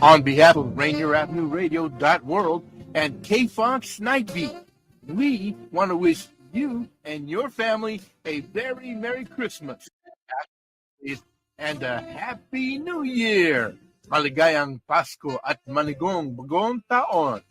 On behalf of Rainier Avenue Radio.world and K-Fox Night Beat, we want to wish you and your family a very Merry Christmas and a Happy New Year. Maligayang Pasko at manigong bagong taon.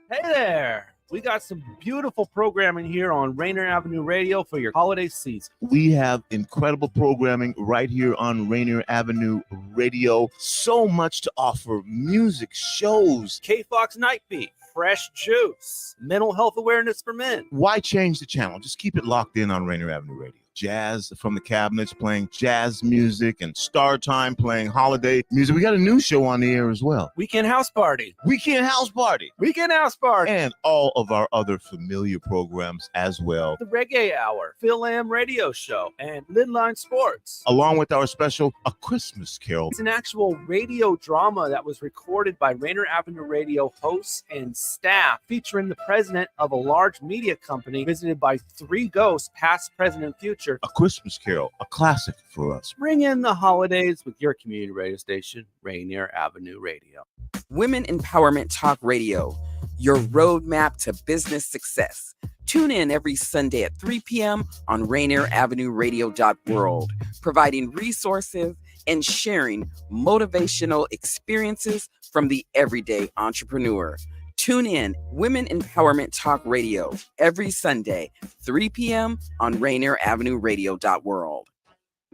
Hey there! We got some beautiful programming here on Rainier Avenue Radio for your holiday season. We have incredible programming right here on Rainier Avenue Radio. So much to offer. Music, shows. K-Fox Night Beat, fresh juice, mental health awareness for men. Why change the channel? Just keep it locked in on Rainier Avenue Radio. Jazz from the Cabinets playing jazz music, and Star Time playing holiday music. We got a new show on the air as well. Weekend House Party. Weekend House Party. Weekend House Party. And all of our other familiar programs as well. The Reggae Hour, Phil Lamb Radio Show, and Midline Sports. Along with our special A Christmas Carol. It's an actual radio drama that was recorded by Rainier Avenue Radio hosts and staff, featuring the president of a large media company visited by 3 ghosts, past, present, and future. A Christmas Carol, a classic for us. Bring in the holidays with your community radio station, Rainier Avenue Radio. Women Empowerment Talk Radio, your roadmap to business success. Tune in every Sunday at 3 p.m. on Rainier Avenue Radio.world, providing resources and sharing motivational experiences from the everyday entrepreneur. Tune in Women Empowerment Talk Radio every Sunday, 3 p.m. on Rainier Avenue Radio.world.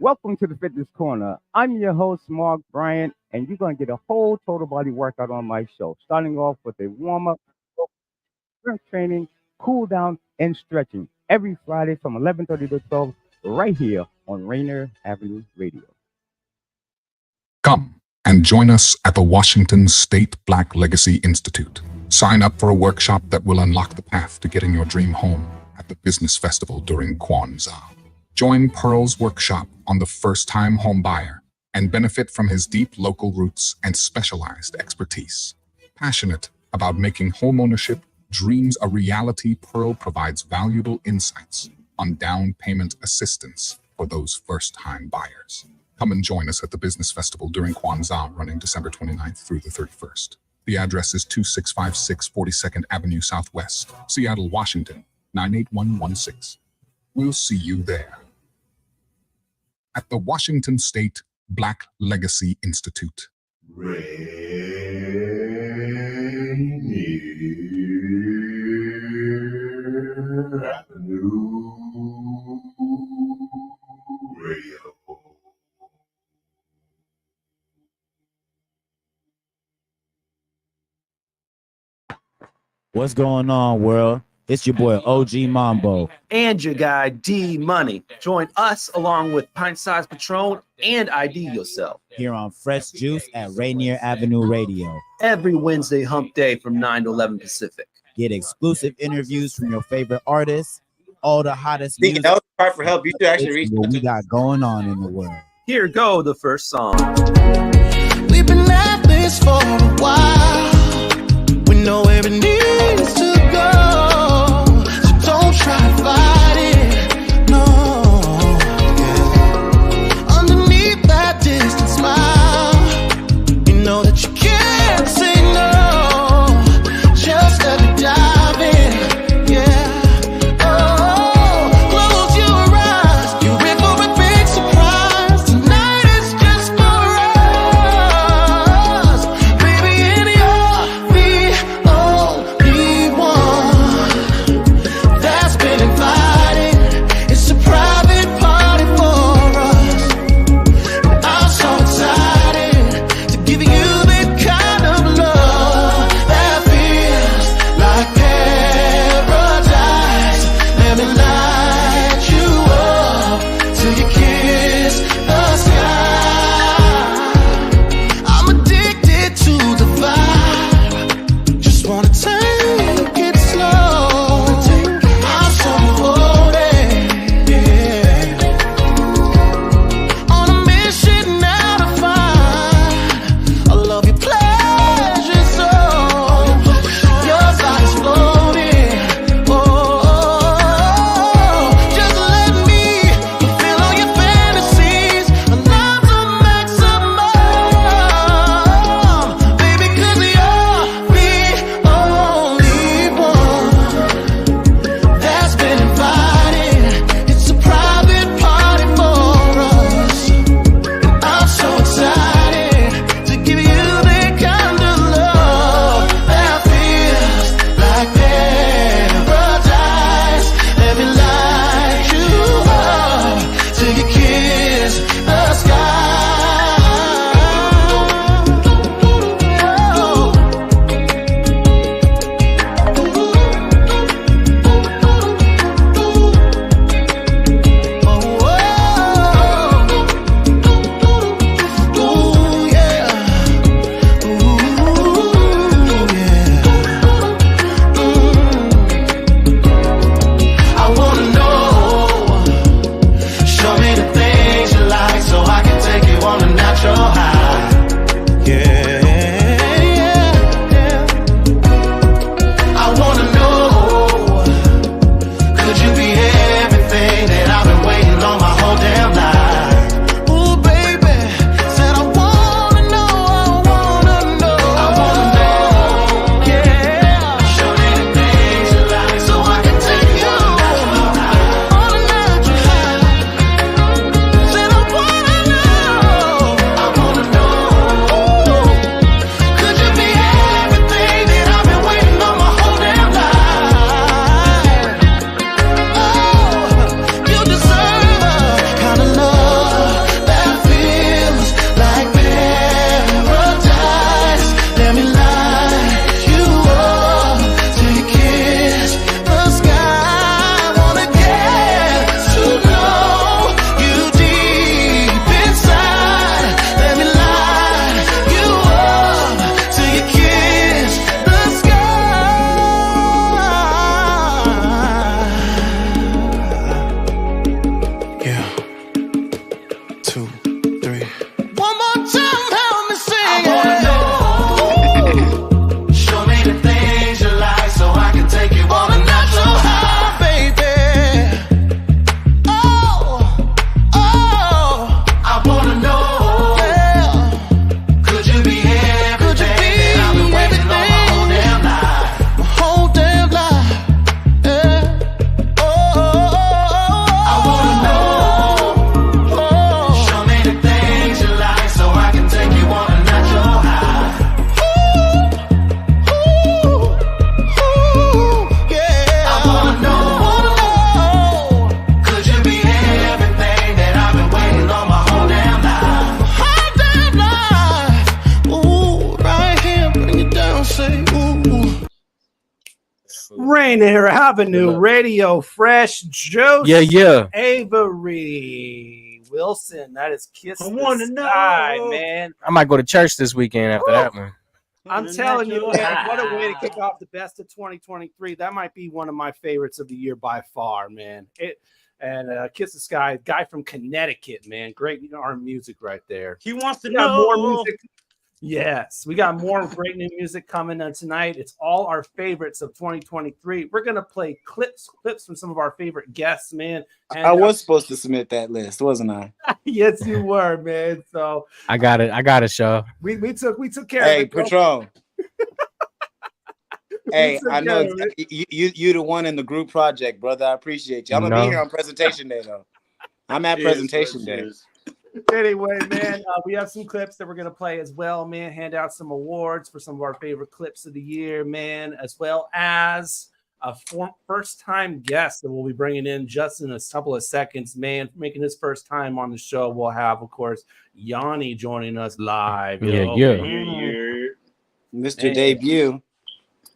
Welcome to the Fitness Corner. I'm your host, Mark Bryant, and you're going to get a whole total body workout on my show, starting off with a warm-up, strength training, cool down, and stretching every Friday from 11:30 to 12 right here on Rainier Avenue Radio. Come and join us at the Washington State Black Legacy Institute. Sign up for a workshop that will unlock the path to getting your dream home at the business festival during Kwanzaa. Join Pearl's workshop on the first-time home buyer and benefit from his deep local roots and specialized expertise. Passionate about making homeownership dreams a reality, Pearl provides valuable insights on down payment assistance for those first-time buyers. Come and join us at the business festival during Kwanzaa, running December 29th through the 31st. The address is 2656 42nd Avenue Southwest, Seattle, Washington, 98116. We'll see you there. At the Washington State Black Legacy Institute. Rainier Avenue Radio. What's going on, world? It's your boy OG Mambo and your guy D Money. Join us along with Pint Size Patron and ID Yourself here on Fresh Juice at Rainier Avenue Radio every Wednesday hump day from 9 to 11 Pacific. Get exclusive interviews from your favorite artists, all the hottest music. That was part for help. You should actually reach what we got going on in the world. Here go the first song. We've been at this for a while. We know where it needs to go, so don't try to fight it, no. Yeah. Underneath that distant smile, you know that you can't say no. Just let me dive in, yeah. Oh, close your eyes, you're in for a big surprise. Tonight is just for us, baby, in your Rainier Avenue Radio, Fresh Juice. Yeah. Avery Wilson. That is Kiss the Sky, man. I might go to church this weekend after that one. I'm telling you, man, what a way to kick off the best of 2023. That might be one of my favorites of the year by far, man. Kiss the Sky, guy from Connecticut, man. Great arm music right there. He wants to know more music. Yes, we got more great new music coming tonight. It's all our favorites of 2023. We're gonna play clips from some of our favorite guests, man. And I was supposed to submit that list, wasn't I? Yes, you were, man. So I got it, show. We took care of it. Hey, Patron. Hey, I know you the one in the group project, brother. I appreciate you. I'm gonna be here on presentation day though. I'm at presentation day. Anyway, man, we have some clips that we're going to play as well, man. Hand out some awards for some of our favorite clips of the year, man, as well as a first-time guest that we'll be bringing in just in a couple of seconds, man. Making his first time on the show, we'll have, of course, Yonny joining us live. Mr.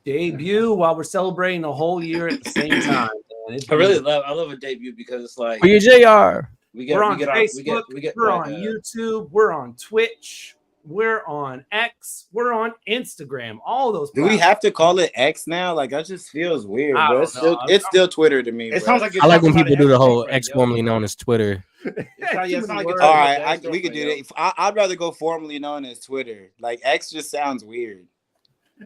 Debut while we're celebrating the whole year at the same time, man. I love a debut because it's like... For your JR. We're on Facebook, we're on YouTube, we're on Twitch, we're on X, we're on Instagram. All those. Do we have to call it X now? Like that just feels weird, bro. It's still Twitter to me. It sounds like I like when people do the whole X formerly known as Twitter. All right, we could do that. I'd rather go formerly known as Twitter. Like X just sounds weird.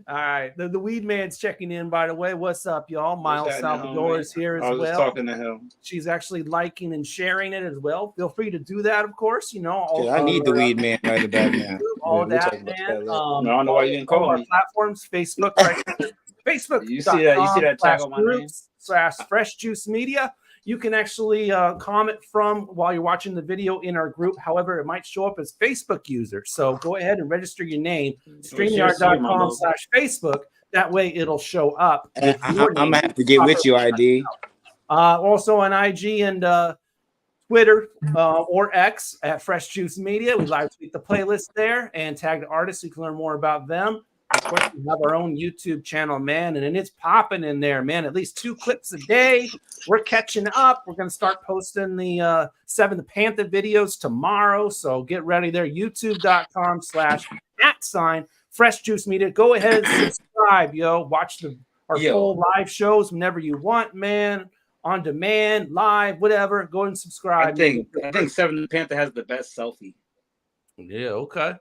All right, the Weed Man's checking in, by the way. What's up, y'all? Miles Salvador is here as well. I was talking to him. She's actually liking and sharing it as well. Feel free to do that, of course. You know, I need the Weed Man right about now. All that, man. I don't know why you didn't call me. Platforms, Facebook, right? Facebook. You see that tag on my name? / Fresh Juice Media. You can actually comment while you're watching the video in our group. However, it might show up as Facebook user. So go ahead and register your name, StreamYard.com/Facebook. That way it'll show up. I'm going to have to get with you, ID. Also on IG and Twitter or X at Fresh Juice Media. We live tweet the playlist there and tag the artists so you can learn more about them. Of course, we have our own YouTube channel, man, and it's popping in there, man. At least 2 clips a day. We're catching up. We're going to start posting the 7 the Panther videos tomorrow, so get ready there. YouTube.com/@Fresh Juice Media. Go ahead and subscribe, yo. Watch our full live shows whenever you want, man. On demand, live, whatever. Go and subscribe. I think 7 the Panther has the best selfie. Yeah, okay.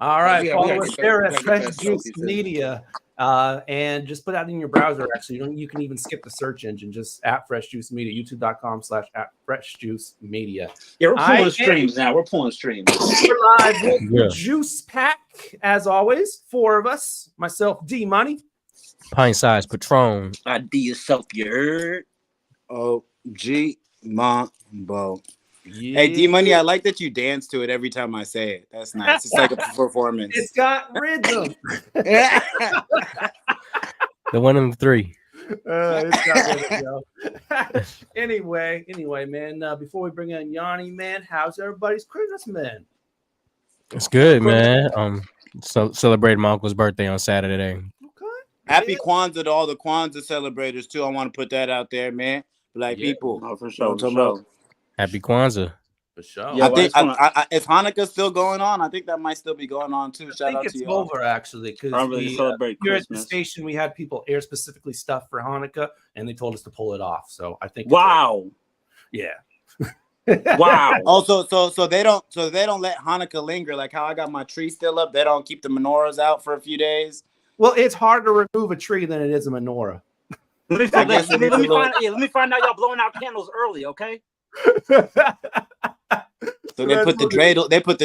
All right, follow us there at Fresh Juice Media, and just put that in your browser. Actually, you can even skip the search engine. Just at Fresh Juice Media, YouTube.com/@Fresh Juice Media. Yeah, we're pulling streams now. We're pulling streams. We're live with Juice Pack, as always. 4 of us. Myself, D Money, Pint Size Patron, IDYourself OG Mambo. Yeah. Hey, D Money, I like that you dance to it every time I say it. That's nice. It's like a performance. It's got rhythm. The 1 and the 3. It's got rhythm, yo. Anyway, man. Before we bring in Yonny, man, how's everybody's Christmas, man? It's good, man. So celebrated my uncle's birthday on Saturday. Okay. Happy Kwanzaa to all the Kwanzaa celebrators too. I want to put that out there, man. Black people. Oh, for sure. Happy Kwanzaa. For sure. Yeah, I think if Hanukkah's still going on, I think that might still be going on too. Shout out to you. It's over actually because here at the station we had people air specifically stuff for Hanukkah, and they told us to pull it off. So I think yeah. Wow. Also, so they don't let Hanukkah linger. Like how I got my tree still up, they don't keep the menorahs out for a few days. Well, it's harder to remove a tree than it is a menorah. Let me find out y'all blowing out candles early, okay? So they put the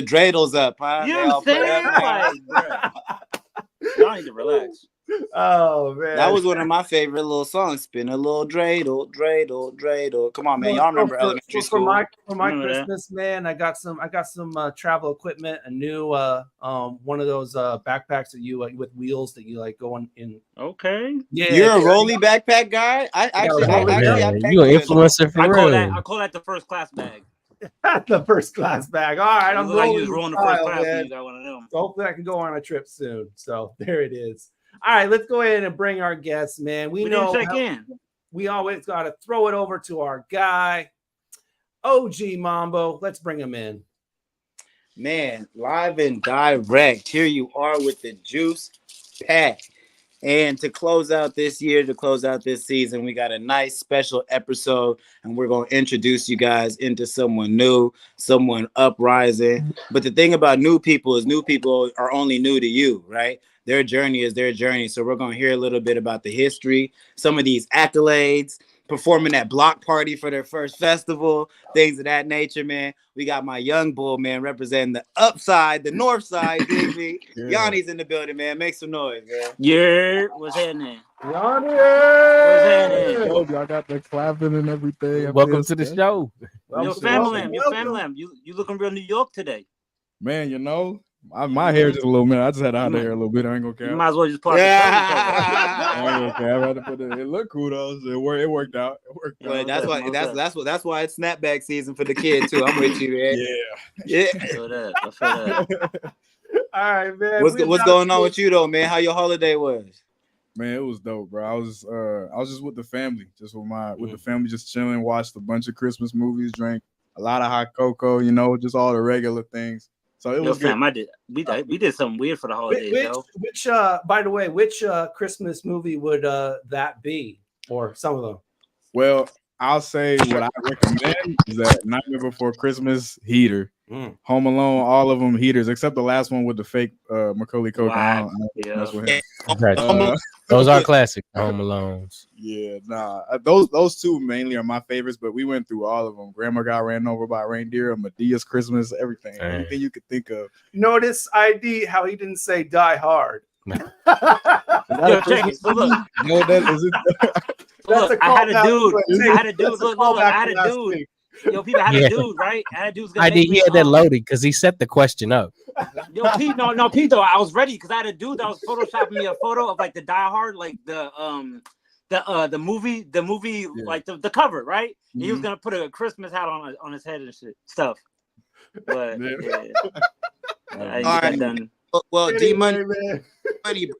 dreidels up, huh? You know what I'm saying? Y'all need to relax. Oh man, that was one of my favorite little songs. Spin a little dreidel, dreidel, dreidel. Come on, man, y'all remember elementary school? For my Christmas, man, I got some travel equipment, a new one of those backpacks that you with wheels that you like go in. Okay, yeah, you're a rolly backpack guy. You an influencer for real. I call that the first class bag. The first class bag. All right, I'm rolling the first class. So hopefully I can go on a trip soon. So there it is. All right, let's go ahead and bring our guests, man. We know didn't check in. We always got to throw it over to our guy, OG Mambo. Let's bring him in. Man, live and direct. Here you are with the juice pack. And to close out this year, to close out this season, we got a nice special episode, and we're going to introduce you guys into someone new, someone uprising. But the thing about new people is new people are only new to you, right? Their journey is their journey. So we're going to hear a little bit about the history, some of these accolades, performing at block party for their first festival, things of that nature, man. We got my young bull, man, representing the upside, the north side, dig me. Yonny's in the building, man. Make some noise, man. Yeah, what's happening? Yonny! What's happening? Oh, y'all got the clapping and everything. Welcome to the show. Your family, you looking real New York today. Man, you know, my hair just a little minute. I just had to hide the hair a little bit. I ain't gonna care. You might as well just put I ain't gonna care. I had to put it looked cool though. So it worked out. It worked But out. that's why it's snapback season for the kid too. I'm with you, man. Yeah. I feel that. All right, man. What's going on with you though, man? How your holiday was? Man, it was dope, bro. I was just with the family, just with the family, just chilling, watched a bunch of Christmas movies, drank a lot of hot cocoa, you know, just all the regular things. So it was fam, good. We did something weird for the holidays, which by the way, which Christmas movie would that be, or some of them? Well, I'll say what I recommend is that Nightmare Before Christmas, Heater, Home Alone, all of them heaters, except the last one with the fake Macaulay Culkin. Wow. That's what him. Those are classic Home Alones. Yeah, those two mainly are my favorites, but we went through all of them. Grandma got ran over by a reindeer, Medea's Christmas, everything, anything you could think of. Notice ID how he didn't say Die Hard. Yo, check it. So look. No, that is it. Look, I had a dude. Look, I had a dude. Yo, people had a dude, right? I had a dude's gonna he had that loaded because he set the question up. Yo, Pete, no, Pete, though, I was ready because I had a dude that was photoshopping me a photo of like the Die Hard, like the movie, like the cover, right? And he was gonna put a Christmas hat on his head and stuff. But I got done. Well, D-Money,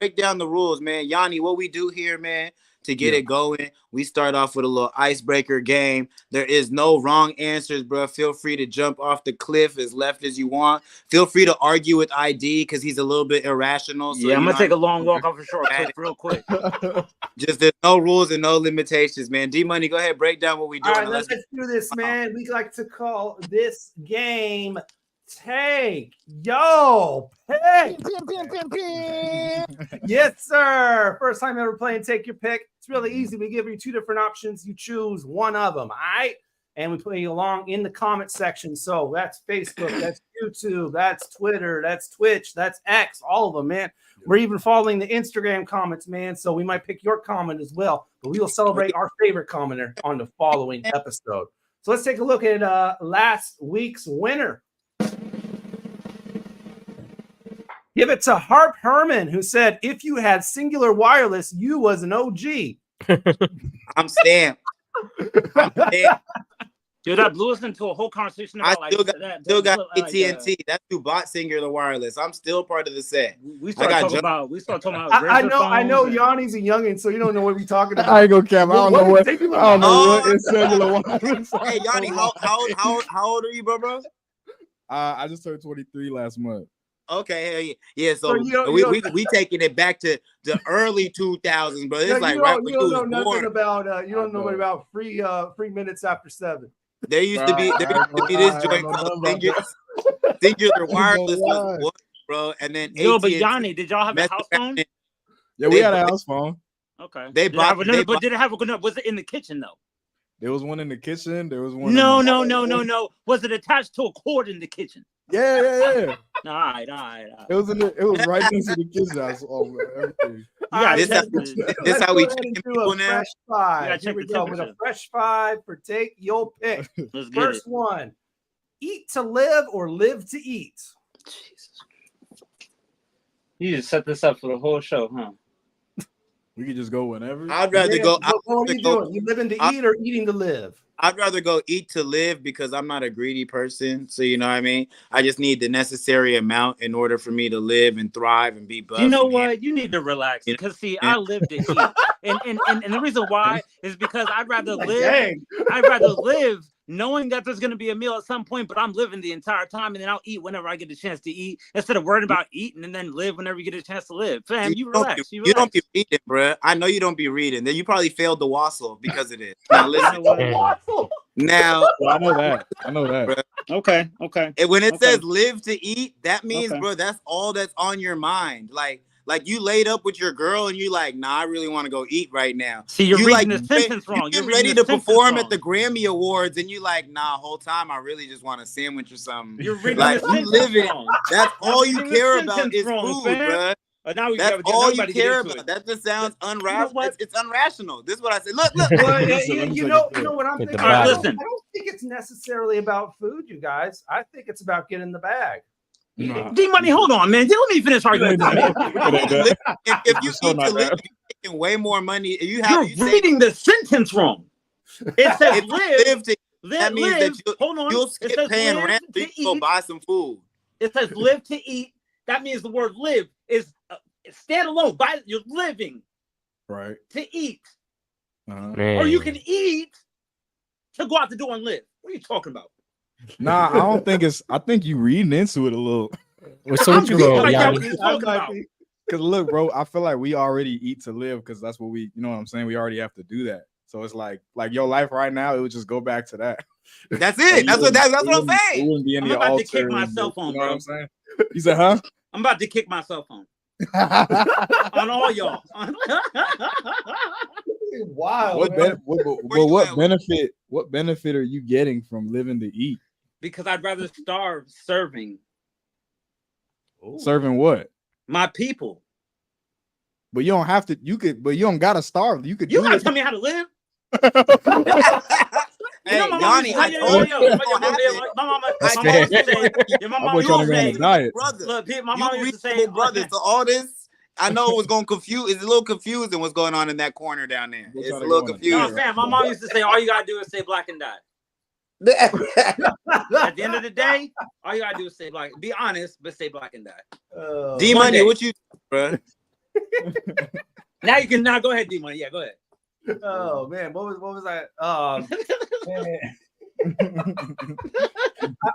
break down the rules, man. Yonny, what we do here, man, to get it going, we start off with a little icebreaker game. There is no wrong answers, bro. Feel free to jump off the cliff as left as you want. Feel free to argue with ID because he's a little bit irrational. So I'm gonna take a long walk off a short cliff real quick. Just there's no rules and no limitations, man. D-Money, go ahead, break down what we do. All right, let's do this, man. We like to call this game Take Yo Pick. Yes, sir. First time ever playing Take Your Pick. It's really easy. We give you two different options. You choose one of them. All right. And we play along in the comment section. So that's Facebook, that's YouTube, that's Twitter, that's Twitch, that's X, all of them, man. We're even following the Instagram comments, man. So we might pick your comment as well. But we will celebrate our favorite commenter on the following episode. So let's take a look at last week's winner. Give it to Harp Herman, who said, if you had singular wireless, you was an OG. I'm stamped. Dude, that blew us into a whole conversation about still got AT&T. That's who bought singular wireless. I'm still part of the set. We start talking about I know Yonny's a youngin', so you don't know what we're talking about. I ain't gonna cap. I don't know what is singular wireless. Hey, Yonny, how old are you, bro? I just turned 23 last month. Okay, yeah. So we taking it back to the early 2000s, bro. It's like right when you was born. You don't know what about free minutes after 7. There used to be this joint called singular wireless, bro. And then but Yonny, did y'all have a house phone? Yeah, we had a house phone. Okay. But did it have a? Was it in the kitchen though? There was one in the kitchen. There was one. No. Was it attached to a cord in the kitchen? Yeah. All right. It was right into the kitchen. I saw everything. This how we check people now. Fresh 5. Here we go with a fresh 5 for Take Your Pick. First one: eat to live or live to eat. Jesus. You just set this up for the whole show, huh? We could just go whenever. I'd rather go. What are you doing? You living to eat or eating to live? I'd rather go eat to live because I'm not a greedy person. So you know what I mean? I just need the necessary amount in order for me to live and thrive and be buff. You know what? You need to relax. Because see, I live to eat. And the reason why is because I'd rather live. I'd rather live knowing that there's gonna be a meal at some point, but I'm living the entire time and then I'll eat whenever I get a chance to eat instead of worrying about eating and then live whenever you get a chance to live. Fam, you relax. You don't be reading, bro. I know you don't be reading. Then you probably failed the wassel because of this. Now listen. Now I know that. I know that. Bro. Okay. And when it says live to eat, that means, bro, that's all that's on your mind. Like you laid up with your girl and you like, nah, I really want to go eat right now. See, you're reading the sentence wrong. You're ready to perform at the Grammy Awards and you like, nah, whole time I really just want a sandwich or something. You're reading like the you live it. wrong. That's all you You're care reading the about is sentence food, wrong, bro. Now we That's gotta all you get care into about. it. That just sounds unrational. You know It's unrational. This is what I said. Look. Well, you know what I'm thinking. All right, listen. I don't think it's necessarily about food, you guys. I think it's about getting the bag. D-Money, hold on, man. Let me finish arguing. If you eat to live, you're making way more money. You're reading the sentence wrong. It says live to that means that you'll skip paying rent so you can go buy some food. It says live to eat. That means the word live is stand alone. You're living right to eat. Or you can eat to go out the door and live. What are you talking about? Nah, I don't think it's. I think you reading into it a little. So what you going, Yanni? Because look, bro, I feel like we already eat to live because that's what we. You know what I'm saying? We already have to do that. So it's like your life right now. It would just go back to that. That's it. That's what I'm saying. It wouldn't be any I'm about to alter, kick my cell phone, you know bro. what I'm saying? You said, huh? I'm about to kick my cell phone. On all y'all. Wow. What benefit are you getting from living to eat? Because I'd rather starve serving. Serving what? My people. But you don't have to. You could. But you don't gotta starve. You could. You gotta tell me how to live. Hey, my mama Yanni, I told you. My mama used to say, look, my mama used to say, brother. So all this, I know it was going to confuse. It's a little confusing what's going on in that corner down there. It's a little confusing. No, fam, my mom used to say, all you gotta do is say black and die. At the end of the day, all you gotta do is say black. Be honest, but say black and die. D-Money, what you, bro? Now you can go ahead, D-Money. Yeah, go ahead. Oh man, what was that?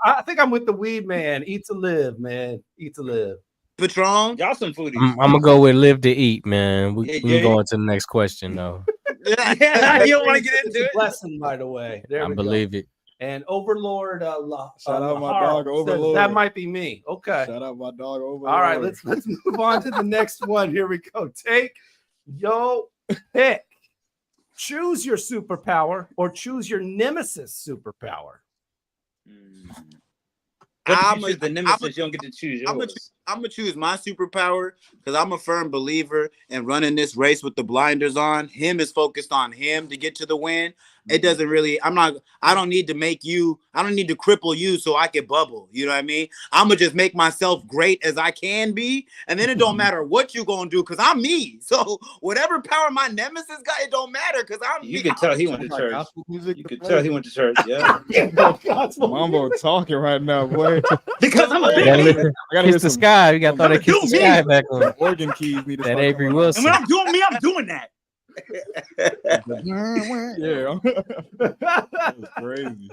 I think I'm with the weed man. Eat to live, man. Eat to live. Patron, y'all some foodies. I'm gonna go with live to eat, man. We can go on to the next question though. You don't want to get into it. Blessing, by the way. There I believe it. And Overlord, shout out my dog Overlord. That might be me. Okay. Shout out my dog Overlord. All right, let's move on to the next one. Here we go. Take your pick. Choose your superpower or choose your nemesis superpower. I'm the nemesis. You don't get to choose yours. I'm gonna choose my superpower because I'm a firm believer in running this race with the blinders on. Him is focused on him to get to the win. It doesn't really. I don't need to make you. I don't need to cripple you so I can bubble. You know what I mean? I'm gonna just make myself great as I can be, and then it don't matter what you gonna do because I'm me. So whatever power my nemesis got, it don't matter because I'm. You can tell he went to church. You can tell he went to church. Yeah. Mambo talking right now, boy. Because I'm a I gotta kiss the sky. You gotta throw that kiss the sky back on. Organ keys need to that Avery Wilson. And when I'm doing me, I'm doing that. Yeah, that's crazy.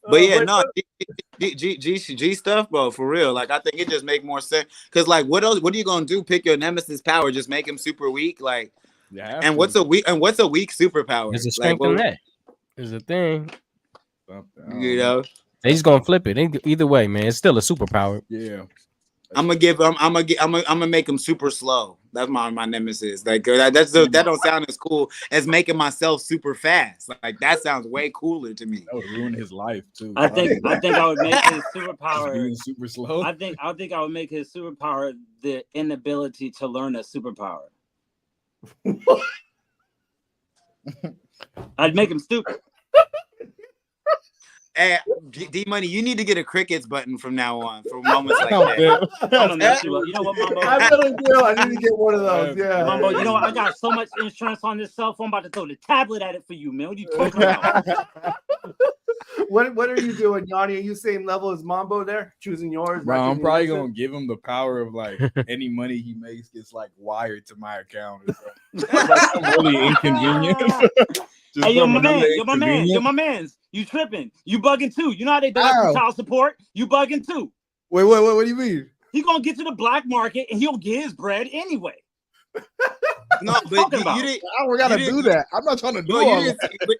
But yeah, no, G stuff, bro, for real. Like, I think it just make more sense. Cause like, what else? What are you gonna do? Pick your nemesis power? Just make him super weak? Like, yeah. And what's a weak superpower? There's a strength in that. There's a thing. You know, they just gonna flip it. Either way, man, it's still a superpower. Yeah. I'm gonna make him super slow. That's my nemesis. Like that don't sound as cool as making myself super fast. Like that sounds way cooler to me. That would ruin his life too. I think I would make his superpower being super slow. I think I would make his superpower the inability to learn a superpower. I'd make him stupid. Hey, D Money, you need to get a crickets button from now on for moments like that. I don't know. You know what, Mambo? I really do. I need to get one of those. Yeah. Mambo, you know what? I got so much insurance on this cell phone. I'm about to throw the tablet at it for you, man. What are you talking about? What are you doing, Yonny? Are you same level as Mambo there? Choosing yours? Bro, I'm probably gonna give him the power of like any money he makes gets like wired to my account. Like, I'm really inconvenient. Hey, yo, my man. You tripping? You bugging too? You know how they back for child support? You bugging too? Wait, what do you mean? He gonna get to the black market and he'll get his bread anyway. No, but you didn't. I gotta do that. I'm not trying to do it.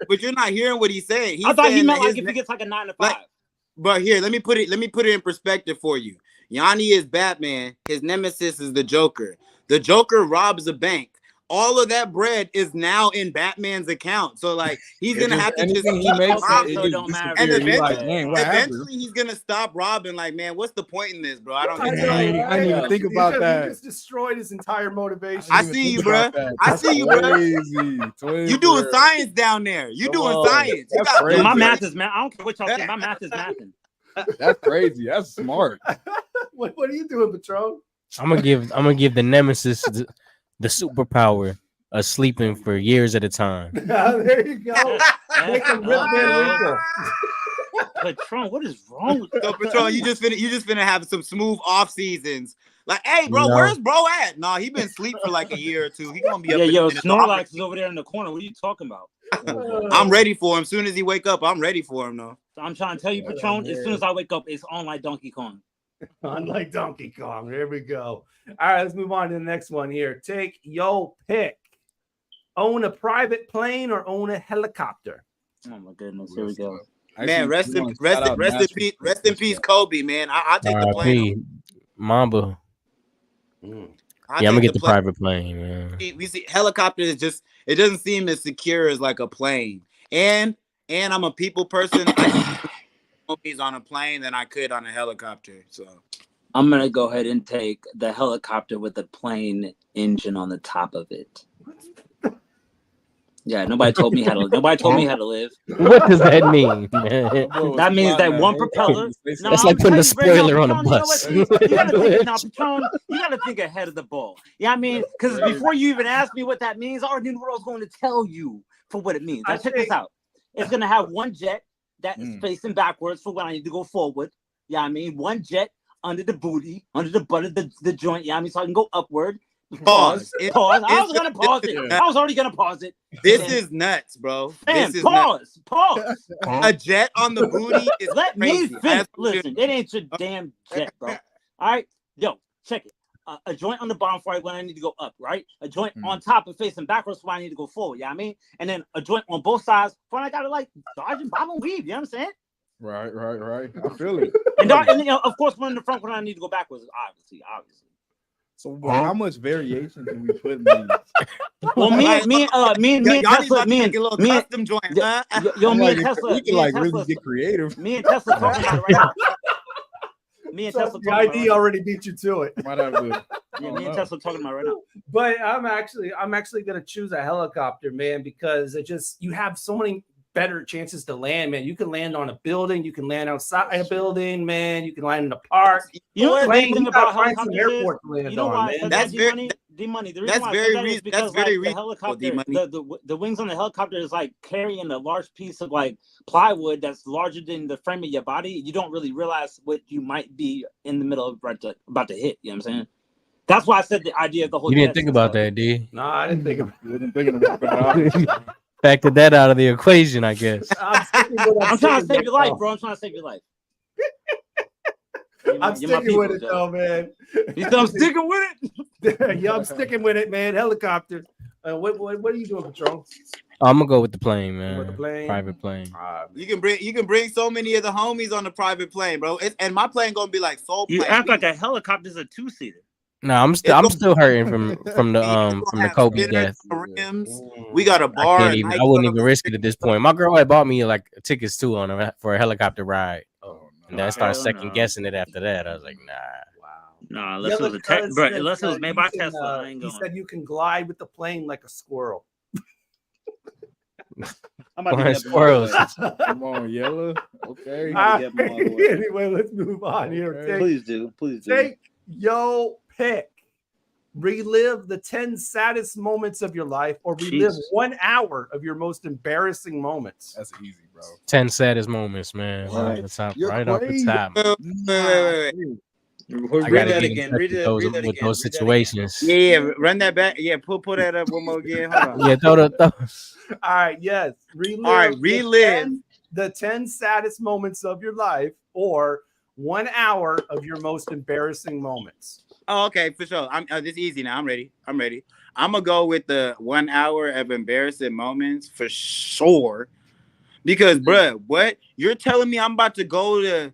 But you're not hearing what he's saying. I thought he meant like if he gets like a 9 to 5. But here, let me put it in perspective for you. Yonny is Batman. His nemesis is the Joker. The Joker robs a bank. All of that bread is now in Batman's account. So like he's gonna have to just he makes it don't matter. And eventually he's gonna stop robbing. Like, man, what's the point in this, bro? I don't I didn't even think about that. He just destroyed his entire motivation. I see you, bro. I see you, bro. You doing science down there. You doing science. My math is math. I don't care what y'all think. My math is mathing. That's crazy. That's smart. What are you doing, Patron? I'm gonna give the nemesis the superpower of sleeping for years at a time. There you go. Make him Rip Van Winkle. Patron, what is wrong with so Patron? You just finna have some smooth off seasons. Like, hey, bro, No. where's bro at? Nah, he been asleep for like a year or two. He gonna be up. Yo, in the Snorlax is over there in the corner. What are you talking about? I'm ready for him. Soon as he wake up, I'm ready for him though. I'm trying to tell you, Patron. As soon as I wake up, it's on like Donkey Kong. Unlike Donkey Kong. There we go. All right, let's move on to the next one here. Take your pick. Own a private plane or own a helicopter? Oh my goodness. Here we go. Man, rest in peace, Kobe. Man, I take the plane. Mamba. I'm gonna get the private plane, man. We see helicopter is just it doesn't seem as secure as like a plane. And I'm a people person. Movies on a plane than I could on a helicopter. So I'm gonna go ahead and take the helicopter with the plane engine on the top of it. Yeah, nobody told me how to live. What does that mean, man? That means that one propeller. That's like putting a spoiler on a bus. You gotta think ahead of the ball. Yeah, I mean, because before you even ask me what that means, I already knew what I was going to tell you for what it means. Now check this out. It's gonna have one jet that is facing backwards for when I need to go forward. Yeah, I mean, one jet under the booty, under the butt of the joint. Yeah, I mean, so I can go upward. Pause. I was gonna pause it. I was already gonna pause it. This is nuts, bro. Man, this is pause. A jet on the booty is Let crazy. me finish. Listen, it ain't your damn jet, bro. All right, yo, check it. A joint on the bottom for when I need to go up, right? A joint on top and facing backwards for when I need to go forward. Yeah, I mean, and then a joint on both sides for when I gotta like dodge and bob and weave. You know what I'm saying? Right. I feel it. And you know, of course, one in the front when I need to go backwards. Obviously. So how much variation do we put in these? Well, me and Tesla, me and custom joint. Yo, me and Tesla, we can like really get creative. Me and Tesla talking about it right now. Me and Tesla the ID already beat you to it. Me and Tesla talking about it right now. But I'm actually gonna choose a helicopter, man, because you have so many better chances to land, man. You can land on a building, you can land outside a building, man. You can land in a park. You know what the thing about helicopters airport to land on, man. That's very D-Money. The reason why I said that is because the helicopter, the wings on the helicopter is like carrying a large piece of like plywood that's larger than the frame of your body. You don't really realize what you might be in the middle of about to hit. You know what I'm saying? That's why I said the idea of the whole. You didn't think about that, D. No, I didn't think about it. Factored that out of the equation, I guess. I'm trying to save your life, bro. I'm trying to save your life. I'm sticking with it, though, man. You said I'm sticking with it? Yeah, I'm sticking with it, man. Helicopter. What are you doing, Patron? I'm gonna go with the plane, man. With the plane? Private plane. You can bring so many of the homies on the private plane, bro. And my plane gonna be like soul plane. You act like a helicopter's a 2-seater. No, I'm still hurting from the Kobe death. We got a bar. I wouldn't even risk it at this point. My girl had bought me like tickets too for a helicopter ride. And then I started second guessing it after that. I was like, nah. Nah, unless it was made by Tesla. He said you can glide with the plane like a squirrel. I'm about to Blind get them all the squirrels. way. Come on, Yella. Okay. I'm about to get them all the way. Anyway, let's move on here. Okay. Please do. Please do. Take your pick. Relive the 10 saddest moments of your life, or relive Jesus. 1 hour of your most embarrassing moments. That's easy, bro. 10 saddest moments, man. What? Right, off the top, You're right off the crazy. top. Wait. I Read gotta that get in again. touch Read with it. those, Read that with again. those Read that situations. Yeah, run that back. Yeah, pull that up one more again. Hold on. Yeah, throw All right, yes. Relive, All right, relive. the 10 saddest moments of your life, or 1 hour of your most embarrassing moments. Oh, okay, for sure. This is easy now. I'm ready. I'm gonna go with the 1 hour of embarrassing moments for sure. Because, bruh, what you're telling me? I'm about to go to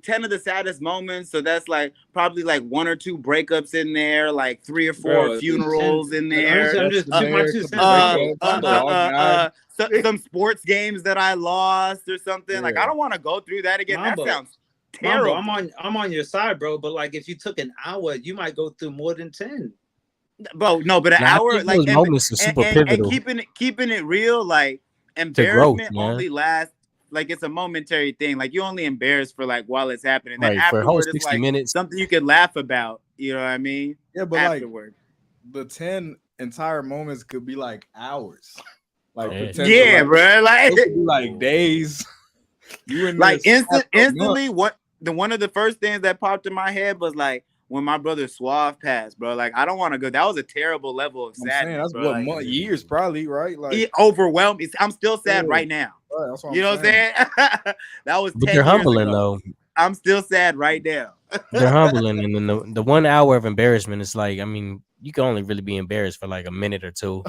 10 of the saddest moments. So that's like probably like 1 or 2 breakups in there, like 3 or 4 funerals in there. I'm just my 2 cents. Some sports games that I lost or something. Like I don't want to go through that again. Mambo. That sounds terrible. Mambo, I'm on your side, bro. But like, if you took an hour, you might go through more than 10. Bro, no, but an Nah, I hour, think like, those moments are super pivotal. and keeping it real, like, growth, embarrassment man. only lasts, like, it's a momentary thing. Like, you only embarrassed for like while it's happening. Then Right, for a whole afterward, it's 60 like minutes. something you could laugh about. You know what I mean? Yeah, but afterward. like the 10 entire moments could be like hours. Like yeah, bro. Like, it could be like days. You in like this instantly, one of the first things that popped in my head was like when my brother Suave passed, bro. Like, I don't want to go. That was a terrible level of I'm sadness. saying, that's bro. what Like, years probably, right? Like it overwhelmed me. I'm still sad Yeah. right now. Right, that's what You know I'm what I'm saying? That was 10 But they're years humbling, ago. though. I'm still sad right now. They're humbling. And then the 1 hour of embarrassment is like, I mean, you can only really be embarrassed for like a minute or two.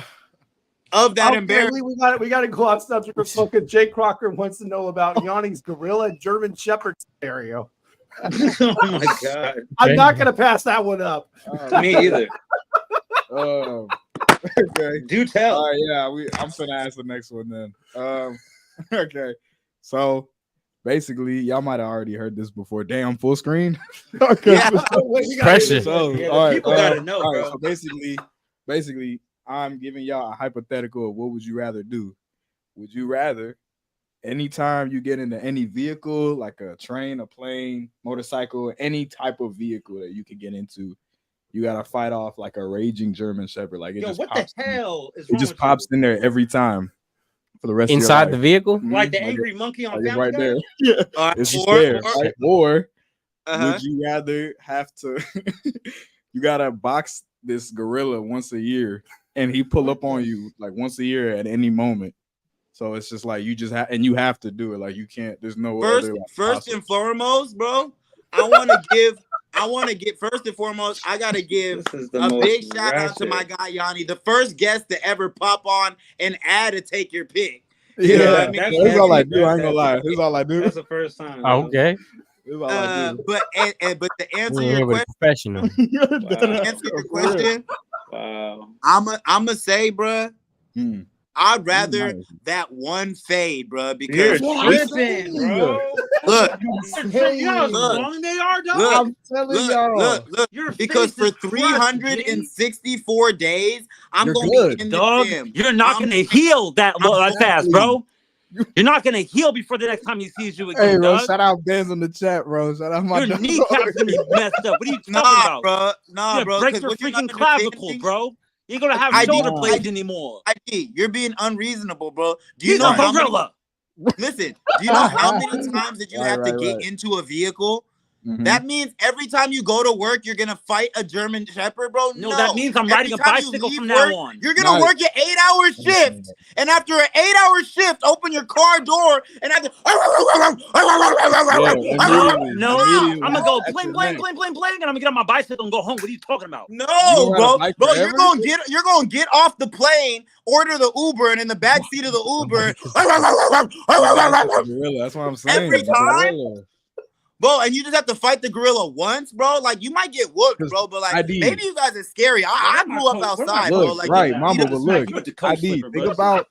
Of that Okay, embarrassment. we got to go off subject for focus. Jay Crocker wants to know about Yonny's gorilla German Shepherd scenario. Oh my god! I'm not going to pass that one up. Me either. Okay. Do tell. All right, yeah, I'm gonna ask the next one then. Okay, so basically, y'all might have already heard this before. Damn, full screen. Okay, Yeah. Pressure. So, Yeah, all right, people gotta know, all right, bro. so basically, I'm giving y'all a hypothetical of what would you rather do? Would you rather, anytime you get into any vehicle, like a train, a plane, motorcycle, any type of vehicle that you can get into, you gotta fight off like a raging German Shepherd? Like, it Yo, just what pops the hell is it wrong just with pops in there every time for the rest Inside of the your life. vehicle? you? Like the Like angry monkey on Like, it's Family right Guy? there. Yeah, it's just there. Right? Or would you rather have to? You gotta box this gorilla once a year, and he pull up on you like once a year at any moment. So it's just like you just have, and you have to do it. Like, you can't. There's no other. Like, First and foremost, bro, I want to give first and foremost, I gotta give This is the a most big shout out to ratchet. my guy Yonny, the first guest to ever pop on and add to take your pick. Yeah, You know what I mean? that's all I do. I ain't That's gonna lie. That's all I do. That's the first time. Oh, okay. That's all I do. But to answer We're your here with a question, professional. to answer your question, Wow. I'ma say, bro, Hmm. I'd rather that one fade, bro, You're because tripping, bro. look, You know how long they are, dog? look, I'm telling y'all. look, Your because face for is crushed, G. 364 days, I'm You're gonna good, be in Dog, the gym. you're not I'm- gonna heal that I'm fast, bro. You're not gonna heal before the next time he sees you again, Hey, bro, dog. shout out Benz in the chat, bro. Shout out my Your dog. kneecaps gonna be messed up. What are you talking Nah, about? bro, You're nah, gonna bro. break 'cause your what you're not freaking clavicle, understanding- bro. You ain't gonna have I shoulder did- blades anymore. ID, you're being unreasonable, bro. Do you He's know a how many? gorilla. Listen, do you know how many times that you Right, have to right, get right. into a vehicle? Mhm. That means every time you go to work, you're gonna fight a German Shepherd, bro. No, that means I'm riding a Every time you bicycle leave from work, now on. You're gonna Nice. work an 8-hour shift, and after an 8-hour shift, open your car door and have to. No, Immediately. I'm gonna go That's bling, your bling, neck. bling, bling, bling, and I'm gonna get on my bicycle and go home. What are you talking about? No, don't ride a bro, bike bro, forever? you're gonna get off the plane, order the Uber, and in the back seat of the Uber, Gorilla. That's what I'm saying. Every time? Gorilla. bro, and you just have to fight the gorilla once, bro. Like, you might get whooped, 'Cause bro, but like ID. maybe you guys are scary. I grew up outside, bro. Look, Like, right, you Mama, beat up but the look, you with the coach ID, slipper, bro.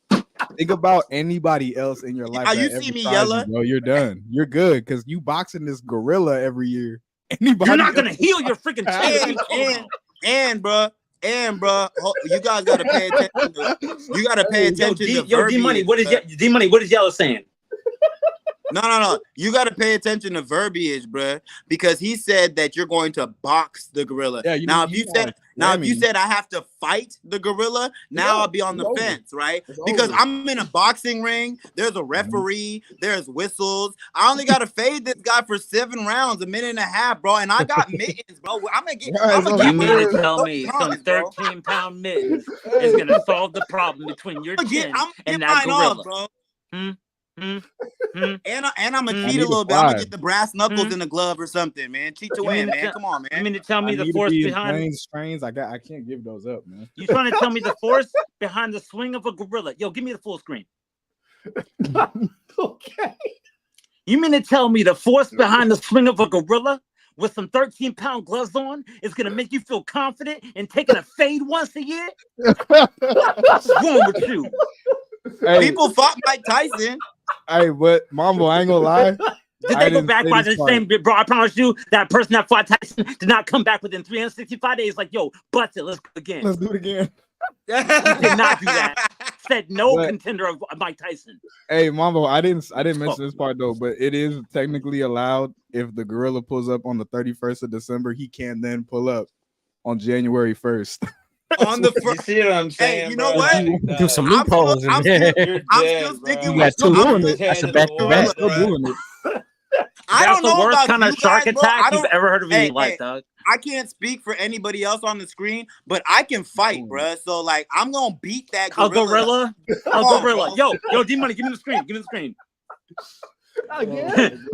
think about anybody else in your life. How you that see ever me, tries Yella? you, bro, you're done. You're good because you boxing this gorilla every year. Anybody You're not gonna else- heal your freaking chest. What are you talking about? and bro, And bro, you guys gotta pay attention. You gotta pay attention to Yo, D Money, what is Yellow saying? No. You got to pay attention to verbiage, bruh, because he said that you're going to box the gorilla. Yeah, if you said I have to fight the gorilla, now I'll be on the fence, right? Because I'm in a boxing ring. There's a referee. There's whistles. I only got to fade this guy for 7 rounds, a minute and a half, bro. And I got mittens, bro. I'm gonna get. You mean to tell me some 13-pound mittens is gonna solve the problem between your chin and that gorilla? Bro. And I'm gonna cheat a little bit. I'm gonna get the brass knuckles in the glove or something, man. Cheat your way, man. Come on, man. You mean to tell me the force behind strains? I can't give those up, man. You trying to tell me the force behind the swing of a gorilla? Yo, give me the full screen. Okay. You mean to tell me the force behind the swing of a gorilla with some 13-pound gloves on is gonna make you feel confident in taking a fade once a year? What's wrong with you? Hey. People fought Mike Tyson. Hey, but Mambo, I ain't gonna lie. Did they go back by the same, bro? I promise you, that person that fought Tyson did not come back within 365 days. Like, yo, bust it, let's go again. Let's do it again. He did not do that. Said no contender of Mike Tyson. Hey, Mambo, I didn't mention this part though, but it is technically allowed if the gorilla pulls up on the 31st of December, he can then pull up on January 1st. On the first, you see what I'm saying? Hey, you know what? Do some loopholes in there. I'm still sticking with it. That's a back-to-back. That's the worst kind of shark attack you've ever heard of in your life, dog. I can't speak for anybody else on the screen, but I can fight, bruh. So like, I'm gonna beat that gorilla. A gorilla. Yo, D Money, give me the screen. Give me the screen. Again,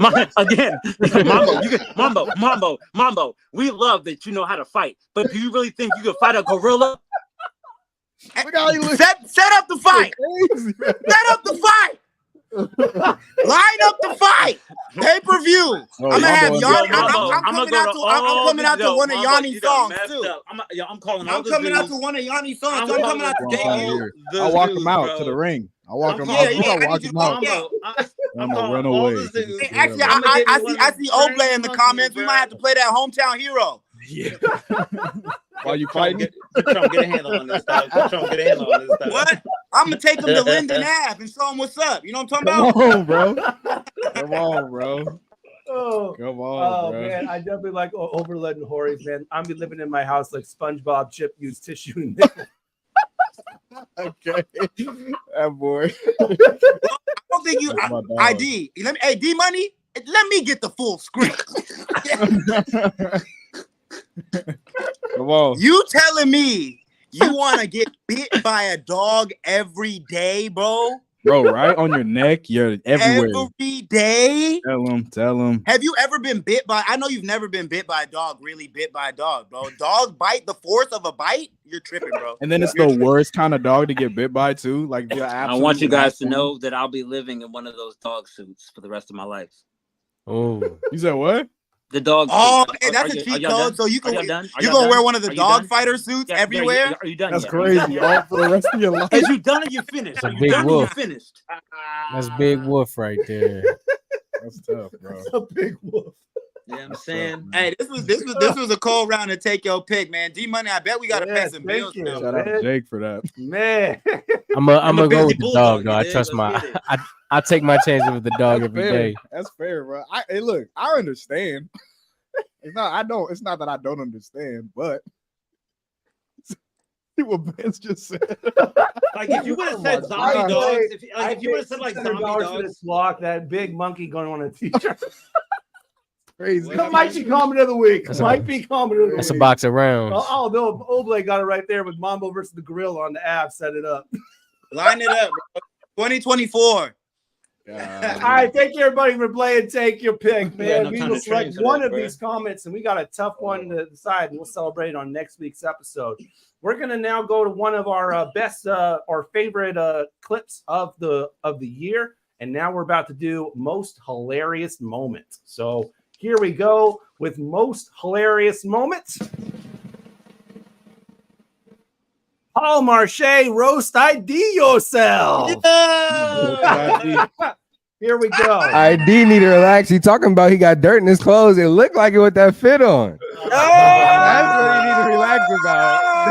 Mambo. We love that you know how to fight, but do you really think you can fight a gorilla? Set up the fight. Set up the fight. Line up the fight. Pay-per-view. I'm gonna have Yonny. I'm coming out to one of Yonny's songs too. I'm calling. I'm coming out to one of Yonny's songs. I'm coming out to debut. I'll walk him out to the ring. I'll walk him out. I'll walk him out. I'm gonna run away. Actually, I see Oblay in the comments. We might have to play that hometown hero. Yeah. While you fighting, get a handle on this stuff. What? I'm gonna take him to Linden Ave and show him what's up. You know what I'm talking about? Come on, bro. Come on, bro. Oh man, I definitely like overletting Horries, man. I'm be living in my house like SpongeBob Chip used tissue and nickel. Okay, that boy. I don't think you ID. Hey, D Money, let me get the full screen. Come on. You telling me you want to get bit by a dog every day, bro? Bro, right on your neck, you're everywhere. Every day? Tell him. Have you ever been bit by, I know you've never been bit by a dog, really bit by a dog, bro. Dog bite, the force of a bite? You're tripping, bro. And then it's the worst kind of dog to get bit by, too. Like, I want you guys to know that I'll be living in one of those dog suits for the rest of my life. Oh. You said what? The dog. Oh, hey, that's a cheat code. So you can gonna wear one of the dog fighter suits everywhere. Are you done? That's crazy. All for the rest of your life. Is you done or you finished? Are you done or you finished? That's Big Wolf right there. That's tough, bro. That's a big wolf. You know what I'm saying? Hey, this was a cold round to take your pick, man. D Money, I bet we gotta pay some bills. Shout out to Jake for that. Man. I'm gonna go with the dog, though. I trust I take my chances with the dog every day. That's fair, bro. Hey, look, I understand. It's not that I don't understand, but see what Ben's just said. Like if you would have said zombie dogs, if you would have said like zombie dogs, block that big monkey going on a t-shirt. Crazy. That might be comment of the week. Might be comment of the week. That's a box of rounds. Oh, no, Oblay got it right there with Mambo versus the Gorilla on the app. Set it up. Line it up, bro. 2024. All right, thank you everybody for playing. Take your pick, man. We will select one of these comments, and we got a tough one to decide, and we'll celebrate it on next week's episode. We're gonna now go to one of our best or favorite clips of the year, and now we're about to do most hilarious moments. So here we go with most hilarious moments. Paul Marche roast ID yourself. Yeah. Here we go. ID need to relax. He talking about he got dirt in his clothes. It looked like it with that fit on. Oh, that's what he need to relax about.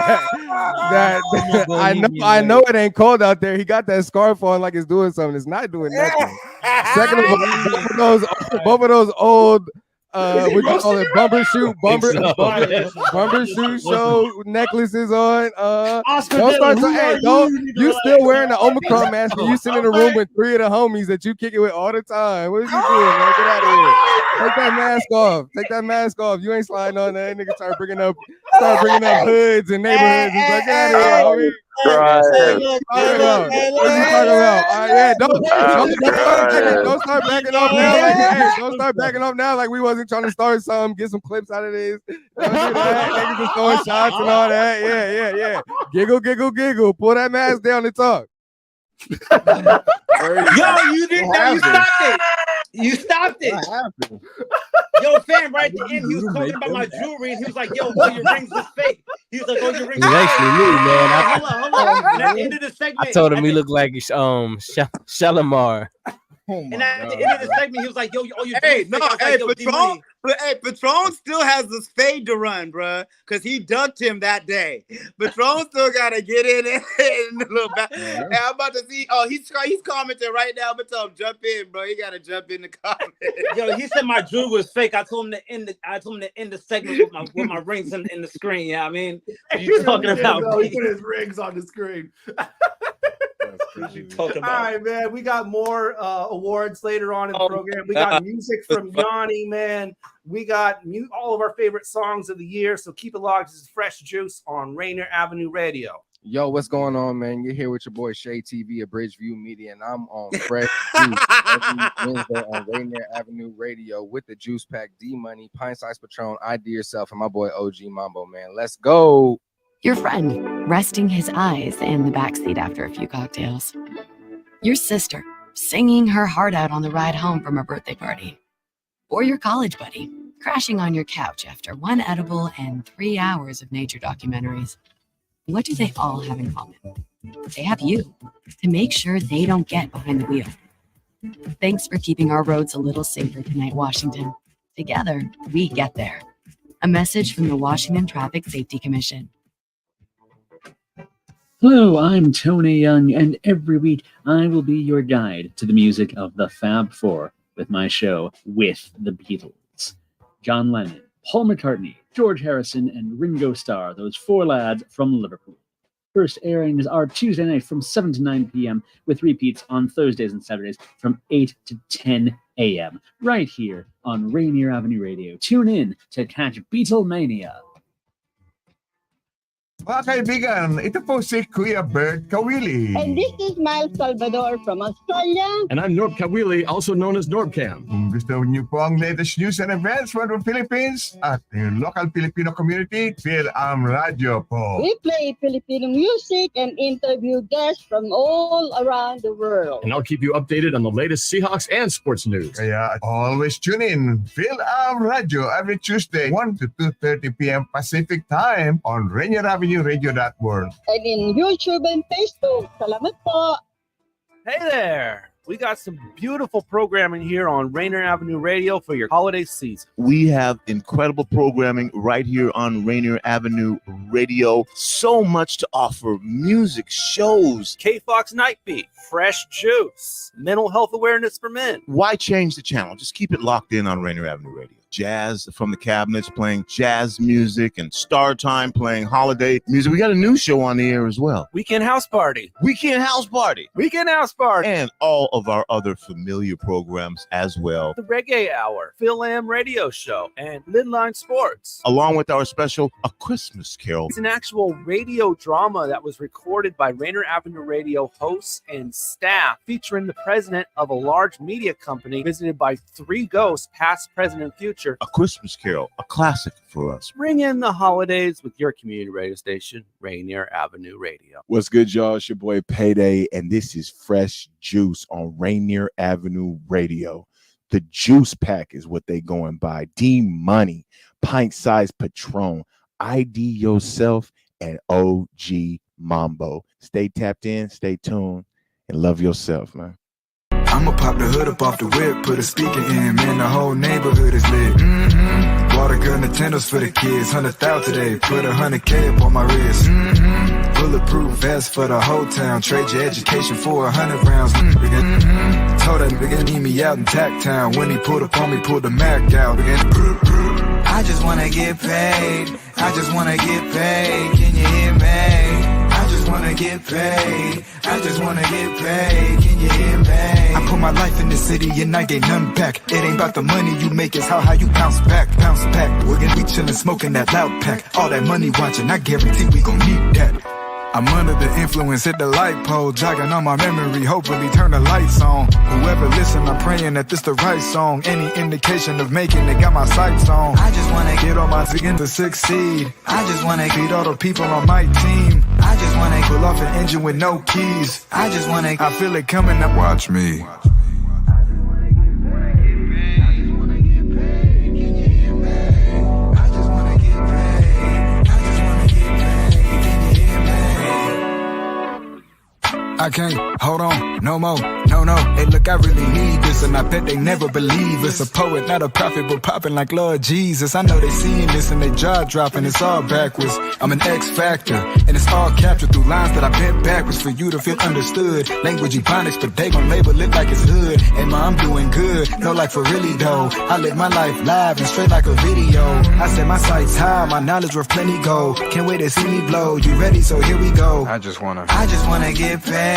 I know it ain't cold out there. He got that scarf on like it's doing something. It's not doing nothing. Second of all, both of those old we call it bumper shoe show necklaces on. You still wearing the Omicron mask and you sit in a room with 3 of the homies that you kick it with all the time. What is you doing, man? Get out of here. Take that mask off. You ain't sliding on that. Nigga start bringing up hoods and neighborhoods. He's like, get out of here. What you talking about? Don't start backing off now. Don't start backing off now like we wasn't trying to start something. Get some clips out of this. Don't do that. Niggas just throwing shots and all that. Yeah. Giggle. Pull that mask down and talk. Yo, you didn't know. You stopped it. Yo, fam, right at the end, he was talking about my jewelry, and he was like, "Yo, all your rings is fake." He was like, "Oh, your rings." It actually me, man. Hold on. And at the end of the segment, I told him he looked like Shalimar. And at the end of the segment, he was like, "Yo, all your Patron still has this fade to run, bro, because he ducked him that day. Patron still gotta get in a little back. And I'm about to see. Oh, he's commenting right now. But tell him jump in, bro. He gotta jump in the comments. Yo, he said my jewelry was fake. I told him to end the segment with my rings in the screen. Yeah, I mean, what you talking about? He put his rings on the screen. All right, man. We got more awards later on in the program. We got music from Yonny, man. We got all of our favorite songs of the year. So keep it locked. This is Fresh Juice on Rainier Avenue Radio. Yo, what's going on, man? You're here with your boy Shay TV of Bridgeview Media, and I'm on Fresh Juice every Wednesday on Rainier Avenue Radio with the Juice Pack, D-Money, Pint Size Patron, IDYourself, and my boy OG Mambo, man. Let's go. Your friend resting his eyes in the backseat after a few cocktails. Your sister singing her heart out on the ride home from a birthday party. Or your college buddy crashing on your couch after 1 edible and 3 hours of nature documentaries. What do they all have in common? They have you to make sure they don't get behind the wheel. Thanks for keeping our roads a little safer tonight, Washington. Together, we get there. A message from the Washington Traffic Safety Commission. Hello, I'm Tony Young, and every week I will be your guide to the music of the Fab Four with my show With the Beatles. John Lennon, Paul McCartney, George Harrison, and Ringo Starr, those 4 lads from Liverpool. First airings are Tuesday night from 7 to 9 p.m. with repeats on Thursdays and Saturdays from 8 to 10 a.m. right here on Rainier Avenue Radio. Tune in to catch Beatlemania. Mga kaibigan, ito po si Kuya Bert Kawili. And this is Miles Salvador from Australia. And I'm Norb Kawili, also known as Norbcam. Kung gusto niyo po ang latest news and events from the Philippines at yung local Filipino community, Phil-Am Radio po. We play Filipino music and interview guests from all around the world. And I'll keep you updated on the latest Seahawks and sports news. Kaya always tune in, Phil-Am Radio every Tuesday, 1 to 2:30 p.m. Pacific Time on Rainier Avenue Radio.world. And in YouTube and Facebook. Salamat po. Hey there. We got some beautiful programming here on Rainier Avenue Radio for your holiday season. We have incredible programming right here on Rainier Avenue Radio. So much to offer. Music, shows. K-Fox Night Beat, Fresh Juice, mental health awareness for men. Why change the channel? Just keep it locked in on Rainier Avenue Radio. Jazz from the cabinets, playing jazz music, and Star Time playing holiday music. We got a new show on the air as well. Weekend House Party. Weekend House Party. Weekend House Party. And all of our other familiar programs as well. The Reggae Hour, Phil-Am Radio Show, and Midline Sports. Along with our special A Christmas Carol. It's an actual radio drama that was recorded by Rainier Avenue Radio hosts and staff, featuring the president of a large media company, visited by 3 ghosts, past, present, and future. A Christmas Carol, a classic for us. Ring in the holidays with your community radio station, Rainier Avenue Radio. What's good, y'all? It's your boy Payday, and this is Fresh Juice on Rainier Avenue Radio. The Juice Pack is what they going by. D-Money, Pint Size Patron, IDYourself, and OG Mambo. Stay tapped in, stay tuned, and love yourself, man. I'ma pop the hood up off the whip, put a speaker in, man, the whole neighborhood is lit. Bought a girl Nintendos for the kids, 100,000 today, put 100K up on my wrist. Bulletproof vest for the whole town, trade your education for 100 rounds. Told that nigga need me out in Tack Town. When he pulled up on me, pulled the Mac out. I just wanna get paid. I just wanna get paid. Can you hear me? I just wanna get paid. I just wanna get paid. Can you hear me? I put my life in the city and I get none back. It ain't about the money you make, it's how you bounce back. Bounce back. We're gonna be chillin', smoking that loud pack. All that money watching, I guarantee we gon' need that. I'm under the influence, hit the light pole, jogging on my memory, hopefully turn the lights on. Whoever listen, I'm praying that this the right song. Any indication of making it, got my sights on. I just wanna get on my begin to succeed. I just wanna beat all the people on my team. I just wanna pull off an engine with no keys. I just wanna, I feel it coming up, watch me. I can't hold on no more, no. Hey, look, I really need this, and I bet they never believe it's a poet, not a prophet, but popping like Lord Jesus. I know they seeing this and they jaw dropping. It's all backwards. I'm an X factor, and it's all captured through lines that I bent backwards for you to feel understood. Language ebonics, but they gon' label it like it's hood. And ma, I'm doing good, no, like for really though. I live my life live and straight like a video. I set my sights high, my knowledge worth plenty gold. Can't wait to see me blow. You ready? So here we go. I just wanna get paid.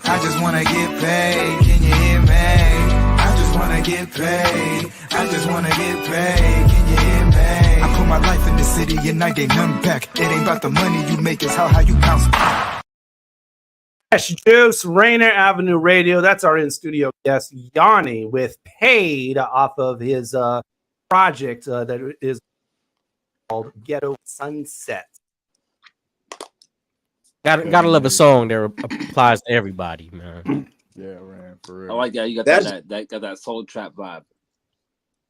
I just wanna get paid. Can you hear me? I just wanna get paid. I just wanna get paid. Can you hear me? I put my life in the city and I get none back. It ain't about the money you make, it's how you bounce back. Fresh Juice, Rainier Avenue Radio. That's our in-studio guest, Yonny, with Paid off of his project that is called Ghetto Sunset. Gotta love a song that applies to everybody, man. Yeah, man, for real. I like that. You got that soul trap vibe.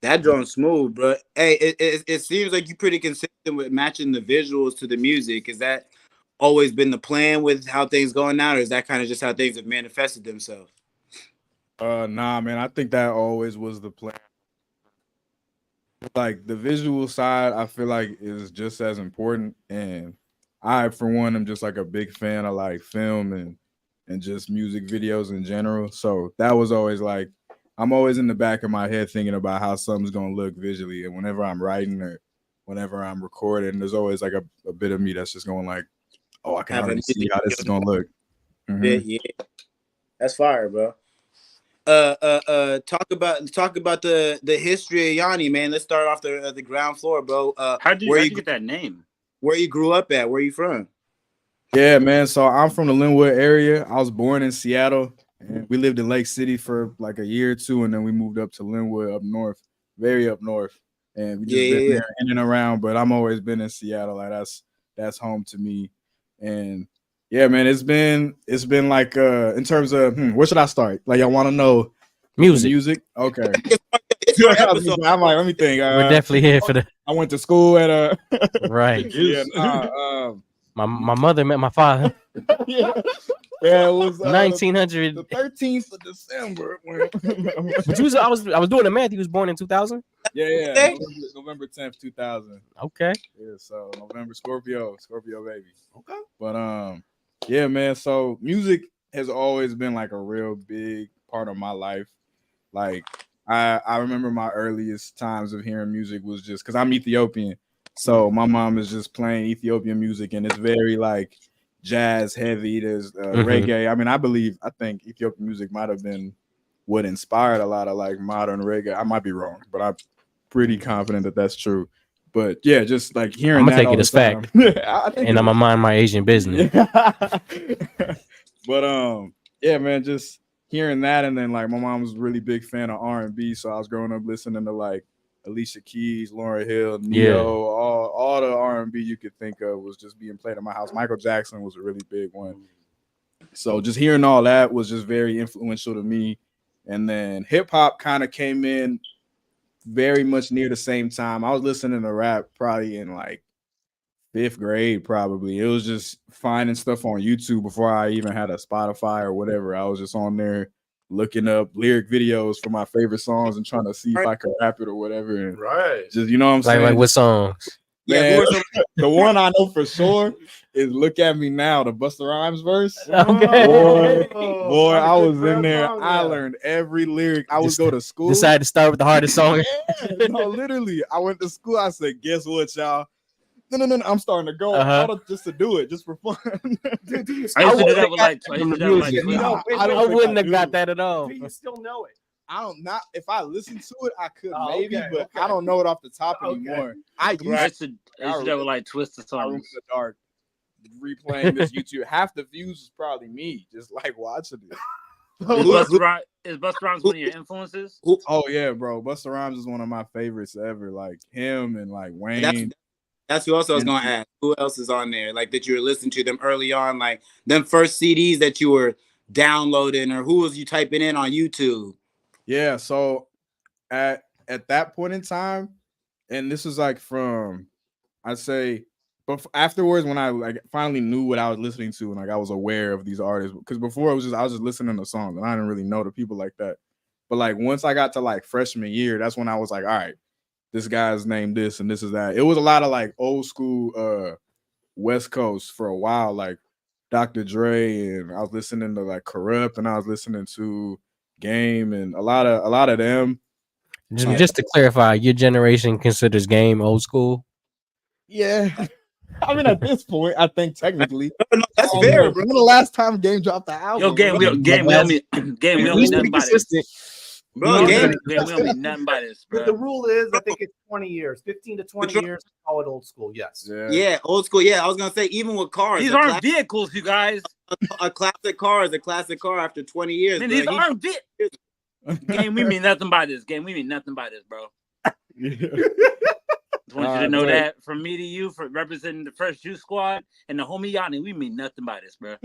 That drum smooth, bro. Hey, it seems like you're pretty consistent with matching the visuals to the music. Is that always been the plan with how things going now, or is that kind of just how things have manifested themselves? Nah, man. I think that always was the plan. Like the visual side, I feel like is just as important, and I, for one, am just like a big fan of like film and just music videos in general. So that was always like, I'm always in the back of my head thinking about how something's gonna look visually. And whenever I'm writing or whenever I'm recording, there's always like a bit of me that's just going like, oh, I can already see how this is gonna look. Mm-hmm. Yeah, that's fire, bro. Talk about the history of Yonny, man. Let's start off the ground floor, bro. How'd you get that name? Where you grew up at? Where you from? Yeah, man. So I'm from the Linwood area. I was born in Seattle, and we lived in Lake City for like a year or two, and then we moved up to Linwood up north, very up north. And we just been there in and around, but I'm always been in Seattle. Like that's home to me. And yeah, man, it's been like in terms of where should I start? Like y'all want to know music? Okay. I'm like, let me think. We're definitely here for the. I went to school at a right. Yeah, my mother met my father. Yeah, it was 1900. The 13th of December. But I was doing the math. He was born in 2000. Yeah. November 10th, 2000. Okay. Yeah, so November Scorpio baby. Okay. But yeah, man. So music has always been like a real big part of my life. Like I remember my earliest times of hearing music was just because I'm Ethiopian. So my mom is just playing Ethiopian music, and it's very like jazz heavy. There's reggae. I mean, I think Ethiopian music might have been what inspired a lot of like modern reggae. I might be wrong, but I'm pretty confident that that's true. But yeah, just like hearing I'm gonna that take it as fact, and I'm gonna mind my Asian business. But yeah, man, just hearing that, and then like my mom was a really big fan of R&B, so I was growing up listening to like Alicia Keys, Lauryn Hill, Neo, all the R&B you could think of was just being played in my house. Michael Jackson was a really big one. So just hearing all that was just very influential to me. And then hip hop kind of came in very much near the same time. I was listening to rap probably in like 5th grade, probably. It was just finding stuff on YouTube before I even had a Spotify or whatever. I was just on there looking up lyric videos for my favorite songs and trying to see if I could rap it or whatever. And right. just, you know what I'm saying? Like what songs? Man, the one I know for sure is "Look at Me Now," the Busta Rhymes verse. Okay. Boy, I was in there. I learned every lyric. I would go to school. Decided to start with the hardest song. No, literally, I went to school. I said, "Guess what, y'all? No. I'm starting to go just to do it, just for fun." Dude, I used to do that with like. I wouldn't have got that at all. Do you still know it? I don't not if I listen to it, I could maybe, okay, but okay. I don't know it off the top anymore. I used to do that with like Twist the Room in songs. the Dark, replaying this YouTube. Half the views is probably me just like watching it. Is Busta Rhymes one of your influences? Oh yeah, bro. Busta Rhymes is one of my favorites ever. Like him and like Wayne. That's who else I was gonna ask. Who else is on there? Like that you were listening to them early on, like them first CDs that you were downloading, or who was you typing in on YouTube? Yeah, so at that point in time, and this is like from I'd say, but afterwards when I like finally knew what I was listening to and like I was aware of these artists, because before it was just I was just listening to songs and I didn't really know the people like that. But like once I got to like freshman year, that's when I was like, all right, this guy's named this and this is that. It was a lot of like old school West Coast for a while, like Dr. Dre, and I was listening to like Corrupt, and I was listening to Game and a lot of them. Just to clarify, your generation considers Game old school? Yeah. I mean, at this point, I think technically that's fair, bro. When the last time Game dropped the album? Yo, Game, we don't need nothing by this. Bro, Game, we don't need nothing by this, bro. The rule is, I think it's 20 years, 15 to 20 years. Call it old school. Yes. Yeah, old school. Yeah, I was gonna say even with cars, These aren't vehicles, you guys. A classic car is a classic car after 20 years. Man, bro. these aren't vehicles. Game, we mean nothing by this. Game, we mean nothing by this, bro. Just want you to know that from me to you, for representing the Fresh Juice Squad and the homie Yonny, we mean nothing by this, bro.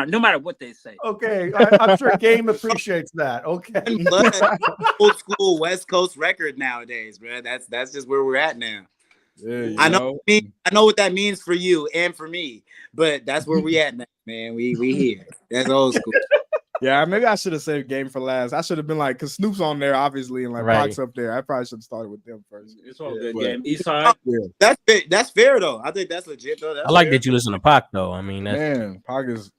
No matter what they say. Okay, I'm sure Game appreciates that. Okay, Old school West Coast record nowadays, bro. That's just where we're at now. Yeah, I know what that means for you and for me, but that's where we at now, man. We here. That's old school. Yeah, maybe I should have saved Game for last. I should have been like, because Snoop's on there, obviously, and like Pac's up there. I probably should have started with them first. It's all good, Game. Eastside. Yeah. That's fair though. I think that's legit though. That's I like fair. that you listen to Pac though. I mean, Pac is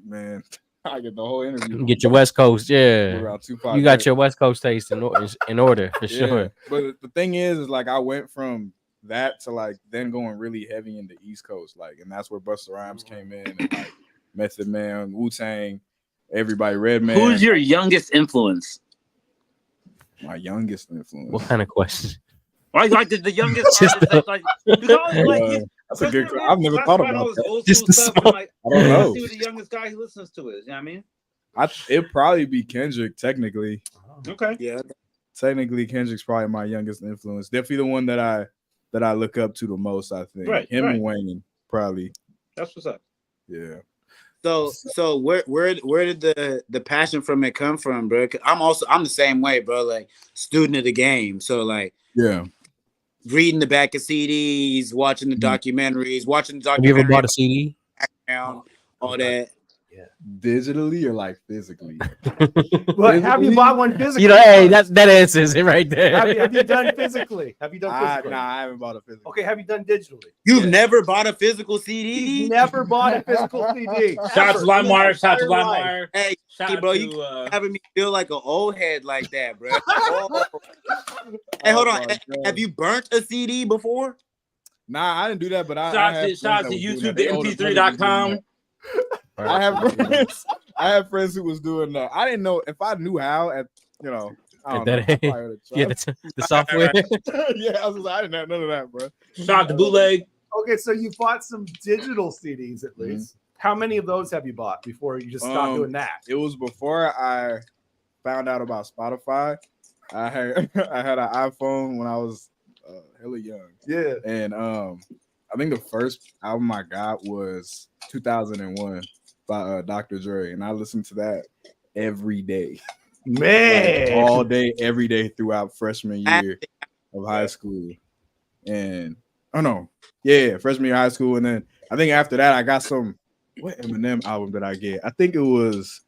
I get the whole interview. Get your West Coast, yeah. Around Tupac, you got your West Coast taste in order for sure. But the thing is like I went from that to like then going really heavy into East Coast, like, and that's where Busta Rhymes came in, and like Method Man, Wu-Tang, everybody, Redman. Who's your youngest influence? My youngest influence. What kind of question? Like the youngest artist, like that's a good. I've never thought about that. Just the small. I don't know. See what the youngest guy he listens to is. You know what I mean? It'd probably be Kendrick, technically. Okay. Yeah. Technically, Kendrick's probably my youngest influence. Definitely the one that I look up to the most, I think. Right. Him and Wayne, probably. That's what's up. Yeah. So where did the passion from it come from, bro? I'm the same way, bro. Like student of the game. So like reading the back of CDs, watching the documentaries, Have you ever bought a CD? All that. Yeah. Digitally or like physically? But have you bought one physically? You know, hey, that answers it right there. Have you done physically? Have you done physically? Nah, I haven't bought a physical. Okay, have you done digitally? You've never bought a physical CD? He's never bought a physical CD. Shout out to LimeWire. Shout out to LimeWire. Hey, bro, you having me feel like an old head like that, bro. Hey, hold on. Have you burnt a CD before? Nah, I didn't do that, but shout out to YouTube, the mp3.com. I have friends who was doing that. I didn't know if I knew how at I don't know. The software. Yeah, I didn't have none of that, bro. Shout out to Bootleg. Okay, so you bought some digital CDs at least. How many of those have you bought before you just stopped doing that? It was before I found out about Spotify. I had an iPhone when I was hella young. Yeah. And I think the first album I got was 2001 by Dr. Dre, and I listened to that every day. Man, like, all day, every day throughout freshman year of high school. And freshman year of high school. And then I think after that, I got what Eminem album did I get? I think it was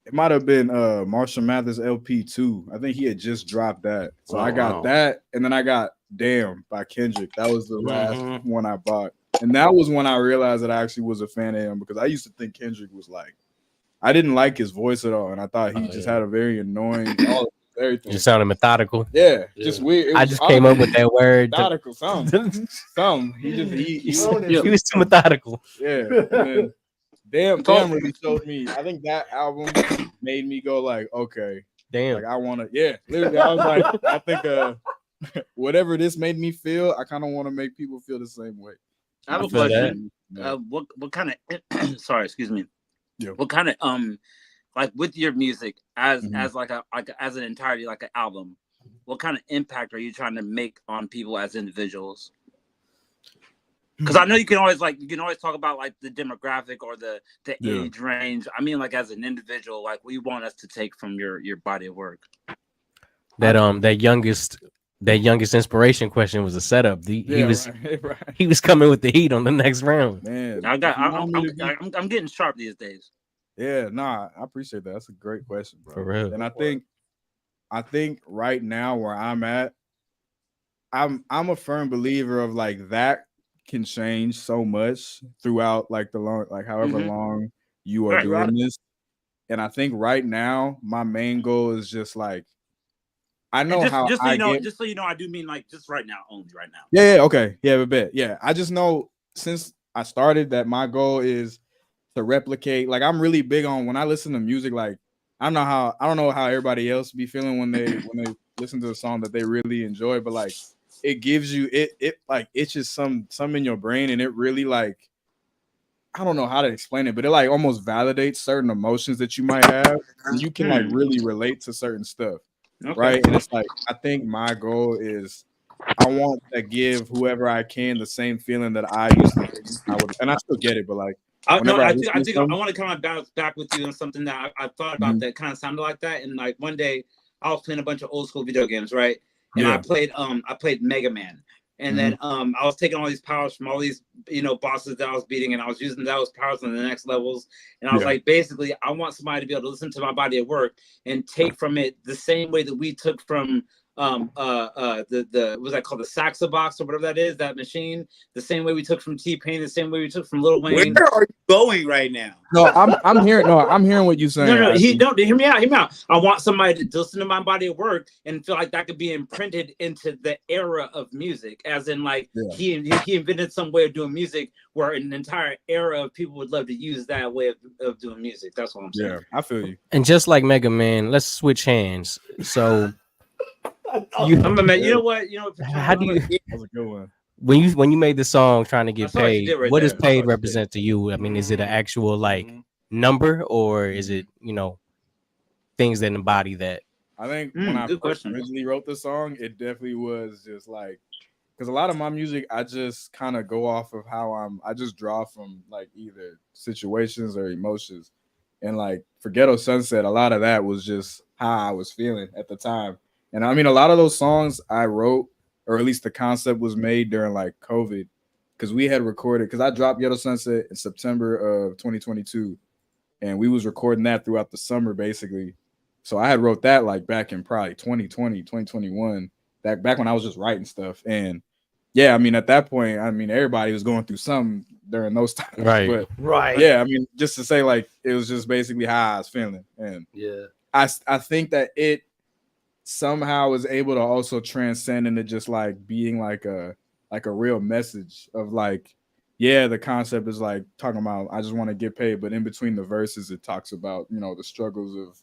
It might have been Marshall Mathers LP2. I think he had just dropped that. So I got that, and then I got Damn by Kendrick. That was the last one I bought. And that was when I realized that I actually was a fan of him, because I used to think Kendrick was like, I didn't like his voice at all, and I thought he just had a very annoying everything. Just sounded methodical. Yeah, just weird. I just came up with that word. Methodical, something. He was too methodical. Yeah. And then Damn really showed me. I think that album made me go like, okay, damn. Like I want to. Yeah, literally, I was like, I think whatever this made me feel, I kind of want to make people feel the same way. I have a question. What kind of sorry, excuse me. Yeah. What kind of like with your music as as an entirety, like an album, what kind of impact are you trying to make on people as individuals? Because I know you can always talk about like the demographic or the age range. I mean, like as an individual, like what you want us to take from your body of work. That youngest inspiration question was a setup. He was coming with the heat on the next round. Man, I'm getting sharp these days. Yeah, nah, I appreciate that. That's a great question, bro. For real. And I think right now where I'm at, I'm a firm believer of like that can change so much throughout like the long, like however long you are doing this. And I think right now my main goal is just like, I know just so you know, I do mean like just right now, only right now. Yeah, okay. Yeah, a bit. Yeah. I just know since I started that my goal is to replicate. Like I'm really big on when I listen to music, like I don't know how everybody else be feeling when they listen to a song that they really enjoy, but like it gives you it like itches some in your brain, and it really like I don't know how to explain it, but it like almost validates certain emotions that you might have, and you can like really relate to certain stuff. Okay. Right. And it's like I think my goal is I want to give whoever I can the same feeling that I used to get. And I still get it, but like I think I want to come on back with you on something that I thought about that kind of sounded like that. And like one day I was playing a bunch of old school video games, right? And I played Mega Man. And then I was taking all these powers from all these, bosses that I was beating, and I was using those powers on the next levels. And I was like, basically, I want somebody to be able to listen to my body at work and take from it the same way that we took from the what's that called, the Saxa box or whatever that is, that machine, the same way we took from T-Pain, the same way we took from Lil Wayne. Where are you going right now? No, I'm hearing what you're saying. No, hear me out. I want somebody to listen to my body at work and feel like that could be imprinted into the era of music, as in like he invented some way of doing music where an entire era of people would love to use that way of doing music. That's what I'm saying. Yeah, I feel you. And just like Mega Man, let's switch hands. So how do you? That's a good one. When you made the song trying to get what you paid, did right what there. does paid represent to you? I mean, is it an actual like number, or is it things that embody that? I think when I first originally wrote the song, it definitely was just like, because a lot of my music, I just kind of go off of how I just draw from like either situations or emotions. And like for Ghetto Sunset, a lot of that was just how I was feeling at the time. And I mean, a lot of those songs I wrote, or at least the concept was made during like COVID, because we had recorded, because I dropped Ghetto Sunset in September of 2022, and we was recording that throughout the summer basically. So I had wrote that like back in probably 2020, 2021, back when I was just writing stuff. And yeah, I mean, at that point, I mean, everybody was going through something during those times. Right. But Right. yeah, I mean, just to say like, it was just basically how I was feeling. And Yeah. I think that it somehow was able to also transcend into just like being like a real message of like, yeah, the concept is like talking about I just want to get paid, but in between the verses it talks about the struggles of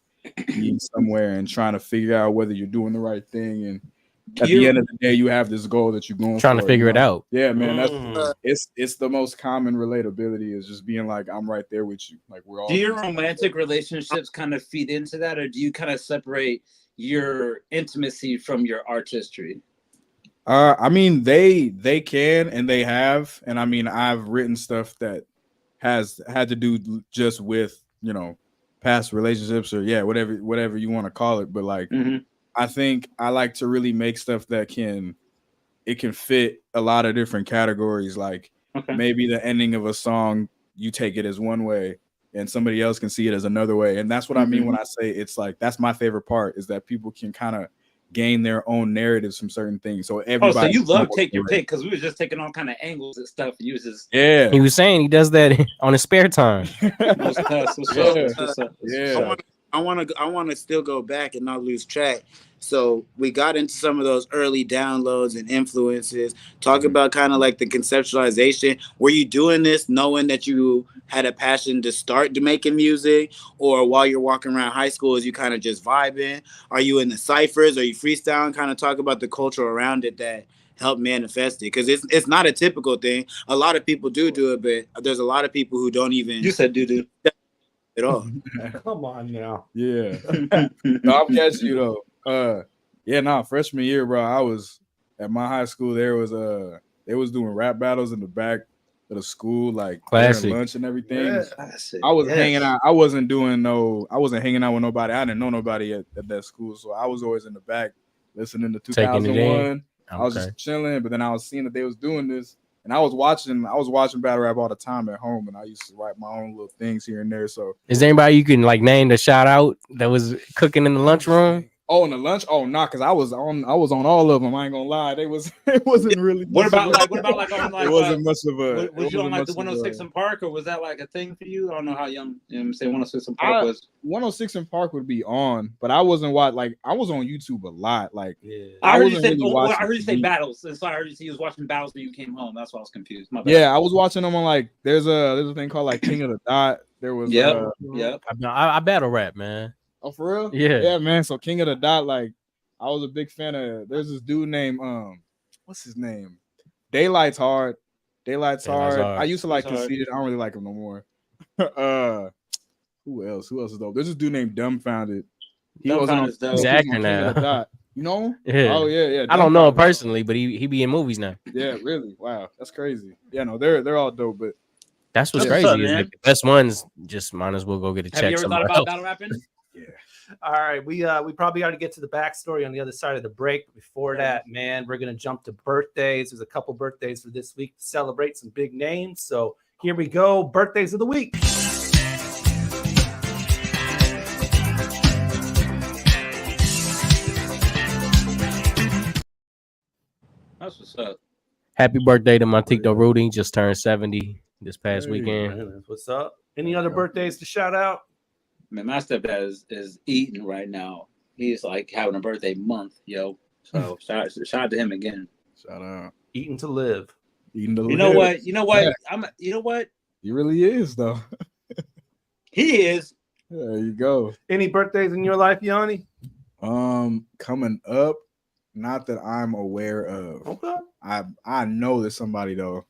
being somewhere and trying to figure out whether you're doing the right thing, and at the end of the day you have this goal that you're going Trying to figure it out. Yeah, man, that's it's the most common relatability, is just being like, I'm right there with you, like we're all. Do your romantic relationships kind of feed into that, or do you kind of separate your intimacy from your artistry? I mean, they can, and they have, and I mean, I've written stuff that has had to do just with past relationships, or whatever you want to call it, but like I think I like to really make stuff that can fit a lot of different categories. Like maybe the ending of a song, you take it as one way, and somebody else can see it as another way. And that's what I mean when I say it's like, that's my favorite part, is that people can kind of gain their own narratives from certain things. So everybody. So you love take your pick, because we was just taking all kind of angles and stuff. And you was just He was saying he does that on his spare time. I want to still go back and not lose track. So we got into some of those early downloads and influences. Talk about kind of like the conceptualization. Were you doing this knowing that you had a passion to start to making music, or while you're walking around high school, is you kind of just vibing? Are you in the ciphers? Are you freestyling? Kind of talk about the culture around it that help manifest it, because it's not a typical thing. A lot of people do it, but there's a lot of people who don't even. You said do at all. Come on now. Yeah. No, I'm catching you though. Freshman year, bro, I was at my high school. They was doing rap battles in the back of the school, like during lunch and everything. I was hanging out. I wasn't hanging out with nobody. I didn't know nobody at that school, so I was always in the back listening to 2001. I was just chilling, but then I was seeing that they was doing this, and I was watching battle rap all the time at home, and I used to write my own little things here and there. So, is there anybody you can like name to shout out that was cooking in the lunchroom? Oh, in the lunch? Oh, nah, because I was on all of them. I ain't gonna lie. It wasn't really. What about like it wasn't much of a. Was you on like the 106 in Park, or was that like a thing for you? I don't know how young say 106 in Park was. 106 in Park would be on, but I wasn't I was on YouTube a lot. Like I heard you say battles. So I heard you say you was watching battles when you came home. That's why I was confused. My bad. Yeah, I was watching them on like there's a thing called like King of the Dot. There was I battle rap, man. Oh, for real? Yeah, man. So King of the Dot, like I was a big fan of. There's this dude named what's his name? Daylight's hard. I used to like Conceited. I don't really like him no more. Who else is dope? There's this dude named Dumbfounded. He wasn't on He's acting now. You know him? Yeah. Oh yeah. I don't know him personally, but he be in movies now. Yeah, really. Wow, that's crazy. Yeah, no, they're all dope, but that's what's crazy. Is like the best ones just might as well go get a check. Have you ever thought about battle rapping? Yeah. All right, we probably got to get to the backstory on the other side of the break. But before that, man, we're gonna jump to birthdays. There's a couple birthdays for this week to celebrate some big names. So here we go, birthdays of the week. That's what's up. Happy birthday to Montito Rudy. Just turned 70 this past weekend. Man, what's up? Any other birthdays to shout out? Man, my stepdad is eating right now. He's like having a birthday month, yo. So shout out to him again. Shout out. Eating to live. You know what? You know what? You know what? He really is though. He is. There you go. Any birthdays in your life, Yonny? Coming up, not that I'm aware of. Okay. I know there's somebody though.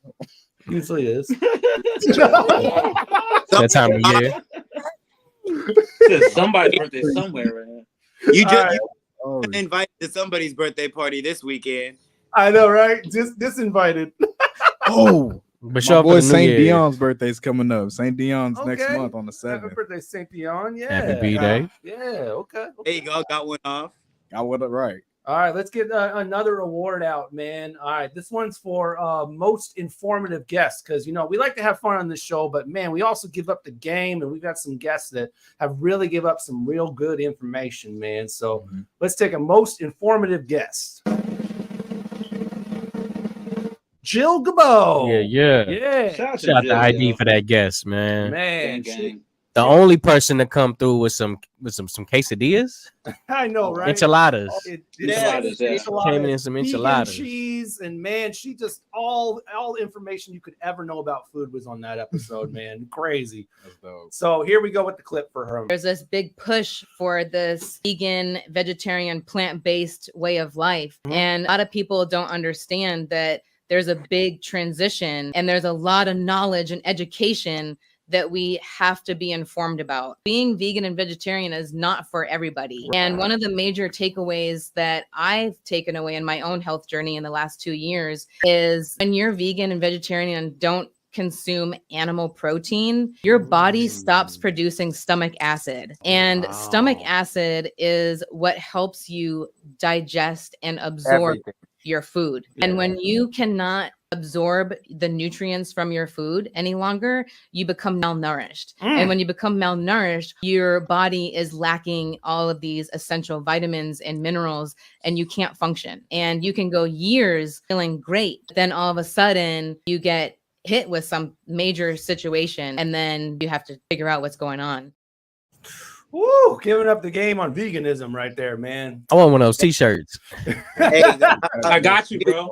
Usually is. That time of year. Somebody's birthday somewhere, man. You just invited to somebody's birthday party this weekend. I know, right? Just disinvited. Oh, but my boy St. Dion's birthday's coming up. St. Dion's next month on the 7th. Happy birthday, St. Dion. Yeah. Happy B-Day. Yeah, okay. There you go. Got one off. Got one right. All right, let's get another award out, man. All right, this one's for most informative guests, because, you know, we like to have fun on this show, but, man, we also give up the game, and we've got some guests that have really give up some real good information, man. So let's take a most informative guest. Jill Gabo. Yeah. Shout out to ID for that guest, man. Man, the only person to come through with some quesadillas. I know, right? Enchiladas. Enchiladas. Came in some enchiladas. Vegan cheese, and man, she just all information you could ever know about food was on that episode, man. Crazy. That's dope. So here we go with the clip for her. There's this big push for this vegan, vegetarian, plant-based way of life, and a lot of people don't understand that there's a big transition, and there's a lot of knowledge and education that we have to be informed about. Being vegan and vegetarian is not for everybody. And one of the major takeaways that I've taken away in my own health journey in the last 2 years is when you're vegan and vegetarian and don't consume animal protein, your body stops producing stomach acid. And stomach acid is what helps you digest and absorb your food. And when you cannot absorb the nutrients from your food any longer, you become malnourished. And when you become malnourished, your body is lacking all of these essential vitamins and minerals, and you can't function. And you can go years feeling great. Then all of a sudden you get hit with some major situation, and then you have to figure out what's going on. Woo, giving up the game on veganism right there, man. I want one of those t-shirts. I got you, bro.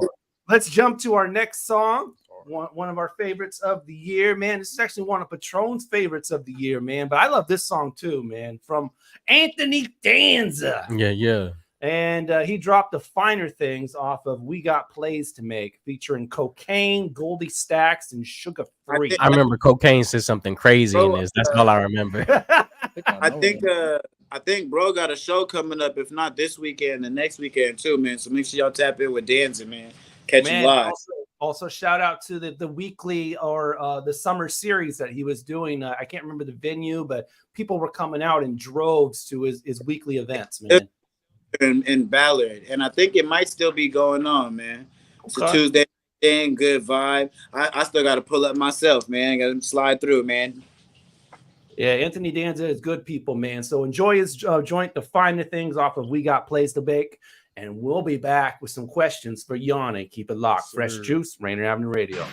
Let's jump to our next song. One of our favorites of the year, man. This is actually one of Patron's favorites of the year, man. But I love this song too, man. From Anthony Danza. Yeah. And he dropped the Finer Things off of We Got Plays to Make, featuring Cocaine, Goldie Stacks, and Sugar Free. I remember Cocaine said something crazy in this. That's all I remember. I think bro got a show coming up, if not this weekend, the next weekend too, man. So make sure y'all tap in with Danza, man. Catch him live. Also shout out to the weekly or the summer series that he was doing. I can't remember the venue, but people were coming out in droves to his weekly events, man. In Ballard, and I think it might still be going on, man. So Tuesday, good vibe. I still got to pull up myself, man. Got to slide through, man. Yeah, Anthony Danza is good people, man. So enjoy his joint, The Finer Things, off of We Got Plays to Bake, and we'll be back with some questions for Yonny. Keep it locked. Fresh Juice, Rainier Avenue Radio.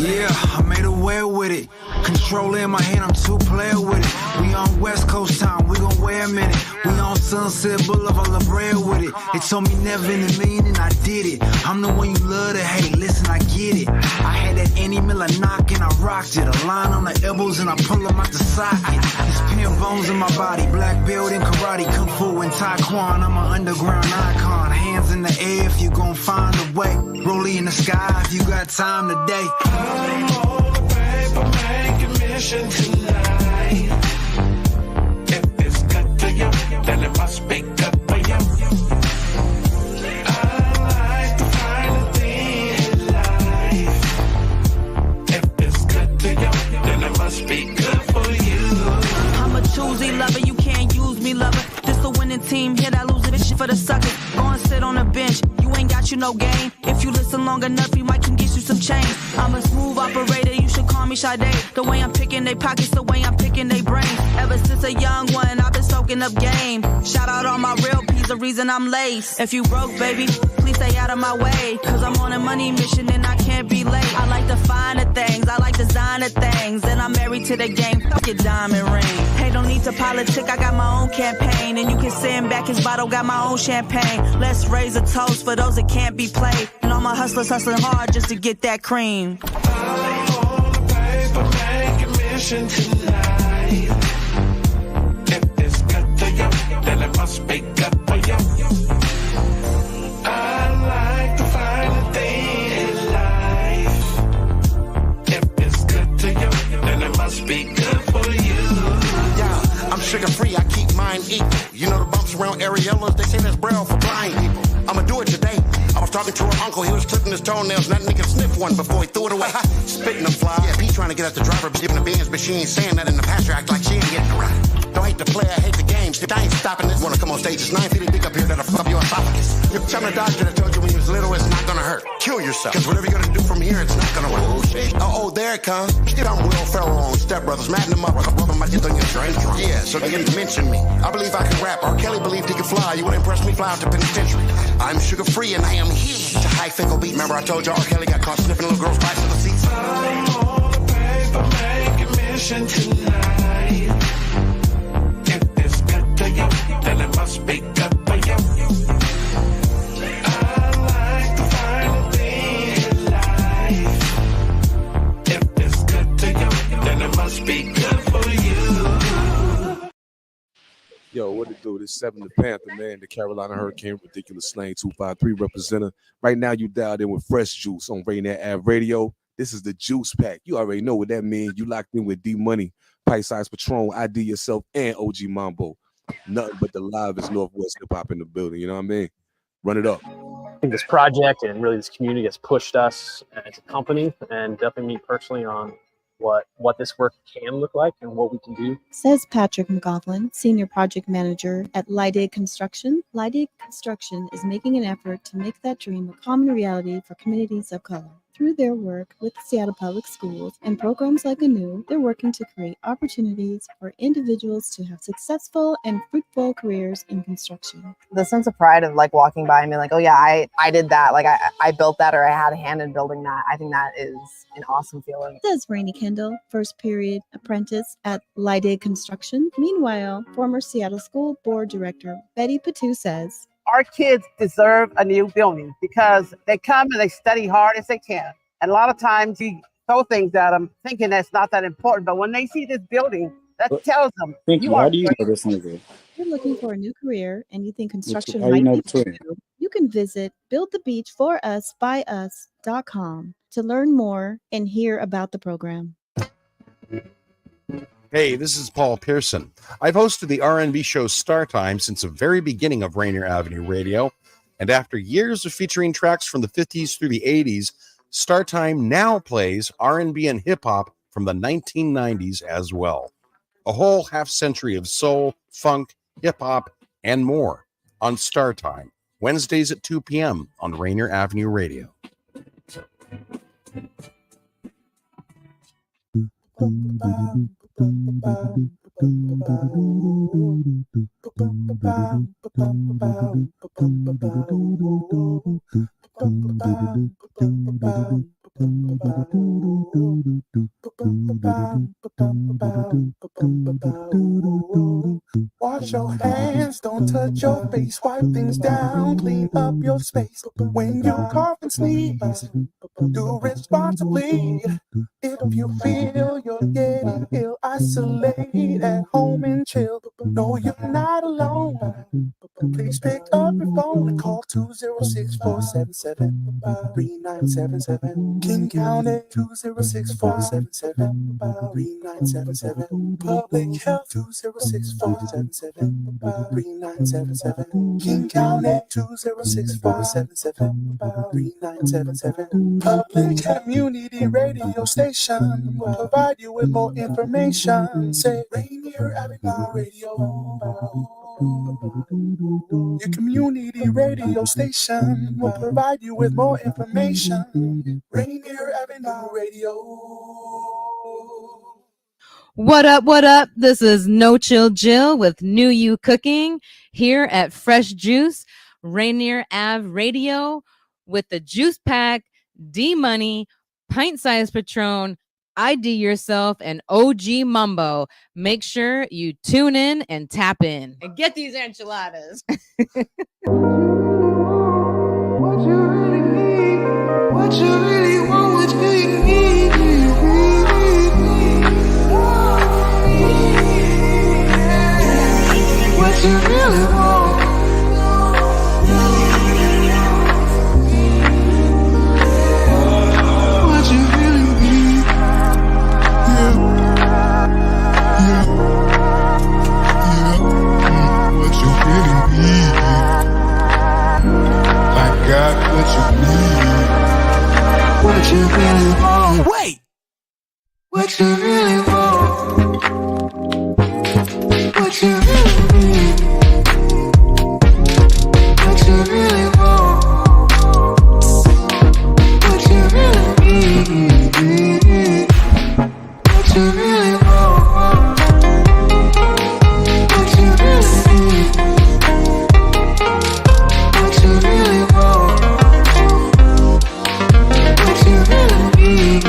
Yeah, I made away with it. Control in my hand, I'm too player with it. We on West Coast time, we gon' wait a minute. We on Sunset Boulevard, La Brea with it. They told me never in a million and I did it. I'm the one you love to hate, listen, I get it. I had that Annie Miller knock and I rocked it. A line on the elbows and I pull them out the socket. There's pin bones in my body, black belt in karate, kung fu and taekwondo. I'm an underground icon. Hands in the air if you gon' find a way. Rollie in the sky if you got time today. Tonight. If it's good to you, then it must be good for you. I like the finer thing in life. If it's good to you, then it must be good for you. I'm a choosy lover, you can't use me, lover. This the winning team, hit I lose it, bitch for the suckers. Go and sit on the bench, you ain't got you no game. If you listen long enough, you might can get you some change. I'm a smooth operator, you should call me Sade. The way I'm picking they pockets, the way I'm picking they brains. Ever since a young one, I've been soaking up game. Shout out all my real P's, the reason I'm laced. If you broke, baby, please stay out of my way. Cause I'm on a money mission and I can't be late. I like the finer things, I like designer things. And I'm married to the game, fuck your diamond ring. Hey, don't need to politic, I got my own campaign. And you can send back his bottle, got my own champagne. Let's raise a toast for those that can't be played. And all my hustlers hustling hard just to get that cream. Tonight. If it's good to you, then it must be good for you. I like the finer thing in life. If it's good to you, then it must be good for you. Yeah, I'm sugar free, I keep mine equal. You know the bumps around areolas, they say that's braille for blind people. I'ma do it today. I was talking to her uncle, he was clipping his toenails, nothing he could sniff one before he threw it away. Spitting the fly. Yeah, B trying to get at the driver, giving the beans, but she ain't saying that in the pasture, act like she ain't getting it right. Don't hate the player, I hate the game. I ain't stopping this. Wanna come on stage, it's 9 feet big up here that'll fuck up your esophagus. I'm the doctor that told you when you was little, it's not gonna hurt. Kill yourself, cause whatever you're gonna do from here, it's not gonna work. Oh shit. Oh, there it comes. I'm Will Ferrell on Step Brothers, madden them up, rubbing my dick on your drink. Yeah, so they didn't mention me. I believe I can rap. R. Kelly believed he could fly. You would impress me, fly out to penitentiary. I'm sugar free and I am here to high fickle beat. Remember I told you R. Kelly got caught sniffing a little girl's bicycle seats. I'm on the paper making mission tonight. If it's good to you, then it must be good for you. I like the finer thing in life. If it's good to you, then it must be good for you. Yo, what it do? This 7 the Panther, man, the Carolina Hurricane, ridiculous slang 253 representative. Right now, you dialed in with Fresh Juice on Rainier Avenue Radio. This is the Juice Pack. You already know what that means. You locked in with D Money, Pint Size Patron, ID Yourself, and OG Mambo. Nothing but the livest Northwest hip hop in the building. You know what I mean? Run it up. I think this project and really this community has pushed us as a company and definitely me personally on what this work can look like and what we can do. Says Patrick McGoughlin, Senior Project Manager at Lydig Construction. Lydig Construction is making an effort to make that dream a common reality for communities of color. Through their work with Seattle Public Schools and programs like ANEW, they're working to create opportunities for individuals to have successful and fruitful careers in construction. The sense of pride of like walking by and being like, oh yeah, I did that. Like I built that, or I had a hand in building that. I think that is an awesome feeling. Says Rainey Kendall, first period apprentice at Lydig Construction. Meanwhile, former Seattle School Board Director Betty Patu says, our kids deserve a new building because they come and they study hard as they can. And a lot of times we throw things at them thinking that's not that important. But when they see this building, that tells them. Thank you. How do you know this nigga? If you're looking for a new career and you think construction How do you might know be the for twin? you, you can visit buildthebeachforusbyus.com to learn more and hear about the program. Hey, this is Paul Pearson. I've hosted the R&B show Star Time since the very beginning of Rainier Avenue Radio, and after years of featuring tracks from the 50s through the 80s, Star Time now plays R&B and hip-hop from the 1990s as well. A whole half-century of soul, funk, hip-hop, and more on Star Time, Wednesdays at 2 p.m. on Rainier Avenue Radio. Wash your hands, don't touch your face, wipe things down, clean up your space. When you cough and sneeze, do responsibly. If you feel you're getting ill, isolate at home and chill. No, you're not alone. Please pick up your phone and call 206-477-3977. King County 206-477-3977. Public Health 206-477-3977. King County 206-477-3977. Public Community Radio Station will provide you with more information. Say Rainier Avenue Radio. Your community radio station will provide you with more information. Rainier Avenue Radio. What up, what up? This is No Chill Jill with New You Cooking here at Fresh Juice, Rainier Ave Radio with the Juice Pack, D-Money, Pint Size Patron, IDYourself, and OG Mambo. Make sure you tune in and tap in. And get these enchiladas. What you really need, what you really want, what you need. What you really want. What you really need. Yeah. What you really need. I got what you need. What you really want. Wait. What you really want. What you really need. What you really want. What you really need. What you really want. What you really need. What you really want. What you really need.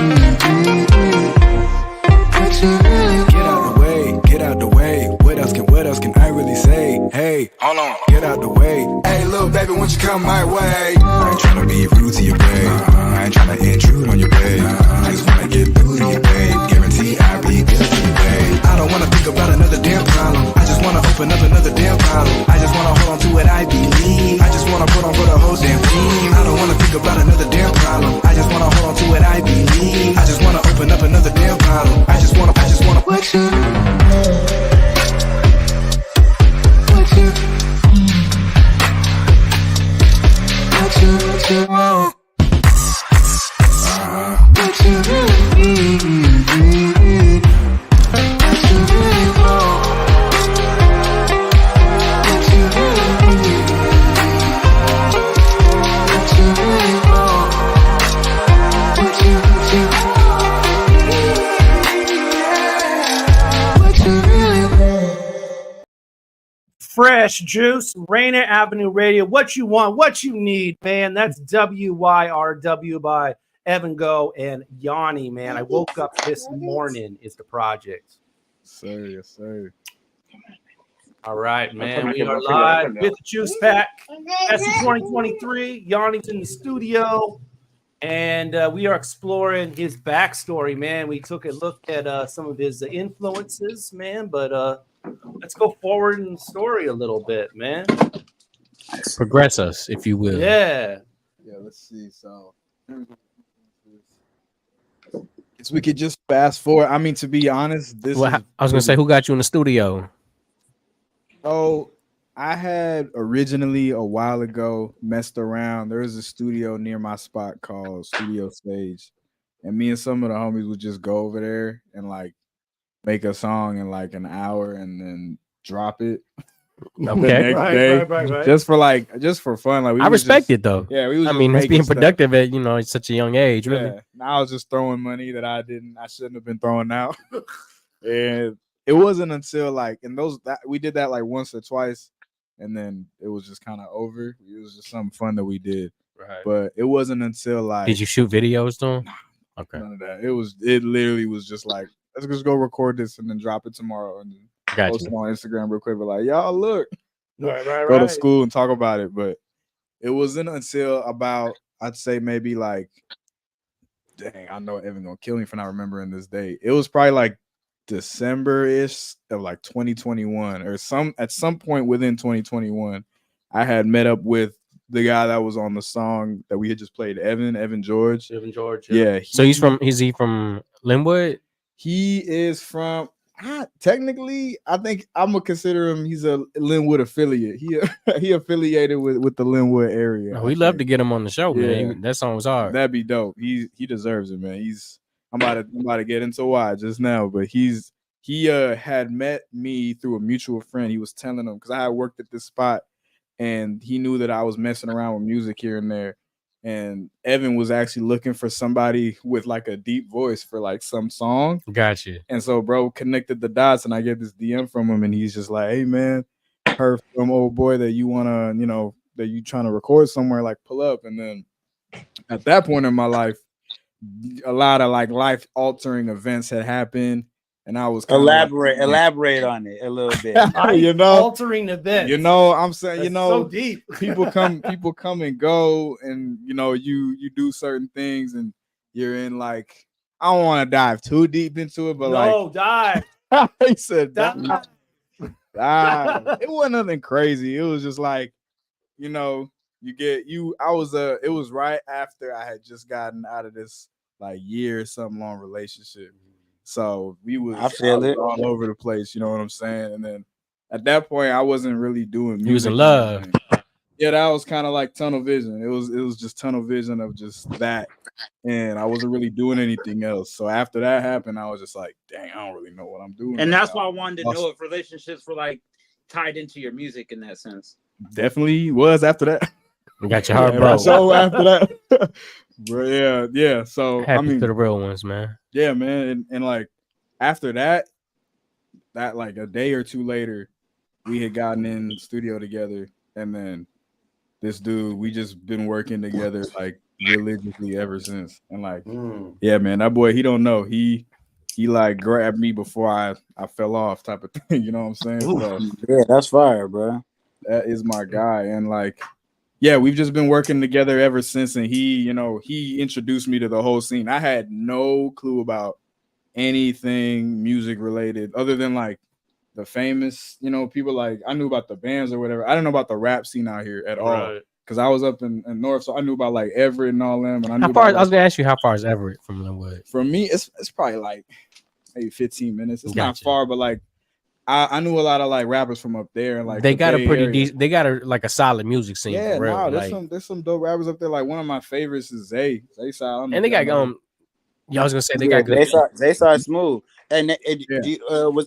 What you really want. Get out the way. What else can I really say? Hey, hold on, get out the way. Hey, little baby, won't you come my way? I ain't tryna be rude to you, babe. I ain't tryna intrude on you, babe. I just wanna get through to you, babe. Guarantee I'll be good to you, babe. I don't wanna think about another damn problem. I just wanna open up another damn bottle. I just wanna hold on to what I believe. I just wanna put on for the whole damn team. I don't wanna think about another damn problem. I just wanna hold on to what I believe. I just wanna open up another damn bottle. I just wanna. What you Fresh Juice, Rainier Avenue Radio. What you want, what you need, man. That's WYRW by Evan Go and Yonny, man. I woke up this morning is the project. Sir, yes, sir. All right, man. We are live with the Juice Pack. That's 2023. Yonny's in the studio. And we are exploring his backstory, man. We took a look at some of his influences, man. But let's go forward in the story a little bit, man. Progress us, if you will. Yeah. Yeah, let's see. So guess we could just fast forward. I mean, to be honest, I was gonna say, who got you in the studio? Oh, I had originally a while ago messed around. There was a studio near my spot called Studio Stage, and me and some of the homies would just go over there and like make a song in like an hour and then drop it. Okay, the next day, just for fun. Like I respect it though. Yeah, we was I just mean, it's being making productive at such a young age. Really. Yeah, now I was just throwing money that I shouldn't have been throwing out, and it wasn't until like we did that like once or twice, and then it was just kind of over. It was just something fun that we did, right? But it wasn't until like, did you shoot videos though? Okay, none of that. It literally was just like, let's just go record this and then drop it tomorrow and post it on Instagram real quick. But like, y'all look, go to school and talk about it. But it wasn't until about, I'd say maybe like, dang, I know Evan gonna kill me for not remembering this date. It was probably like December-ish of like 2021 or at some point within 2021, I had met up with the guy that was on the song that we had just played, Evan George. Yeah. So is he from Linwood? He is from technically, I think I'm gonna consider him. He's a Linwood affiliate. He affiliated with the Linwood area. We'd love to get him on the show, man. That song was hard. That'd be dope. He deserves it, man. I'm about to get into why just now, but he had met me through a mutual friend. He was telling him because I had worked at this spot, and he knew that I was messing around with music here and there. And Evan was actually looking for somebody with like a deep voice for like some song. Gotcha. And so bro connected the dots, and I get this DM from him, and he's just like, "Hey man, heard from old boy that you wanna, that you trying to record somewhere, like pull up." And then at that point in my life, a lot of like life altering events had happened. And I was elaborate on it a little bit. Altering events. I'm saying, that's so deep. people come and go, and you do certain things, and you're in like, I don't want to dive too deep into it, but dive. He said dive. It wasn't nothing crazy. It was just like, it was right after I had just gotten out of this like year or something long relationship. So we was all over the place, you know what I'm saying? And then at that point, I wasn't really doing music. He was in love. Yeah, that was kind of like tunnel vision. It was just tunnel vision of just that. And I wasn't really doing anything else. So after that happened, I was just like, dang, I don't really know what I'm doing. And that's why I wanted to know if relationships were like tied into your music in that sense. Definitely was after that. You got your heart broke. So after that. Bro, yeah. So happy to the real ones, man. Yeah, man. And like after that like a day or two later, we had gotten in the studio together, and then this dude, we just been working together like religiously ever since. And like, yeah, man, that boy, he don't know. He like grabbed me before I fell off type of thing. You know what I'm saying? So, yeah, that's fire, bro. That is my guy. And like, yeah, we've just been working together ever since. And he introduced me to the whole scene. I had no clue about anything music related other than like the famous, people like I knew about the bands or whatever. I didn't know about the rap scene out here at all because I was up in North, so I knew about like Everett and all them. And I was gonna ask you, how far is Everett from Linwood? For me, it's probably like maybe 15 minutes. It's not far, but like I knew a lot of like rappers from up there, and like they got a pretty decent, they got a solid music scene. Yeah, for real. There's some dope rappers up there. Like one of my favorites is Zay Side, and they got I was gonna say they got good. They started smooth. And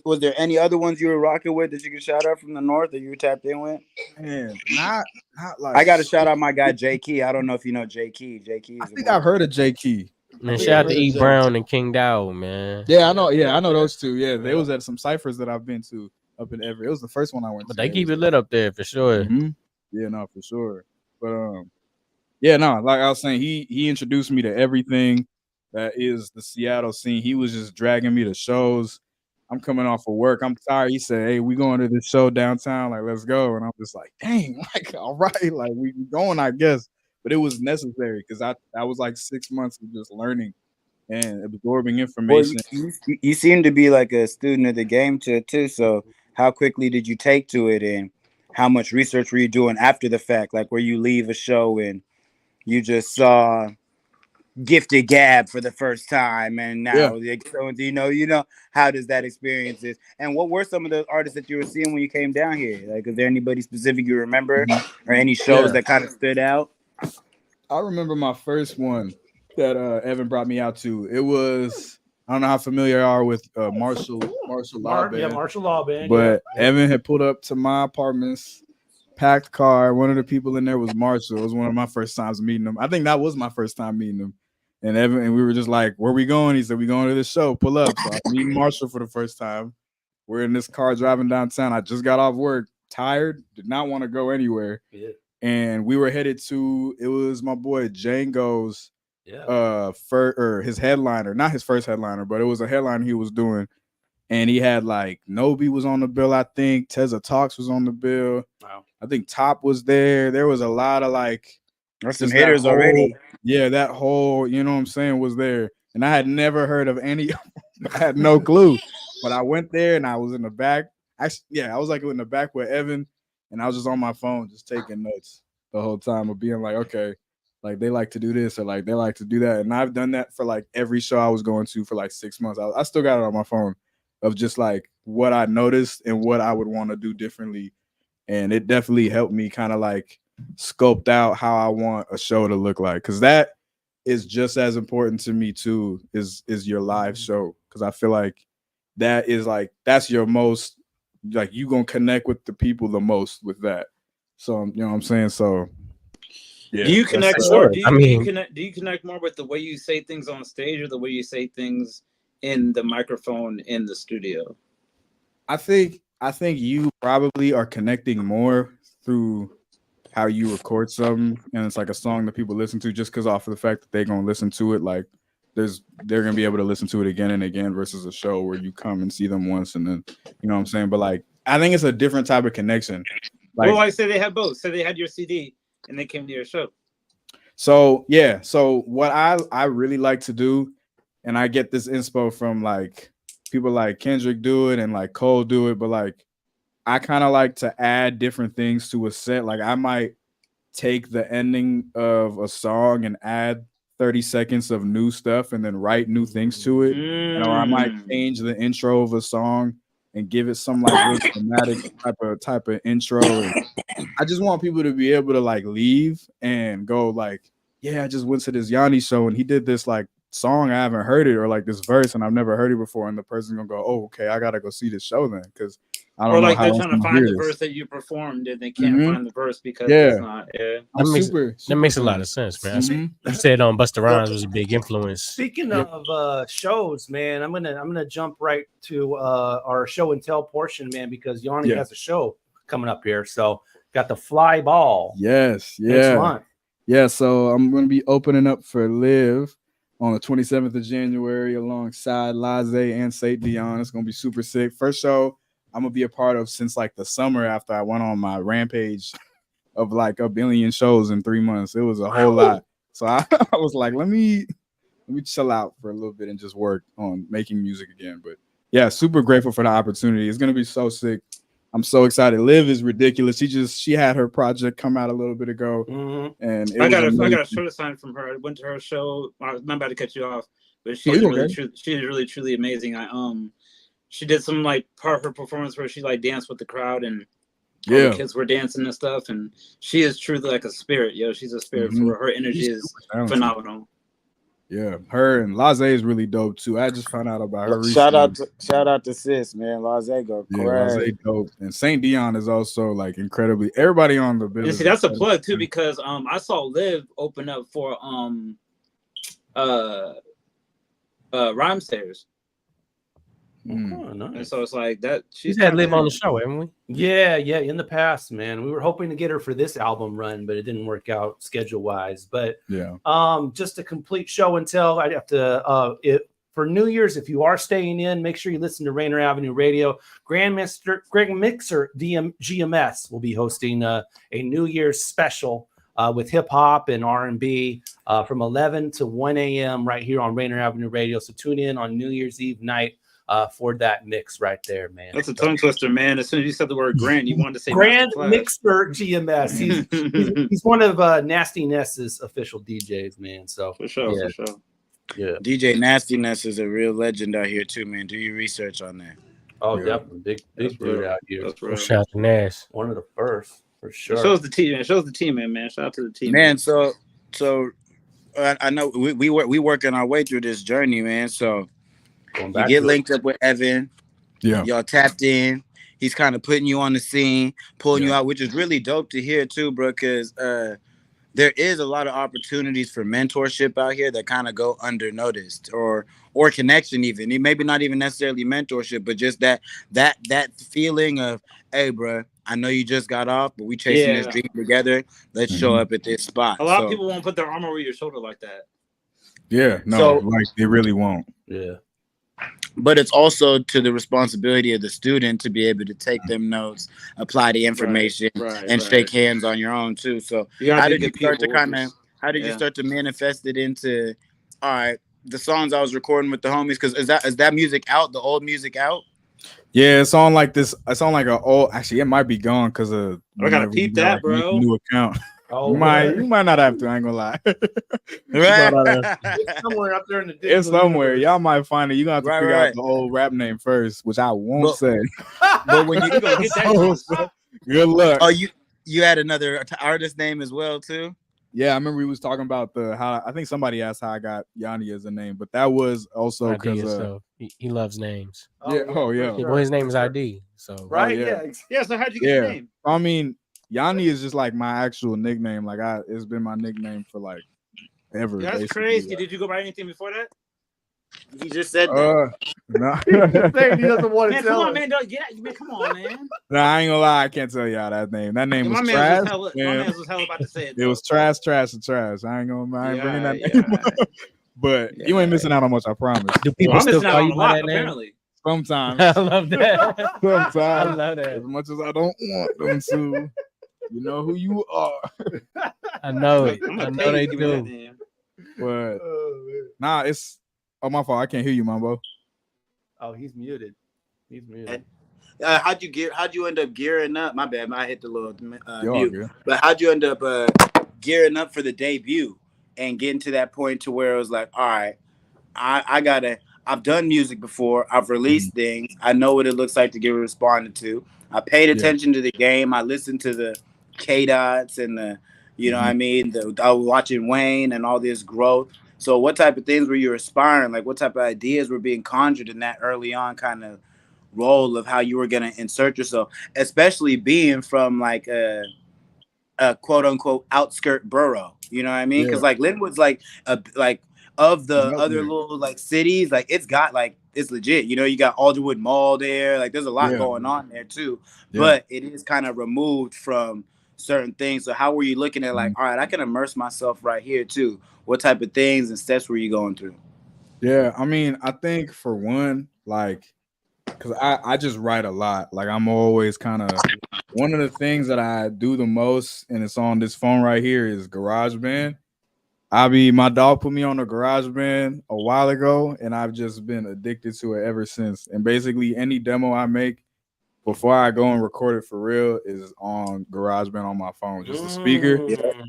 was there any other ones you were rocking with that you could shout out from the north that you were tapped in with? Man, not like. I got to shout out my guy J Key. I don't know if you know J Key. J Key. I think I've heard of J Key. And shout out to E Brown and King Dow, man. Yeah, I know. Yeah, I know those two. Yeah, they was at some ciphers that I've been to. up in Everett. It was the first one I went But to. they keep it lit up there for sure. Yeah, no, for sure. But yeah, no, like I was saying, he introduced me to everything that is the Seattle scene. He was just dragging me to shows. I'm coming off of work. I'm tired. He said, "Hey, we going to this show downtown. Like, let's go." And I'm just like, "Dang, like, all right, like we going, I guess." But it was necessary because I was like 6 months of just learning and absorbing Well, information. you seem to be like a student of the game too. So how quickly did you take to it, and how much research were you doing after the fact? Like, where you leave a show and you just saw Gifted Gab for the first time, and now so you know how does that experience is, and what were some of the artists that you were seeing when you came down here? Like, is there anybody specific you remember, or any shows that kind of stood out? I remember my first one that Evan brought me out to. It was, I don't know how familiar you are with Marshall Law Band. Yeah, Marshall Law Band. But Evan had pulled up to my apartments, packed car. One of the people in there was Marshall. It was one of my first times meeting him. I think that was my first time meeting him. And Evan, and we were just like, "Where we going?" He said, "We going to this show. Pull up." So I'm meeting Marshall for the first time. We're in this car driving downtown. I just got off work, tired, did not want to go anywhere. Yeah. And we were headed to, it was my boy Django's his headliner, not his first headliner, but it was a headliner he was doing. And he had like Nobi was on the bill, I think. Tezza Talks was on the bill. Wow. I think Top was there. There was a lot of like, there's some hitters already. Yeah, that whole, you know what I'm saying, was there. And I had never heard of any. I had no clue. But I went there and I was in the back. I was like in the back with Evan, and I was just on my phone, just taking notes the whole time of being like, okay, like they like to do this or like they like to do that. And I've done that for like every show I was going to for like 6 months. I still got it on my phone of just like what I noticed and what I would want to do differently. And it definitely helped me kind of like scoped out how I want a show to look like. Cause that is just as important to me too, is your live show. Cause I feel like that is like, that's your most, like you gonna connect with the people the most with that. So you know what I'm saying? So yeah. Do you connect more? Do you connect more with the way you say things on stage or the way you say things in the microphone in the studio? I think you probably are connecting more through how you record something, and it's like a song that people listen to just because off of the fact that they're gonna listen to it, like they're gonna be able to listen to it again and again versus a show where you come and see them once and then, you know what I'm saying? But like I think it's a different type of connection. Like, well, I say they had both. So they had your CD and they came to your show. So yeah, so what I really like to do, and I get this inspo from like people like Kendrick do it and like Cole do it, but like I kind of like to add different things to a set. Like I might take the ending of a song and add 30 seconds of new stuff and then write new things to it. Or I might change the intro of a song and give it some like real dramatic type of intro. And I just want people to be able to like leave and go like, yeah, I just went to this Yonny show and he did this like song, I haven't heard it, or like this verse and I've never heard it before, and the person's gonna go, oh, okay, I gotta go see this show then, because I don't know like how they're trying to find the verse that you performed and they can't find the verse because it's not. That makes a lot of sense, man. You said Busta Rhymes was a big influence. Speaking of shows, man, I'm gonna jump right to our show and tell portion, man, because Yonny has a show coming up here. So got the Fly Ball. Next month. Yeah, so I'm gonna be opening up for Live on the 27th of January alongside Laze and Saint Dion. It's gonna be super sick. First show I'm gonna be a part of since like the summer after I went on my rampage of like a billion shows in 3 months. It was a whole lot. So I was like, let me chill out for a little bit and just work on making music again. But yeah, super grateful for the opportunity. It's gonna be so sick. I'm so excited. Liv is ridiculous. She had her project come out a little bit ago, and I got a show sign from her. I went to her show. I'm about to cut you off, but she's really truly amazing. She did some like part of her performance where she like danced with the crowd and all the kids were dancing and stuff. And she is truly like a spirit, yo. She's a spirit. For her energy is phenomenal. Yeah, her and Laze is really dope too. I just found out about her. Shout out to sis, man. Laze go crazy. Laze dope. And Saint Dion is also like incredibly. Everybody on the business. See, that's a plug too, because I saw Liv open up for Rhyme Stairs. Oh, nice. And so it's like that. She's had Liv on the show, haven't we? Yeah, in the past, man. We were hoping to get her for this album run, but it didn't work out schedule wise. But just a complete show and tell. I'd have to for New Year's, if you are staying in, make sure you listen to Rainier Avenue Radio. Greg Mixer GMS will be hosting a New Year's special with hip hop and R&B from 11 to 1 a.m. right here on Rainier Avenue Radio. So tune in on New Year's Eve night for that mix right there, man. That's a tongue twister, man. As soon as you said the word grand, you wanted to say Grand Mixer GMS. He's one of Nasty Ness's official DJs, man. So for sure. Yeah, DJ Nasty Ness is a real legend out here too, man. Do your research on that. Oh, definitely big dude out here. That's real. Shout out to Nash. One of the first for sure. It shows the team, man. It shows the team, man. Shout out to the team, man. So I know we working our way through this journey, man. So you get linked up with Evan. Yeah, y'all tapped in. He's kind of putting you on the scene, pulling you out, which is really dope to hear too, bro. Because there is a lot of opportunities for mentorship out here that kind of go under noticed, or connection even. Maybe not even necessarily mentorship, but just that feeling of, hey, bro, I know you just got off, but we chasing this dream together. Let's show up at this spot. A lot of people won't put their arm over your shoulder like that. Yeah, no, like they really won't. Yeah. But it's also to the responsibility of the student to be able to take them notes, apply the information, and shake hands on your own too. So how did you start to manifest it into, all right, the songs I was recording with the homies? Because is that music out? The old music out? Yeah, it's on like this. It's on like an old. Actually, it might be gone because of. I gotta peep that, bro. New account. Oh, you might not have to. I ain't gonna lie. It's somewhere up there in the digital It's somewhere. universe. Y'all might find it. You gonna have to figure out the old rap name first, which I won't say. But when you go get that, good luck. Oh, you had another artist name as well too. Yeah, I remember we was talking about how I think somebody asked how I got Yonny as a name, but that was also because he loves names. Well, his name is ID. So So how'd you get your name? I mean, Yonny is just like my actual nickname. Like it's been my nickname for like ever. That's basically. crazy. Did you go by anything before that? He just said that. No. He doesn't want to Man, tell come on, us. man. Come on, man. Nah, I ain't gonna lie. I can't tell y'all that name. That name My was man trash. was hella about to say it. It was trash. I ain't bringing that name up. But you ain't missing out on much, I promise. Do people still call you by that name? Apparently. Sometimes. I love that. Sometimes. I love that. As much as I don't want them to. You know who you are. I know it. I know they do. But nah, it's my fault. I can't hear you, Mambo. Oh, he's muted. How'd you end up gearing up? My bad, I hit the little mute. Good. But how'd you end up gearing up for the debut and getting to that point to where it was like, all right, I've done music before. I've released things. I know what it looks like to get responded to. I paid attention to the game. I listened to the K-Dots and the, you know what I mean? I was watching Wayne and all this growth. So what type of things were you aspiring? Like what type of ideas were being conjured in that early on kind of role of how you were going to insert yourself, especially being from like a quote unquote outskirt borough, you know what I mean? Because like Linwood's like of the other little like cities, like it's got like, it's legit, you know, you got Alderwood Mall there, like there's a lot going on there too, but it is kind of removed from certain things. So how were you looking at like, all right, I can immerse myself right here too? What type of things and steps were you going through? Yeah, I mean, I think for one, like, because I just write a lot. Like I'm always kind of, one of the things that I do the most, and it's on this phone right here, is GarageBand. My dog put me on a GarageBand a while ago, and I've just been addicted to it ever since. And basically any demo I make before I go and record it for real is on GarageBand on my phone, just a speaker.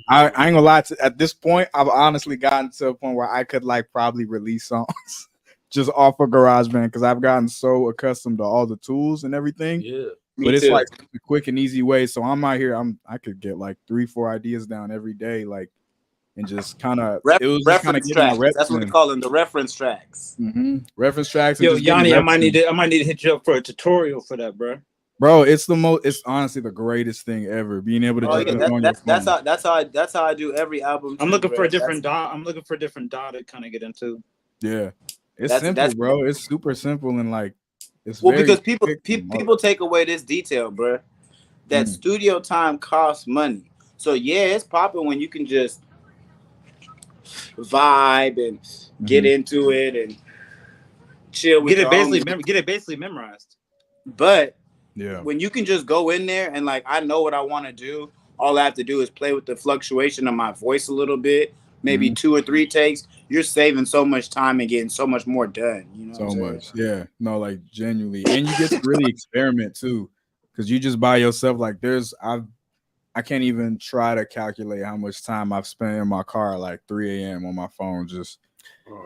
I ain't gonna lie, at this point, I've honestly gotten to a point where I could like probably release songs just off of GarageBand because I've gotten so accustomed to all the tools and everything. Yeah. But it's like a quick and easy way. So I'm out here, I could get like 3-4 ideas down every day, like, and just kind of reference tracks. That's what we call them, the reference tracks. Reference tracks. Yo, Yonny, I might need to hit you up for a tutorial for that, bro. Bro, it's honestly the greatest thing ever. Being able to that's how I do every album. I'm looking for a different dot. I'm looking for a different dot to kind of get into. Yeah, it's simple, bro. It's super simple, and like It's Well, very because people quick and people take away this detail, bro. That studio time costs money. So yeah, it's popping when you can just vibe and get into it and chill with Get it basically homies. get it basically memorized. But yeah, when you can just go in there and like, I know what I want to do. All I have to do is play with the fluctuation of my voice a little bit, maybe 2 or 3 takes. You're saving so much time and getting so much more done. You know, so much. Yeah, no, like genuinely, and you get to really experiment too, because you just by yourself. Like I can't even try to calculate how much time I've spent in my car at like 3 a.m. on my phone, just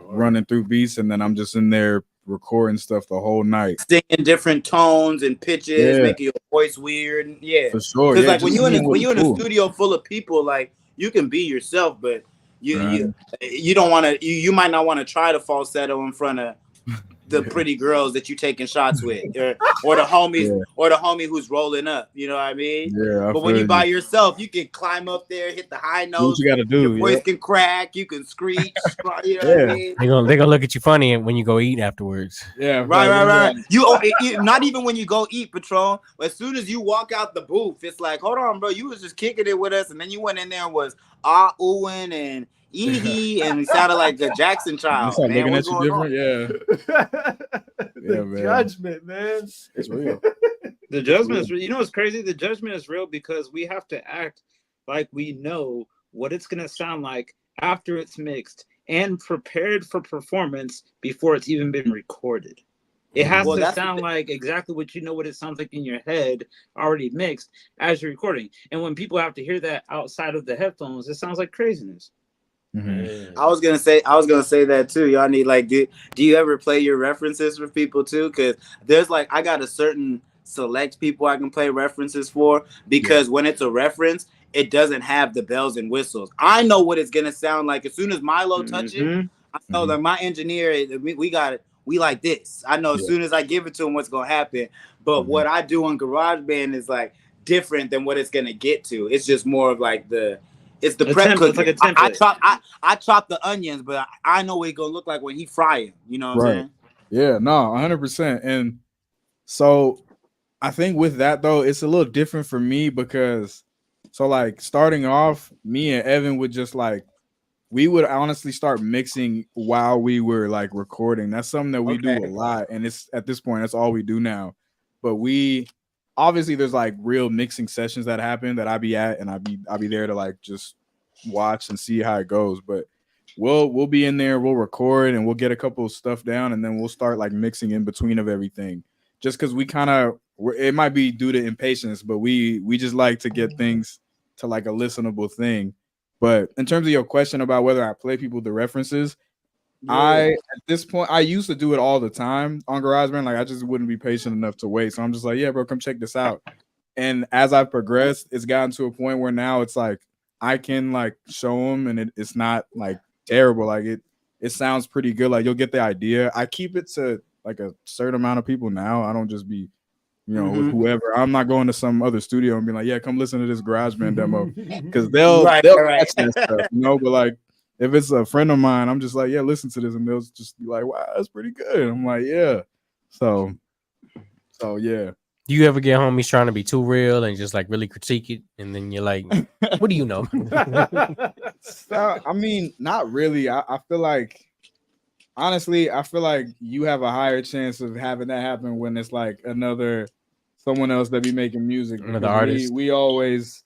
running through beats, and then I'm just in there recording stuff the whole night, singing different tones and pitches, making your voice weird. Yeah, for sure. Because Yeah, like when you're in a studio full of people, like you can be yourself, but you don't want to. You might not want to try to falsetto in front of the pretty girls that you taking shots with, or the homies, or the homie who's rolling up. You know what I mean? Yeah. But when you by yourself, you can climb up there, hit the high notes. Do what you got to do. Your voice can crack. You can screech. You know what I mean? They're gonna look at you funny when you go eat afterwards. Yeah. Right. You not even when you go eat, Patron. As soon as you walk out the booth, it's like, hold on, bro. You was just kicking it with us, and then you went in there and was oohing and ee and sounded like the Jackson child. You Man, looking what's at you going different, on? yeah, man. Judgment, man. It's real. The judgment is, you know what's crazy? The judgment is real because we have to act like we know what it's going to sound like after it's mixed and prepared for performance before it's even been recorded. It has to sound like exactly what you know what it sounds like in your head, already mixed as you're recording. And when people have to hear that outside of the headphones, it sounds like craziness. I was gonna say that too. Y'all need like, do you ever play your references for people too? Because there's like, I got a certain select people I can play references for, because when it's a reference, it doesn't have the bells and whistles. I know what it's gonna sound like as soon as Milo touch it. I know that my engineer, we got it. We like this. I know as soon as I give it to him, what's gonna happen. But what I do on GarageBand is like different than what it's gonna get to. It's just more of like it's the prep cooking. Like I chop the onions, but I know what it's gonna look like when he fry them. You know what I'm saying? Yeah, no, 100%. And so I think with that though, it's a little different for me because so like starting off, me and Evan would just like, we would honestly start mixing while we were like recording. That's something that we do a lot. And it's at this point, that's all we do now. But we obviously there's like real mixing sessions that happen that I be at, and I'll be there to like just watch and see how it goes. But we'll be in there, we'll record and we'll get a couple of stuff down, and then we'll start like mixing in between of everything. Just because we kind of, it might be due to impatience, but we just like to get things to like a listenable thing. But in terms of your question about whether I play people the references, at this point, I used to do it all the time on GarageBand. Like I just wouldn't be patient enough to wait. So I'm just like, yeah, bro, come check this out. And as I've progressed, it's gotten to a point where now it's like I can like show them, and it's not like terrible. Like it sounds pretty good. Like you'll get the idea. I keep it to like a certain amount of people now. I don't just be, with whoever. I'm not going to some other studio and be like, yeah, come listen to this GarageBand demo, because they'll catch that stuff, But like if it's a friend of mine, I'm just like, yeah, listen to this, and they'll just be like, wow, that's pretty good. I'm like, yeah. So yeah. Do you ever get homies trying to be too real and just like really critique it, and then you're like, what do you know? So, I mean, not really. I feel like, honestly, I feel like you have a higher chance of having that happen when it's like someone else that be making music. Another artist. We always,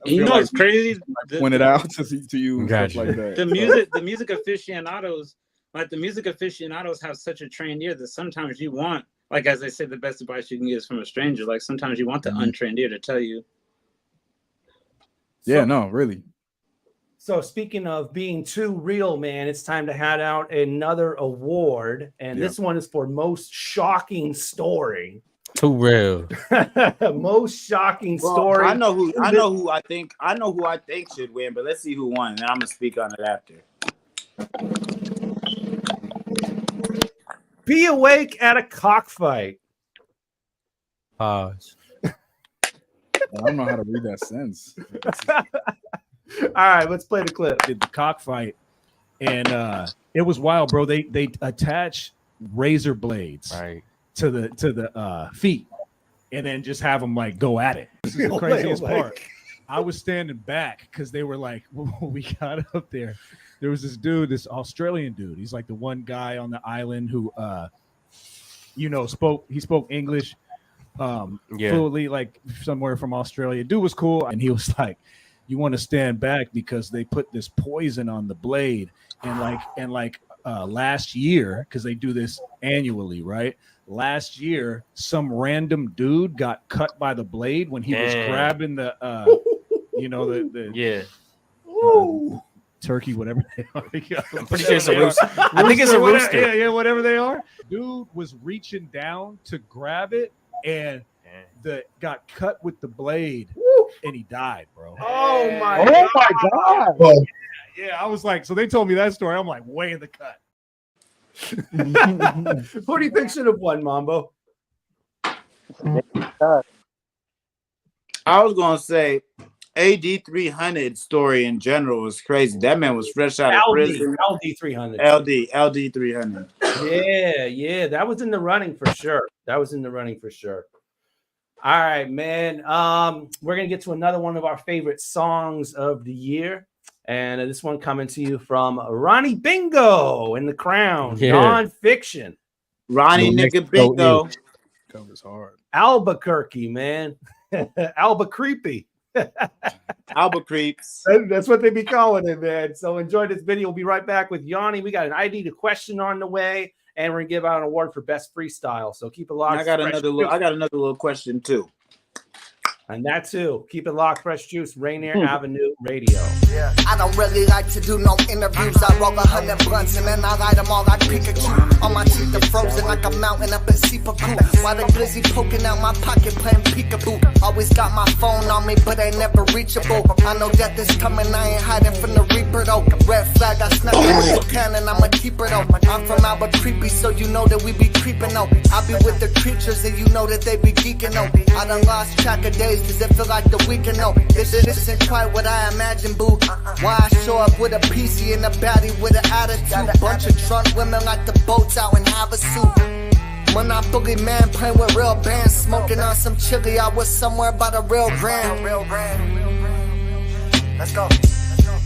you know, it's crazy. Point it out to you and stuff like that. The music aficionados, like the music aficionados, have such a trained ear that sometimes you want, like as they say, the best advice you can get is from a stranger. Like sometimes you want the untrained ear to tell you. Yeah, no, really. So speaking of being too real, man, it's time to hand out another award, and this one is for most shocking story. Too real. Most shocking story. I know who I think should win, but let's see who won, and I'm gonna speak on it after. Be awake at a cockfight. Pause. I don't know how to read that sentence. All right, let's play the clip. Did the cockfight, and it was wild, bro. They attach razor blades to the feet, and then just have them like go at it. This is the craziest part. I was standing back because they were like, when we got up there, there was this dude, this Australian dude. He's like the one guy on the island who, spoke English fluently, like somewhere from Australia. Dude was cool, and he was like, "You want to stand back because they put this poison on the blade." And last year, because they do this annually, right? Last year, some random dude got cut by the blade when he was grabbing the turkey, whatever they are. I'm pretty sure it's a rooster. I think it's a rooster. Yeah, whatever they are. Dude was reaching down to grab it and got cut with the blade and he died, bro. Oh my God. Yeah, I was like, so they told me that story. I'm like, way in the cut. Who do you think should have won, Mambo? I was gonna say AD 300 story in general was crazy. That man was fresh out of prison. LD 300. LD 300. Yeah, that was in the running for sure. All right, man. We're gonna get to another one of our favorite songs of the year. And this one coming to you from Ronnie Bingo in The Crown, non-fiction. Ronnie nigga Bingo. Covers hard. Albuquerque, man. Alba Creepy. Alba Creeps. That's what they be calling it, man. So enjoy this video. We'll be right back with Yonny. We got an ID to question on the way, and we're gonna give out an award for best freestyle. So keep it locked. I got another little question too. And that too. Keep it locked. Fresh Juice, Rainier Avenue Radio. Yeah. I don't really like to do no interviews. I roll 100 blunts and then I light them all like Pikachu. On my teeth are frozen like a mountain up in Sipaku. While the glizzy poking out my pocket playing peekaboo. Always got my phone on me, but ain't never reachable. I know death is coming, I ain't hiding from the Reaper though. Red flag, I snuck in with the cannon, I'm a keeper though. I'm from Albuquerque, so you know that we be creeping though. I be with the creatures and you know that they be geeking though. I done lost track of days cause it feel like the weekend though. This isn't quite what I imagined, boo. Why I show up with a PC and a baddie with an attitude. Bunch of drunk women like the boats out in Havasu. Monopoly man playing with real bands. Smoking on some chili, I was somewhere by the real brand. Let's go.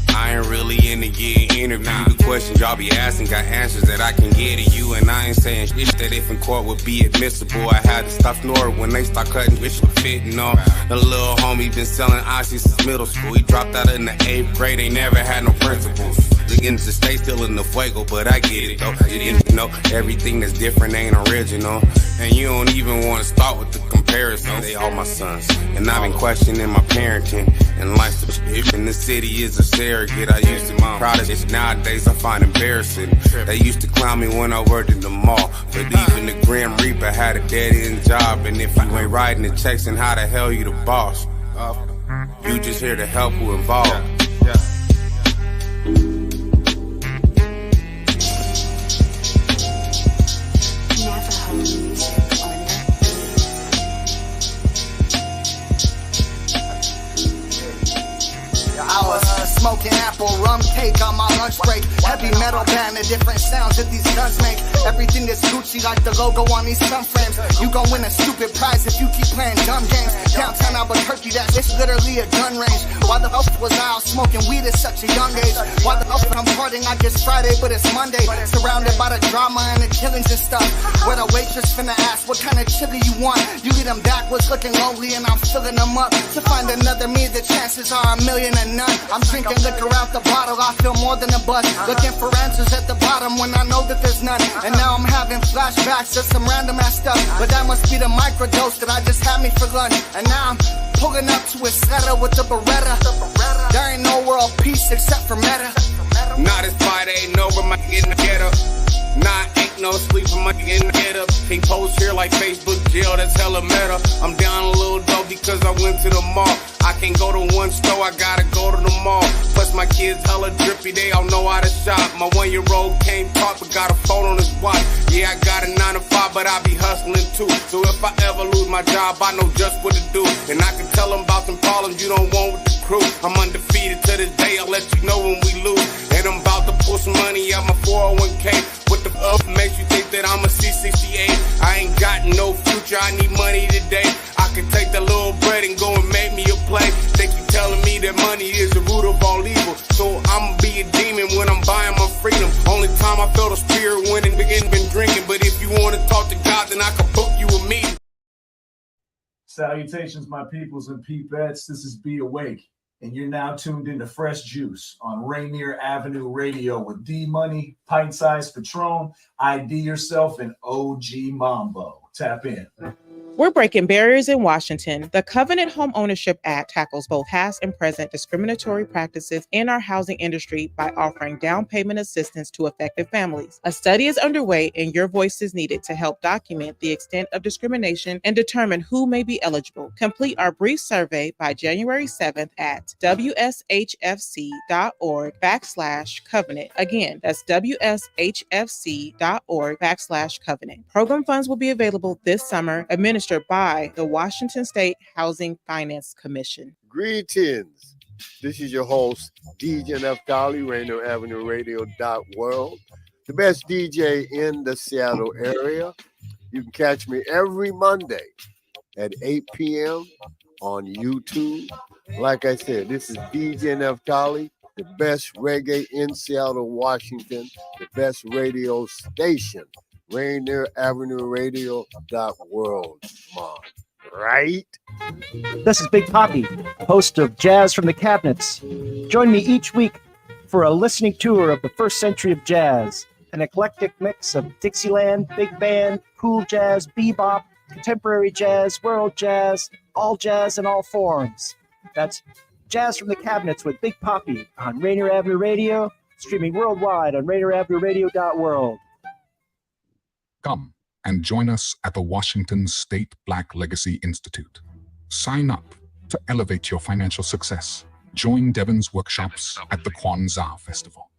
I ain't really into getting interviewed. The questions y'all be asking got answers that I can get to you. And I ain't saying shit that if in court would be admissible. I had to stop snoring when they start cutting bitch fitting on. The little homie been selling oxy since middle school. He dropped out in the 8th grade, ain't never had no principles. Begins to stay still in the fuego, but I get it though. You know, everything that's different ain't original. And you don't even want to start with the comparison. They all my sons. And I've been questioning my parenting. And life's in the city is a surrogate. I used to be proud of this. Nowadays I find embarrassing. They used to clown me when I worked in the mall. But even the Grim Reaper had a dead-end job. And if you ain't writing the checks, then how the hell you the boss? You just here to help who involved. I was smoking apple rum cake on my lunch break. Heavy metal band, the different sounds that these guns make. Everything that's Gucci like the logo on these sun frames. You gon' win a stupid prize if you keep playing dumb games. Downtown Albuquerque, it's literally a gun range. Why the fuck was I out smoking weed at such a young age? Why the fuck I'm partying like it's Friday but it's Monday? Surrounded by the drama and the killings and stuff. Where the waitress finna ask what kind of chili you want. You lead them backwards looking lonely and I'm filling them up. To find another me, the chances are 1,000,000 and none. I'm drinking liquor out the bottle, I feel more than a buzz. Looking for answers at the bottom when I know that there's none. And now I'm having flashbacks to some random ass stuff. But that must be the microdose that I just had me for lunch. And now I'm pulling up to a setter with the Beretta. There ain't no world peace except for meta. Not as fight ain't over my in the ghetto. Nah, ain't no sleeping my in the get up. He post here like Facebook jail, that's hella meta. I'm down a little though because I went to the mall. I can't go to one store, I gotta go to the mall. Plus my kids hella drippy, they all know how to shop. My 1-year-old can't talk but got a phone on his watch. Yeah, I got a 9 to 5, but I be hustling too. So if I ever lose my job, I know just what to do. And I can tell them about some problems you don't want with the crew. I'm undefeated to this day, I'll let you know when we lose. And I'm about to pull some money out my 401k. What the fuck makes you think that I'm a C68? I ain't got you I need money today. I can take that little bread and go and make me a play. They keep telling me that money is the root of all evil, so I'ma be a demon when I'm buying my freedom. Only time I felt a spirit when it been drinking. But if you want to talk to God, then I can book you a meeting. Salutations, my peoples and peepettes. This is Be Awake, and you're now tuned into Fresh Juice on Rainier Avenue Radio with D-Money, Pint Size Patron, IDYourself, and OG Mambo. Tap in. We're breaking barriers in Washington. The Covenant Home Ownership Act tackles both past and present discriminatory practices in our housing industry by offering down payment assistance to affected families. A study is underway, and your voice is needed to help document the extent of discrimination and determine who may be eligible. Complete our brief survey by January 7th at wshfc.org/covenant. Again, that's wshfc.org/covenant. Program funds will be available this summer, administered by the Washington State Housing Finance Commission. Greetings. This is your host, DJ Neftali, Rainier Avenue Radio.world, the best DJ in the Seattle area. You can catch me every Monday at 8 p.m. on YouTube. Like I said, this is DJ Neftali, the best reggae in Seattle, Washington, the best radio station. Rainier Avenue Radio.world, Mom. Right? This is Big Poppy, host of Jazz from the Cabinets. Join me each week for a listening tour of the first century of jazz, an eclectic mix of Dixieland, big band, cool jazz, bebop, contemporary jazz, world jazz, all jazz in all forms. That's Jazz from the Cabinets with Big Poppy on Rainier Avenue Radio, streaming worldwide on RainierAvenueRadio.world. Come and join us at the Washington State Black Legacy Institute. Sign up to elevate your financial success. Join Devin's workshops at the Kwanzaa Festival.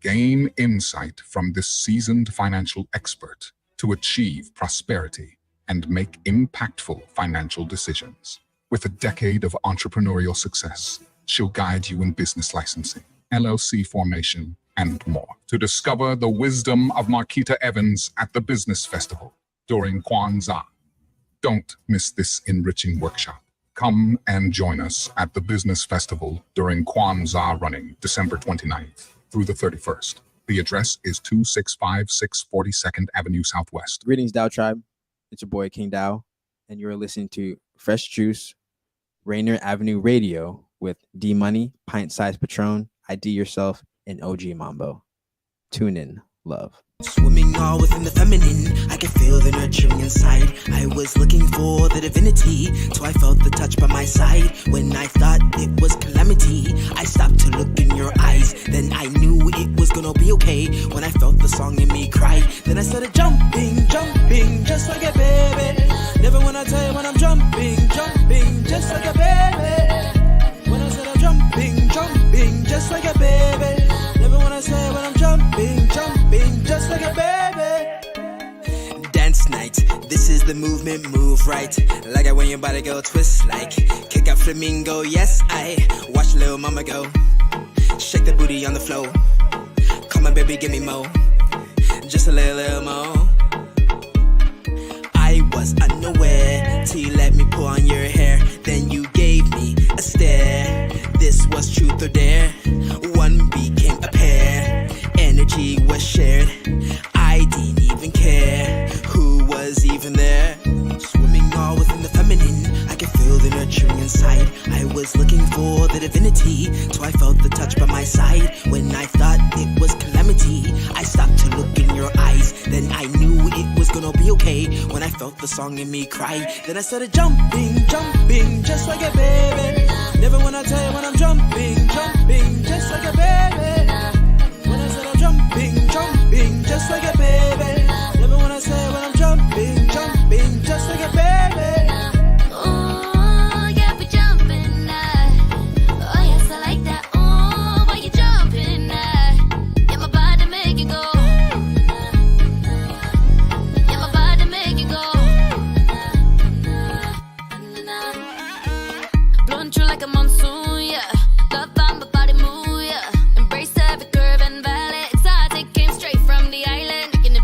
Gain insight from this seasoned financial expert to achieve prosperity and make impactful financial decisions. With a decade of entrepreneurial success, she'll guide you in business licensing, LLC formation, and more. To discover the wisdom of Marquita Evans at the Business Festival during Kwanzaa. Don't miss this enriching workshop. Come and join us at the Business Festival during Kwanzaa running December 29th through the 31st. The address is 2656 42nd Avenue Southwest. Greetings, Dow Tribe. It's your boy, King Dow, and you're listening to Fresh Juice, Rainier Avenue Radio with D-Money, Pint Size Patron, IDYourself, and OG Mambo. Tune in, love. Swimming all within the feminine, I can feel the nurturing inside. I was looking for the divinity, so I felt the touch by my side. When I thought it was calamity, I stopped to look in your eyes. Then I knew it was gonna be okay. When I felt the song in me cry, then I started jumping, jumping, just like a baby. Never when I tell you when I'm jumping, jumping, just like a baby. When I said I'm jumping, jumping, just like a baby. Never when I say when I'm jumping, jumping, just like a baby. Dance night, this is the movement, move right. Like I when your body go twist like kick out flamingo, yes I watch little mama go. Shake the booty on the floor. Come on baby, give me more. Just a little more. I was unaware till you let me pull on your hair. Then you gave me a stare. This was truth or dare. One became a pair. Energy was shared. I didn't even care who was even there. Swimming all within the feminine, I can feel the nurturing inside. I was looking for the divinity, so I felt the touch by my side. When I thought it was calamity, I stopped to look in your eyes. Then I knew it was gonna be okay. When I felt the song in me cry, then I started jumping, jumping, just like a baby. Never when I tell you when I'm jumping, jumping, just like a baby. When I said I'm jumping, jumping, just like a baby. Never when I say when I'm jumping, jumping, just like a baby. Oh, yeah, we jumping now. Oh, yes, I like that. Oh, why you jumping now? Yeah, my body make it go. Yeah, my body make it go. Blowing through like a monsoon, yeah. Love on my body move, yeah. Embrace every curve and valley. Exotic, came straight from the island. Making it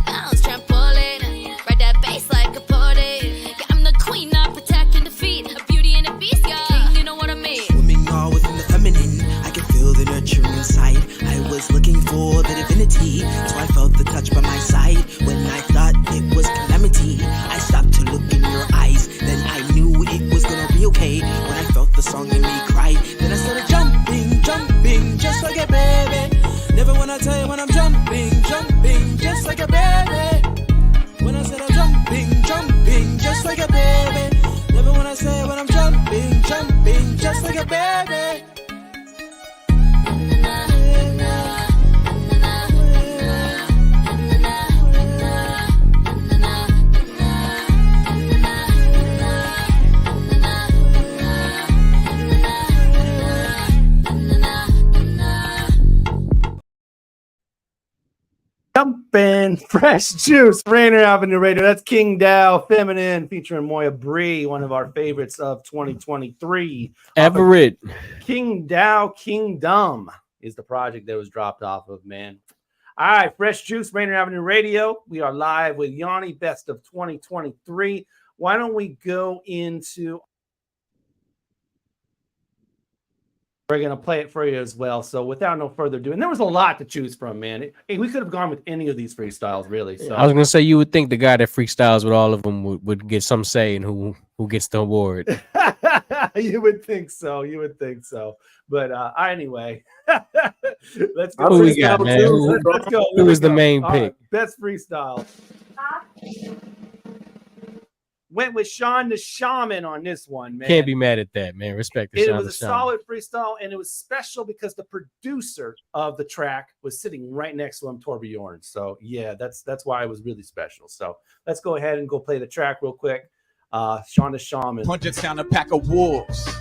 jumping, jumping, just like a baby. Love it when I say when I'm jumping, jumping, just like a baby. Jumpin' Fresh Juice, Rainier Avenue Radio. That's King Dow, Feminine, featuring Moya Bree, one of our favorites of 2023. Everett. King Dow Kingdom is the project that was dropped off of, man. All right, Fresh Juice, Rainier Avenue Radio. We are live with Yonny, best of 2023. Why don't we go into... We're going to play it for you as well. So without no further ado, and there was a lot to choose from, man. We could have gone with any of these freestyles, really. So I was going to say, you would think the guy that freestyles with all of them would get some say in who gets the award. You would think so. You would think so. But anyway, let's go. Who we got, man? Let's go. Who is the main All pick? right, best freestyle. Went with Sean the Shaman on this one, man. Can't be mad at that, man. Respect the It Sean was the a Shaman. solid freestyle, and it was special because the producer of the track was sitting right next to him, Torbjorn. So yeah, that's why it was really special. So let's go ahead and go play the track real quick. Sean the Shaman. Punches down a pack of wolves,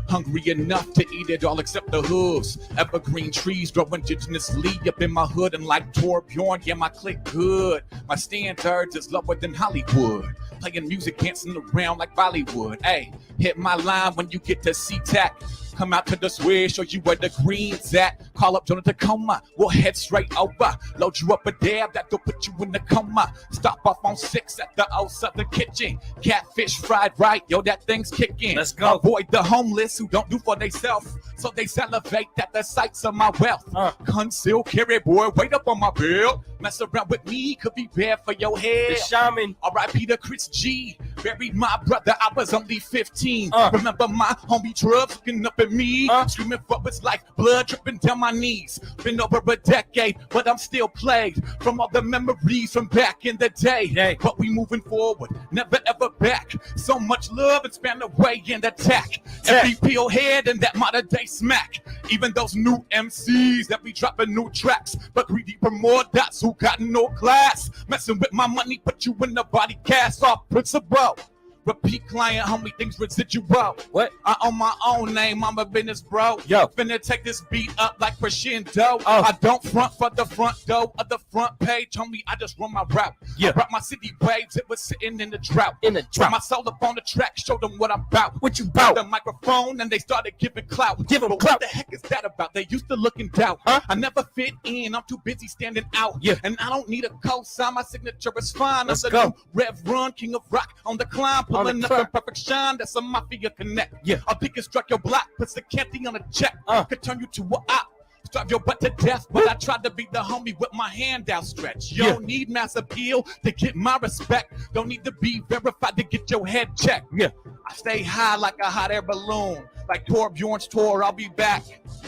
hungry enough to eat it all except the hooves. Evergreen trees grow indigenously up in my hood, and like Torbjorn, yeah, my click good. My standards is lower than Hollywood. Playing music, dancing around like Bollywood. Hey, hit my line when you get to SeaTac. Come out to the square, show you where the green's at. Call up Jonah Tacoma, we'll head straight over. Load you up a dab, that'll put you in the coma. Stop off on 6 at the old Southern Kitchen. Catfish fried right, yo, that thing's kicking. Let's go. Avoid the homeless who don't do for themselves, so they salivate at the sights of my wealth. Conceal carry, boy, wait up on my bill. Mess around with me, could be bad for your head. The Shaman. R.I.P. to Chris G. Buried my brother, I was only 15. Remember my homie Trub looking up at me, screaming for it's like blood dripping down my knees. Been over a decade, but I'm still plagued from all the memories from back in the day. But we moving forward, never ever back. So much love and span away and attack. Every peel head and that modern day smack. Even those new MCs that be dropping new tracks, but greedy for more dots who got no class. Messing with my money, put you in the body cast off principle. Repeat client, homie, things residual. What? I own my own name, I'm a business bro. Yo. Finna take this beat up like crescendo. I don't front for the front door of the front page, homie, I just run my route. Yeah. I brought my city waves, it was sitting in the drought. Put my soul up on the track, showed them what I'm about. What you about? The microphone and they started giving clout. Give 'em But clout. what the heck is that about? They used to look in doubt. I never fit in, I'm too busy standing out. Yeah. And I don't need a cosign, my signature is fine. Let's I'm go. the new Rev Run, king of rock on the climb, pulling up in perfect shine. That's a mafia connect. Yeah. I'll pick and strike your block, puts the candy on a check. Could turn you to a op. Drive your butt to death, but I tried to be the homie with my hand outstretched. You don't need mass appeal to get my respect. Don't need to be verified to get your head checked. Yeah. I stay high like a hot air balloon. Like Torbjorn's tour, I'll be back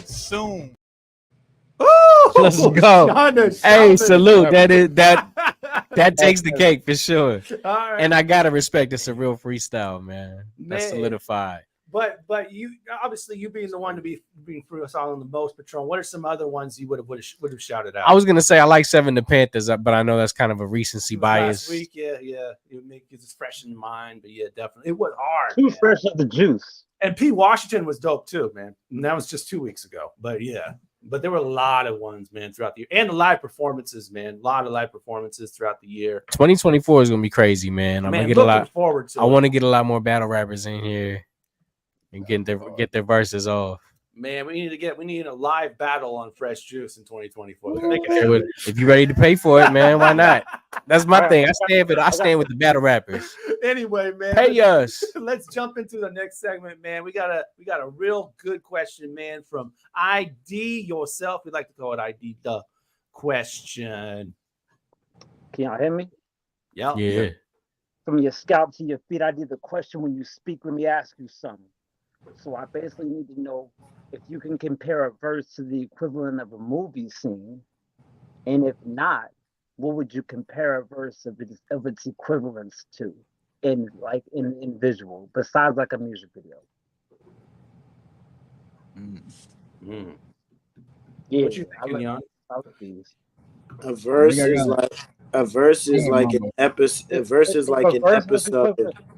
soon. Let's go. Hey, salute. That takes the cake for sure. All right. And I gotta respect it's a real freestyle, man. That's Man. solidified. But you obviously, you being the one to be being freestyling the most, Patron. What are some other ones you would have shouted out? I was gonna say I like Seven the Panthers, but I know that's kind of a recency bias. Last week, yeah, it make it fresh in mind, but yeah, definitely it was hard. Too fresh of the juice. And P. Washington was dope too, man. And that was just 2 weeks ago. But yeah, but there were a lot of ones, man, throughout the year, and the live performances, man. A lot of live performances throughout the year. 2024 is gonna be crazy, man. I'm Man, gonna get a looking lot. forward to I it. want to get a lot more battle rappers in here and get their verses off. Man, we need a live battle on Fresh Juice in 2024. Let's make Hey, it if you're ready to pay for it, man, why not? That's my thing. I stand with the battle rappers. Anyway, man, Pay us. Let's jump into the next segment, man. We got a real good question, man, from IDYourself. We like to call it ID the question. Can y'all hear me? Yeah. From your scalp to your feet, I did the question when you speak. Let me ask you something. So I basically need to know if you can compare a verse to the equivalent of a movie scene, and if not, what would you compare a verse of its equivalence to in visual, besides like a music video? Yeah, What you thinking, Jan? I like these. A verse is like an episode. A verse is like an episode.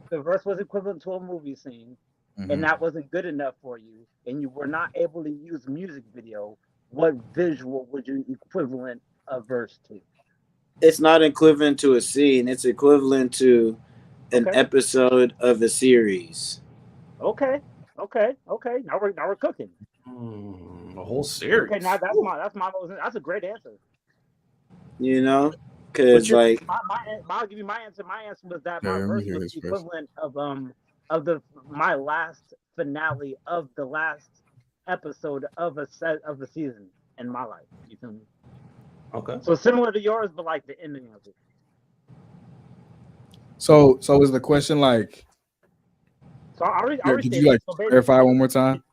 The verse was equivalent to a movie scene, Mm-hmm. and that wasn't good enough for you, and you were not able to use music video. What visual would you equivalent a verse to? It's not equivalent to a scene. It's equivalent to an episode of a series. Okay. Now we're cooking. A whole series. Okay, now that's a great answer. You know, because like I'll give you my answer. My answer was that my verse was the equivalent of my last finale of the last episode of a season in my life. You feel me? Okay. So similar to yours, but like the ending of it. So is the question like? So I already Could you like clarify one more time?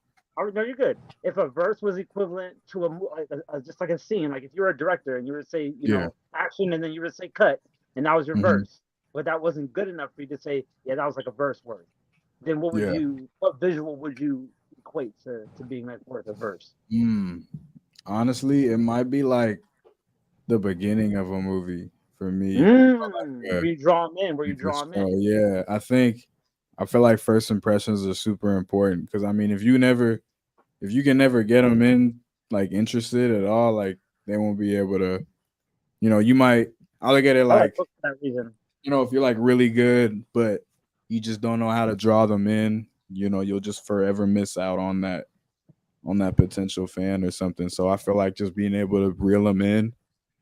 No, you're good. If a verse was equivalent to just like a scene, like if you were a director and you would say, you know, action, and then you would say cut, and that was your verse, but that wasn't good enough for you to say, yeah, that was like a verse word. Then what visual would you equate to being like worth a verse? Honestly, it might be like the beginning of a movie for me. Where you draw them in? Yeah, I feel like first impressions are super important because I mean, if you can never get them in like interested at all, like they won't be able to, you know, I look at it like, for that reason. You know, if you're like really good, but you just don't know how to draw them in, you know, you'll just forever miss out on that potential fan or something. So I feel like just being able to reel them in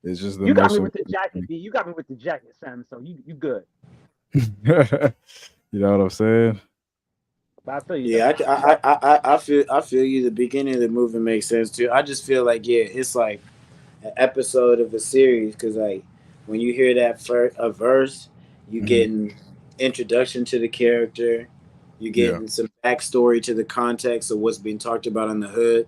is just the You got most me with the jacket, B. You got me with the jacket, Sam. So you good. You know what I'm saying? I feel you. Yeah, I feel you. The beginning of the movie makes sense too. I just feel like it's like an episode of a series because like when you hear that a verse, you getting introduction to the character, you getting some backstory to the context of what's being talked about in the hood,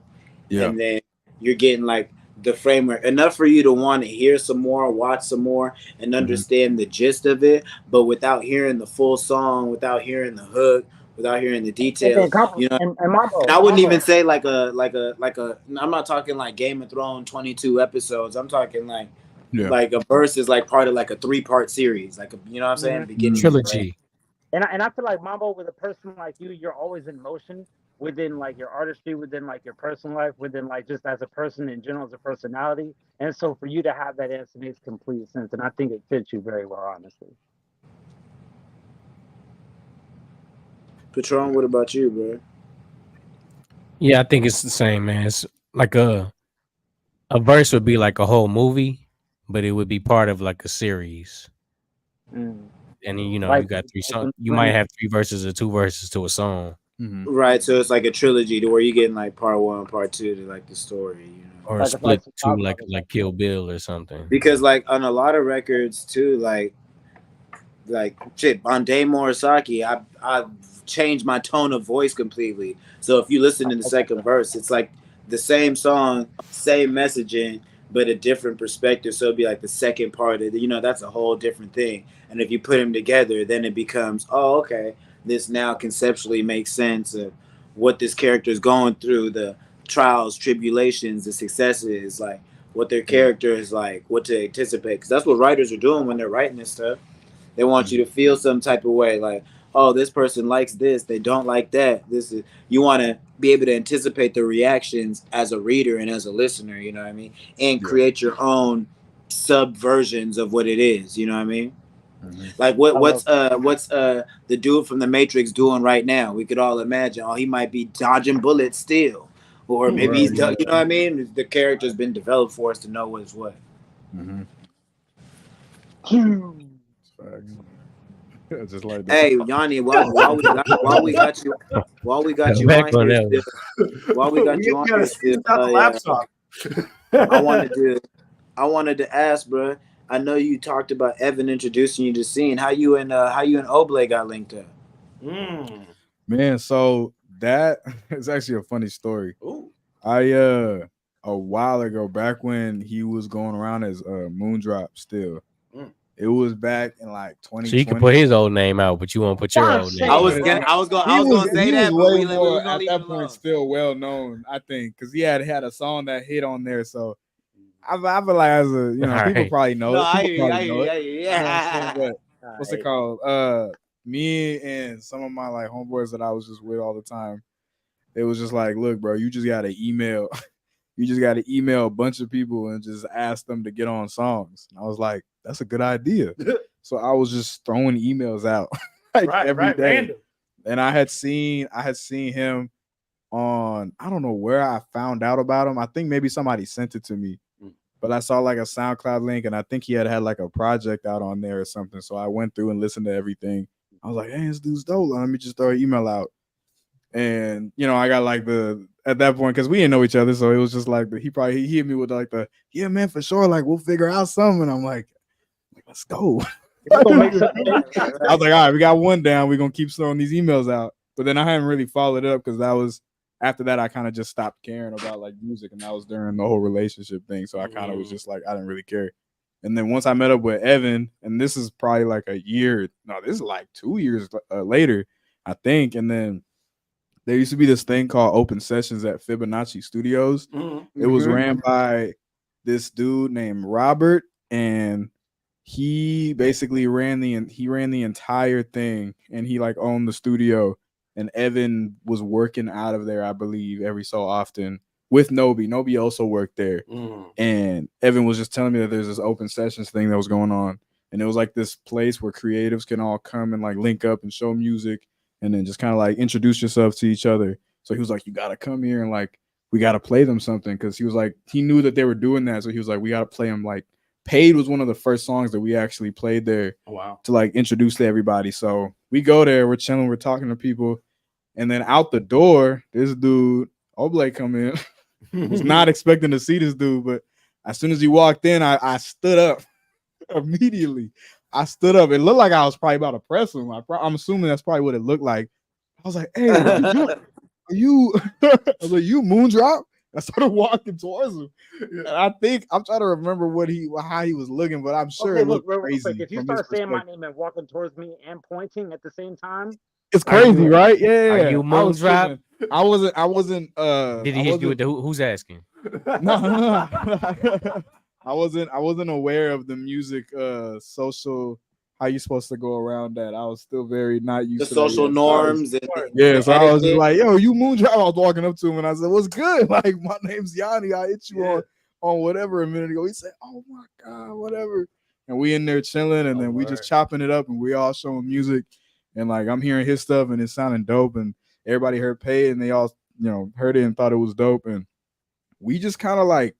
and then you're getting like the framework enough for you to want to hear some more, watch some more, and understand the gist of it, but without hearing the full song, without hearing the hook, without hearing the details. You know, and I wouldn't even say like a. I'm not talking like Game of Thrones 22 episodes. I'm talking like a verse is like part of like a 3-part series, like you know what I'm saying? Beginning trilogy. And I feel like Mambo, with a person like you, you're always in motion within like your artistry, within like your personal life, within like just as a person in general, as a personality. And so for you to have that answer makes complete sense. And I think it fits you very well, honestly. Patron, what about you, bro? Yeah, I think it's the same, man. It's like a verse would be like a whole movie, but it would be part of like a series. And then, you know, like, you got 3 songs. You might have 3 verses or 2 verses to a song. Right, so it's like a trilogy to where you're getting like part 1, part 2 to like the story, you know, or split 2 like Kill Bill or something. Because like on a lot of records too, like shit, on Day Morisaki, I changed my tone of voice completely. So if you listen to the second verse, it's like the same song, same messaging, but a different perspective. So it'd be like the second part of it, you know, that's a whole different thing. And if you put them together, then it becomes, oh, okay, this now conceptually makes sense of what this character is going through, the trials, tribulations, the successes, like what their character is like, what to anticipate. Because that's what writers are doing when they're writing this stuff. They want you to feel some type of way, like, oh, this person likes this, they don't like that. This is, you want to be able to anticipate the reactions as a reader and as a listener, you know what I mean? And create your own subversions of what it is, you know what I mean? Like what's the dude from the Matrix doing right now? We could all imagine, oh, he might be dodging bullets still, or maybe he's you know what I mean? The character's been developed for us to know what's what. Just like that. Hey, Yonny, while we got you on here, I wanted to ask, bro. I know you talked about Evan introducing you to scene. How you and Oblé got linked up? Man, so that is actually a funny story. I a while ago, back when he was going around as Moondrop still. It was back in like 2020. So you can put his old name out, but you won't put your old name. I was gonna say that, but way we're more gonna at leave that it point alone. still well known, I think, because he had a song that hit on there. So I feel like as a people probably know No, it. I People hear you, probably know it. yeah. You know what I'm saying? But what's it called? Me and some of my like homeboys that I was just with all the time, it was just like, look, bro, you just gotta email. You just got to email a bunch of people and just ask them to get on songs. And I was like, that's a good idea. So I was just throwing emails out like every day. Random. And I had seen him on, I don't know where I found out about him. I think maybe somebody sent it to me. But I saw like a SoundCloud link, and I think he had like a project out on there or something. So I went through and listened to everything. I was like, hey, this dude's dope. Let me just throw an email out. And I got like at that point, because we didn't know each other, so it was just like he hit me with like yeah, man, for sure, like we'll figure out something. And I'm like let's go. I was like, all right, we got one down. We're gonna keep throwing these emails out. But then I hadn't really followed it up because that was after that I kind of just stopped caring about like music, and that was during the whole relationship thing. So I kind of was just like I didn't really care. And then once I met up with Evan, and this is probably like this is like 2 years later, I think, and then there used to be this thing called Open Sessions at Fibonacci Studios. It was ran by this dude named Robert, and he basically ran the entire thing, and he like owned the studio. And Evan was working out of there, I believe, every so often with Nobi. Nobi also worked there, and Evan was just telling me that there's this Open Sessions thing that was going on, and it was like this place where creatives can all come and like link up and show music. And then just kind of like introduce yourself to each other. So he was like, you got to come here and like, we got to play them something. Cause he was like, he knew that they were doing that. So he was like, we got to play them. Like Paid was one of the first songs that we actually played there to like introduce to everybody. So we go there, we're chilling, we're talking to people. And then out the door, this dude, Oblate come in. Was not expecting to see this dude. But as soon as he walked in, I stood up immediately. I stood up. It looked like I was probably about to press him. I'm assuming that's probably what it looked like. I was like, hey, are you I was like, you Moondrop? I started walking towards him. And I think I'm trying to remember how he was looking, but I'm sure it looked crazy. If you start saying my name and walking towards me and pointing at the same time, it's crazy, right? Yeah. Are you Moondrop? I wasn't Did he hit you with the who's asking? No. I wasn't aware of the music social, how you supposed to go around that. I was still very not used to the social norms. So I was just like, yo, you Moondrop. I was walking up to him and I said, what's good? Like, my name's Yonny. I hit you on whatever a minute ago. He said, oh my God, whatever. And we in there chilling, and then we just chopping it up, and we all showing music. And like I'm hearing his stuff and it's sounding dope, and everybody heard Pay, and they all heard it and thought it was dope. And we just kind of like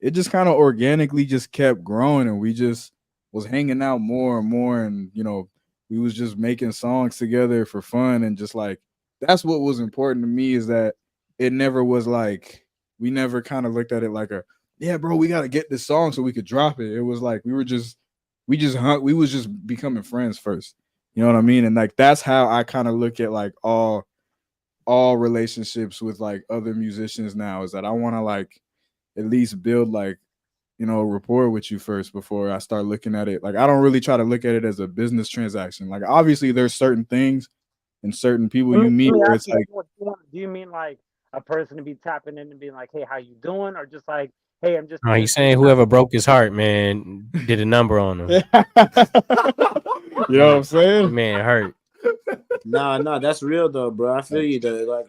it just kind of organically just kept growing, and we just was hanging out more and more, and we was just making songs together for fun, and just like that's what was important to me, is that it never was like we never kind of looked at it like yeah, bro, we got to get this song so we could drop it. It was like we was just becoming friends first. You know what I mean? And like that's how I kind of look at like all relationships with like other musicians now, is that I want to like at least build like rapport with you first before I start looking at it. Like I don't really try to look at it as a business transaction. Like obviously there's certain things and certain people you meet where it's like, do you mean like a person to be tapping in and being like, hey, how you doing? Or just like, hey, I'm just he's saying whoever broke his heart, man, did a number on him. You know what I'm saying? Man, hurt. No, that's real though, bro. I feel you though.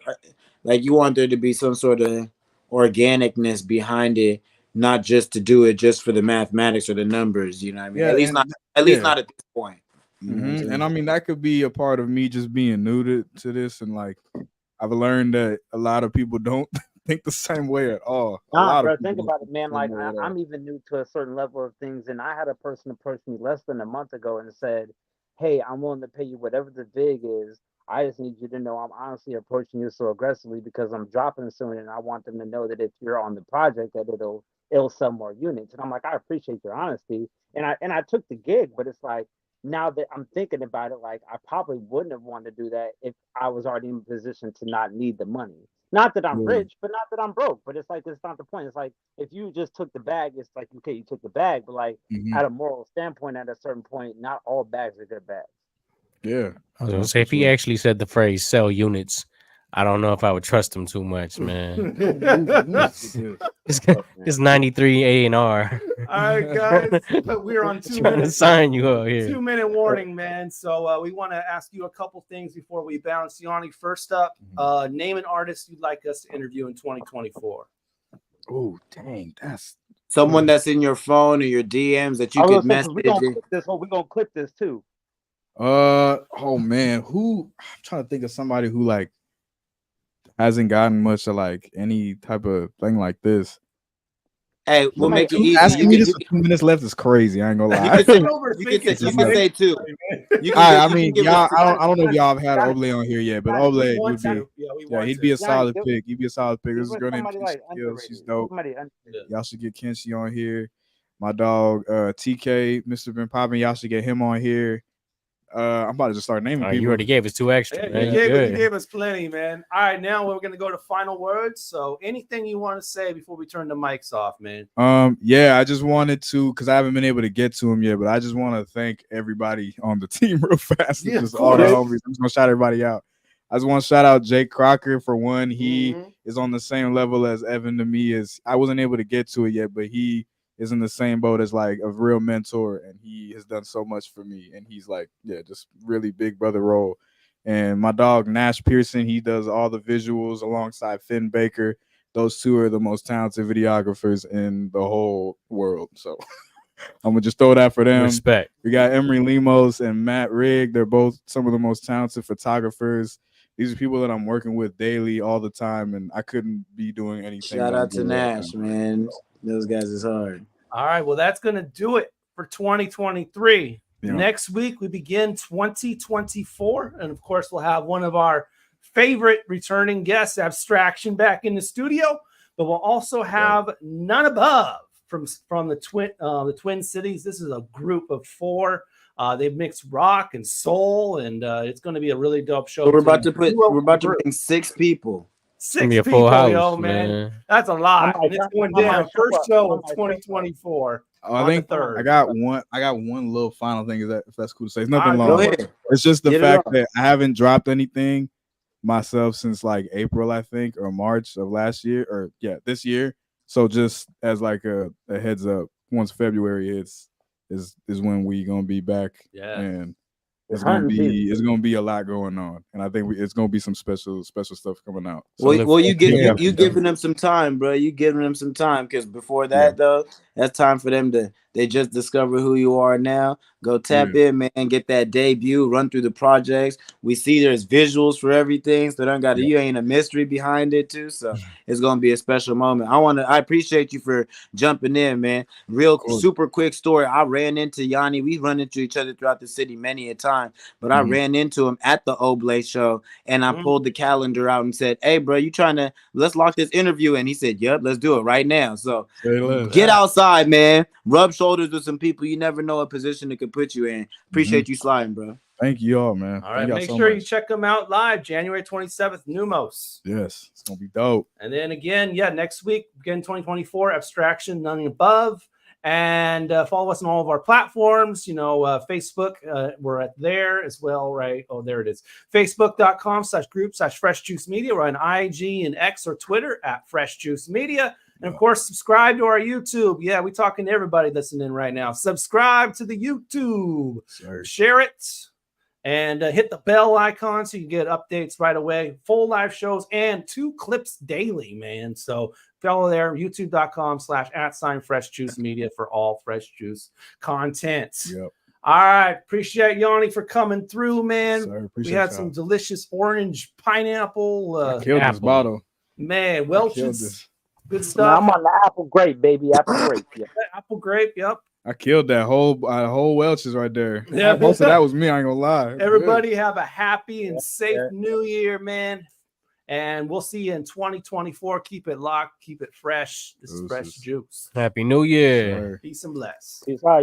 Like you want there to be some sort of organicness behind it, not just to do it just for the mathematics or the numbers. You know what I mean? Yeah, at least not at this point. Mm-hmm. And I mean that could be a part of me just being new to this, and like I've learned that a lot of people don't think the same way at all. Bro, think about it, man. Like I'm even new to a certain level of things, and I had a person approach me less than a month ago and said, hey, I'm willing to pay you whatever the vig is. I just need you to know I'm honestly approaching you so aggressively because I'm dropping soon, and I want them to know that if you're on the project that it'll sell more units. And I'm like, I appreciate your honesty, and I took the gig, but it's like now that I'm thinking about it, like I probably wouldn't have wanted to do that if I was already in a position to not need the money. Not that I'm rich, but not that I'm broke. But it's like that's not the point. It's like if you just took the bag, it's like okay, you took the bag, but like at a moral standpoint, at a certain point, not all bags are good bags. Yeah. I was gonna say if he actually said the phrase "sell units," I don't know if I would trust him too much, man. It's 93 A&R. All right, guys, but we're on 2 Trying to minutes. sign you out here. 2-minute warning, man. So we want to ask you a couple things before we bounce. Yonny, first up, name an artist you'd like us to interview in 2024. Oh, dang, that's someone that's in your phone or your DMs that you could message. We're gonna clip this too. Oh man, I'm trying to think of somebody who like hasn't gotten much of like any type of thing like this. Hey, we'll make it easy. Asking me this with 2 minutes left is crazy. I ain't gonna lie. You can say two. I mean, y'all. I don't know if y'all have had Oble on here yet, but Oble would be. He'd be a solid pick. He'd be a solid pick. This is girl named Keisha. She's dope. Y'all should get Kenshi on here. My dog TK, Mr. Ben Poppin'. Y'all should get him on here. I'm about to just start naming people. You already gave us 2 extra. Yeah, you gave us plenty, man. All right, now we're gonna go to final words. So, anything you want to say before we turn the mics off, man? Yeah, I just wanted to, because I haven't been able to get to him yet, but I just want to thank everybody on the team real fast. Yeah, just all the homies. I'm just gonna shout everybody out. I just want to shout out Jake Crocker for one. He is on the same level as Evan to me. I wasn't able to get to it yet, but he is in the same boat as like a real mentor, and he has done so much for me. And he's like, just really big brother role. And my dog Nash Pearson, he does all the visuals alongside Finn Baker. Those two are the most talented videographers in the whole world. So I'm gonna just throw that for them. Respect. We got Emery Lemos and Matt Rigg. They're both some of the most talented photographers. These are people that I'm working with daily all the time, and I couldn't be doing anything. Shout out to Nash, man. Those guys is hard. All right, well, that's going to do it for 2023. Yeah. Next week, we begin 2024. And, of course, we'll have one of our favorite returning guests, Abstraction, back in the studio. But we'll also have None Above from the Twin Cities. This is a group of 4. They've mixed rock and soul, and it's going to be a really dope show. So we're about to bring 6 people. 6 be a people, full house, yo, man. That's a lot. And it's going down. First show of 2024. I think I got one little final thing. Is that if that's cool to say? It's nothing long. It's just the fact that I haven't dropped anything myself since like April, I think, or March of last year, or this year. So just as like a heads up, once February hits, is when we gonna be back. Yeah. And it's gonna be a lot going on, and I think it's gonna be some special stuff coming out. So you giving them some time, bro. You giving them some time, because before that though, that's time for them to just discover who you are now. Go tap in, man. Get that debut. Run through the projects. We see there's visuals for everything, so you ain't a mystery behind it too. So it's gonna be a special moment. I appreciate you for jumping in, man. Super quick story. I ran into Yonny. We run into each other throughout the city many a time, but I ran into him at the Oble show, and I pulled the calendar out and said, "Hey, bro, let's lock this interview." And he said, "Yep, let's do it right now." So get outside, man. Rub shoulders with some people. You never know what position it could put you in. Appreciate you sliding, bro. Thank you all, man. All right, make sure you check them out live January 27th, Numos. Yes, it's gonna be dope. And then again, next week, again 2024, Abstraction, None Above. And follow us on all of our platforms. Facebook, we're at there as well, right? Oh, there it is. Facebook.com/group/FreshJuiceMedia. We're on IG and X or Twitter at Fresh Juice Media. And, of course, subscribe to our YouTube. Yeah, we're talking to everybody listening right now. Subscribe to the YouTube. Share it. And hit the bell icon so you get updates right away. Full live shows and 2 clips daily, man. So follow there, youtube.com/@FreshJuiceMedia for all Fresh Juice content. Yep. All right. Appreciate Yonny for coming through, man. Sir, we had some delicious orange pineapple. I killed this bottle. Man, Welch's. Good stuff. I'm on the apple grape, baby. Apple grape. Yeah. Apple grape, yep. I killed that whole Welch's right there. Yeah. Most of that was me. I ain't gonna lie. Everybody have a happy and safe new year, man. And we'll see you in 2024. Keep it locked. Keep it fresh. This is Fresh Juice. Happy New Year. Peace and bless. Peace out, y'all.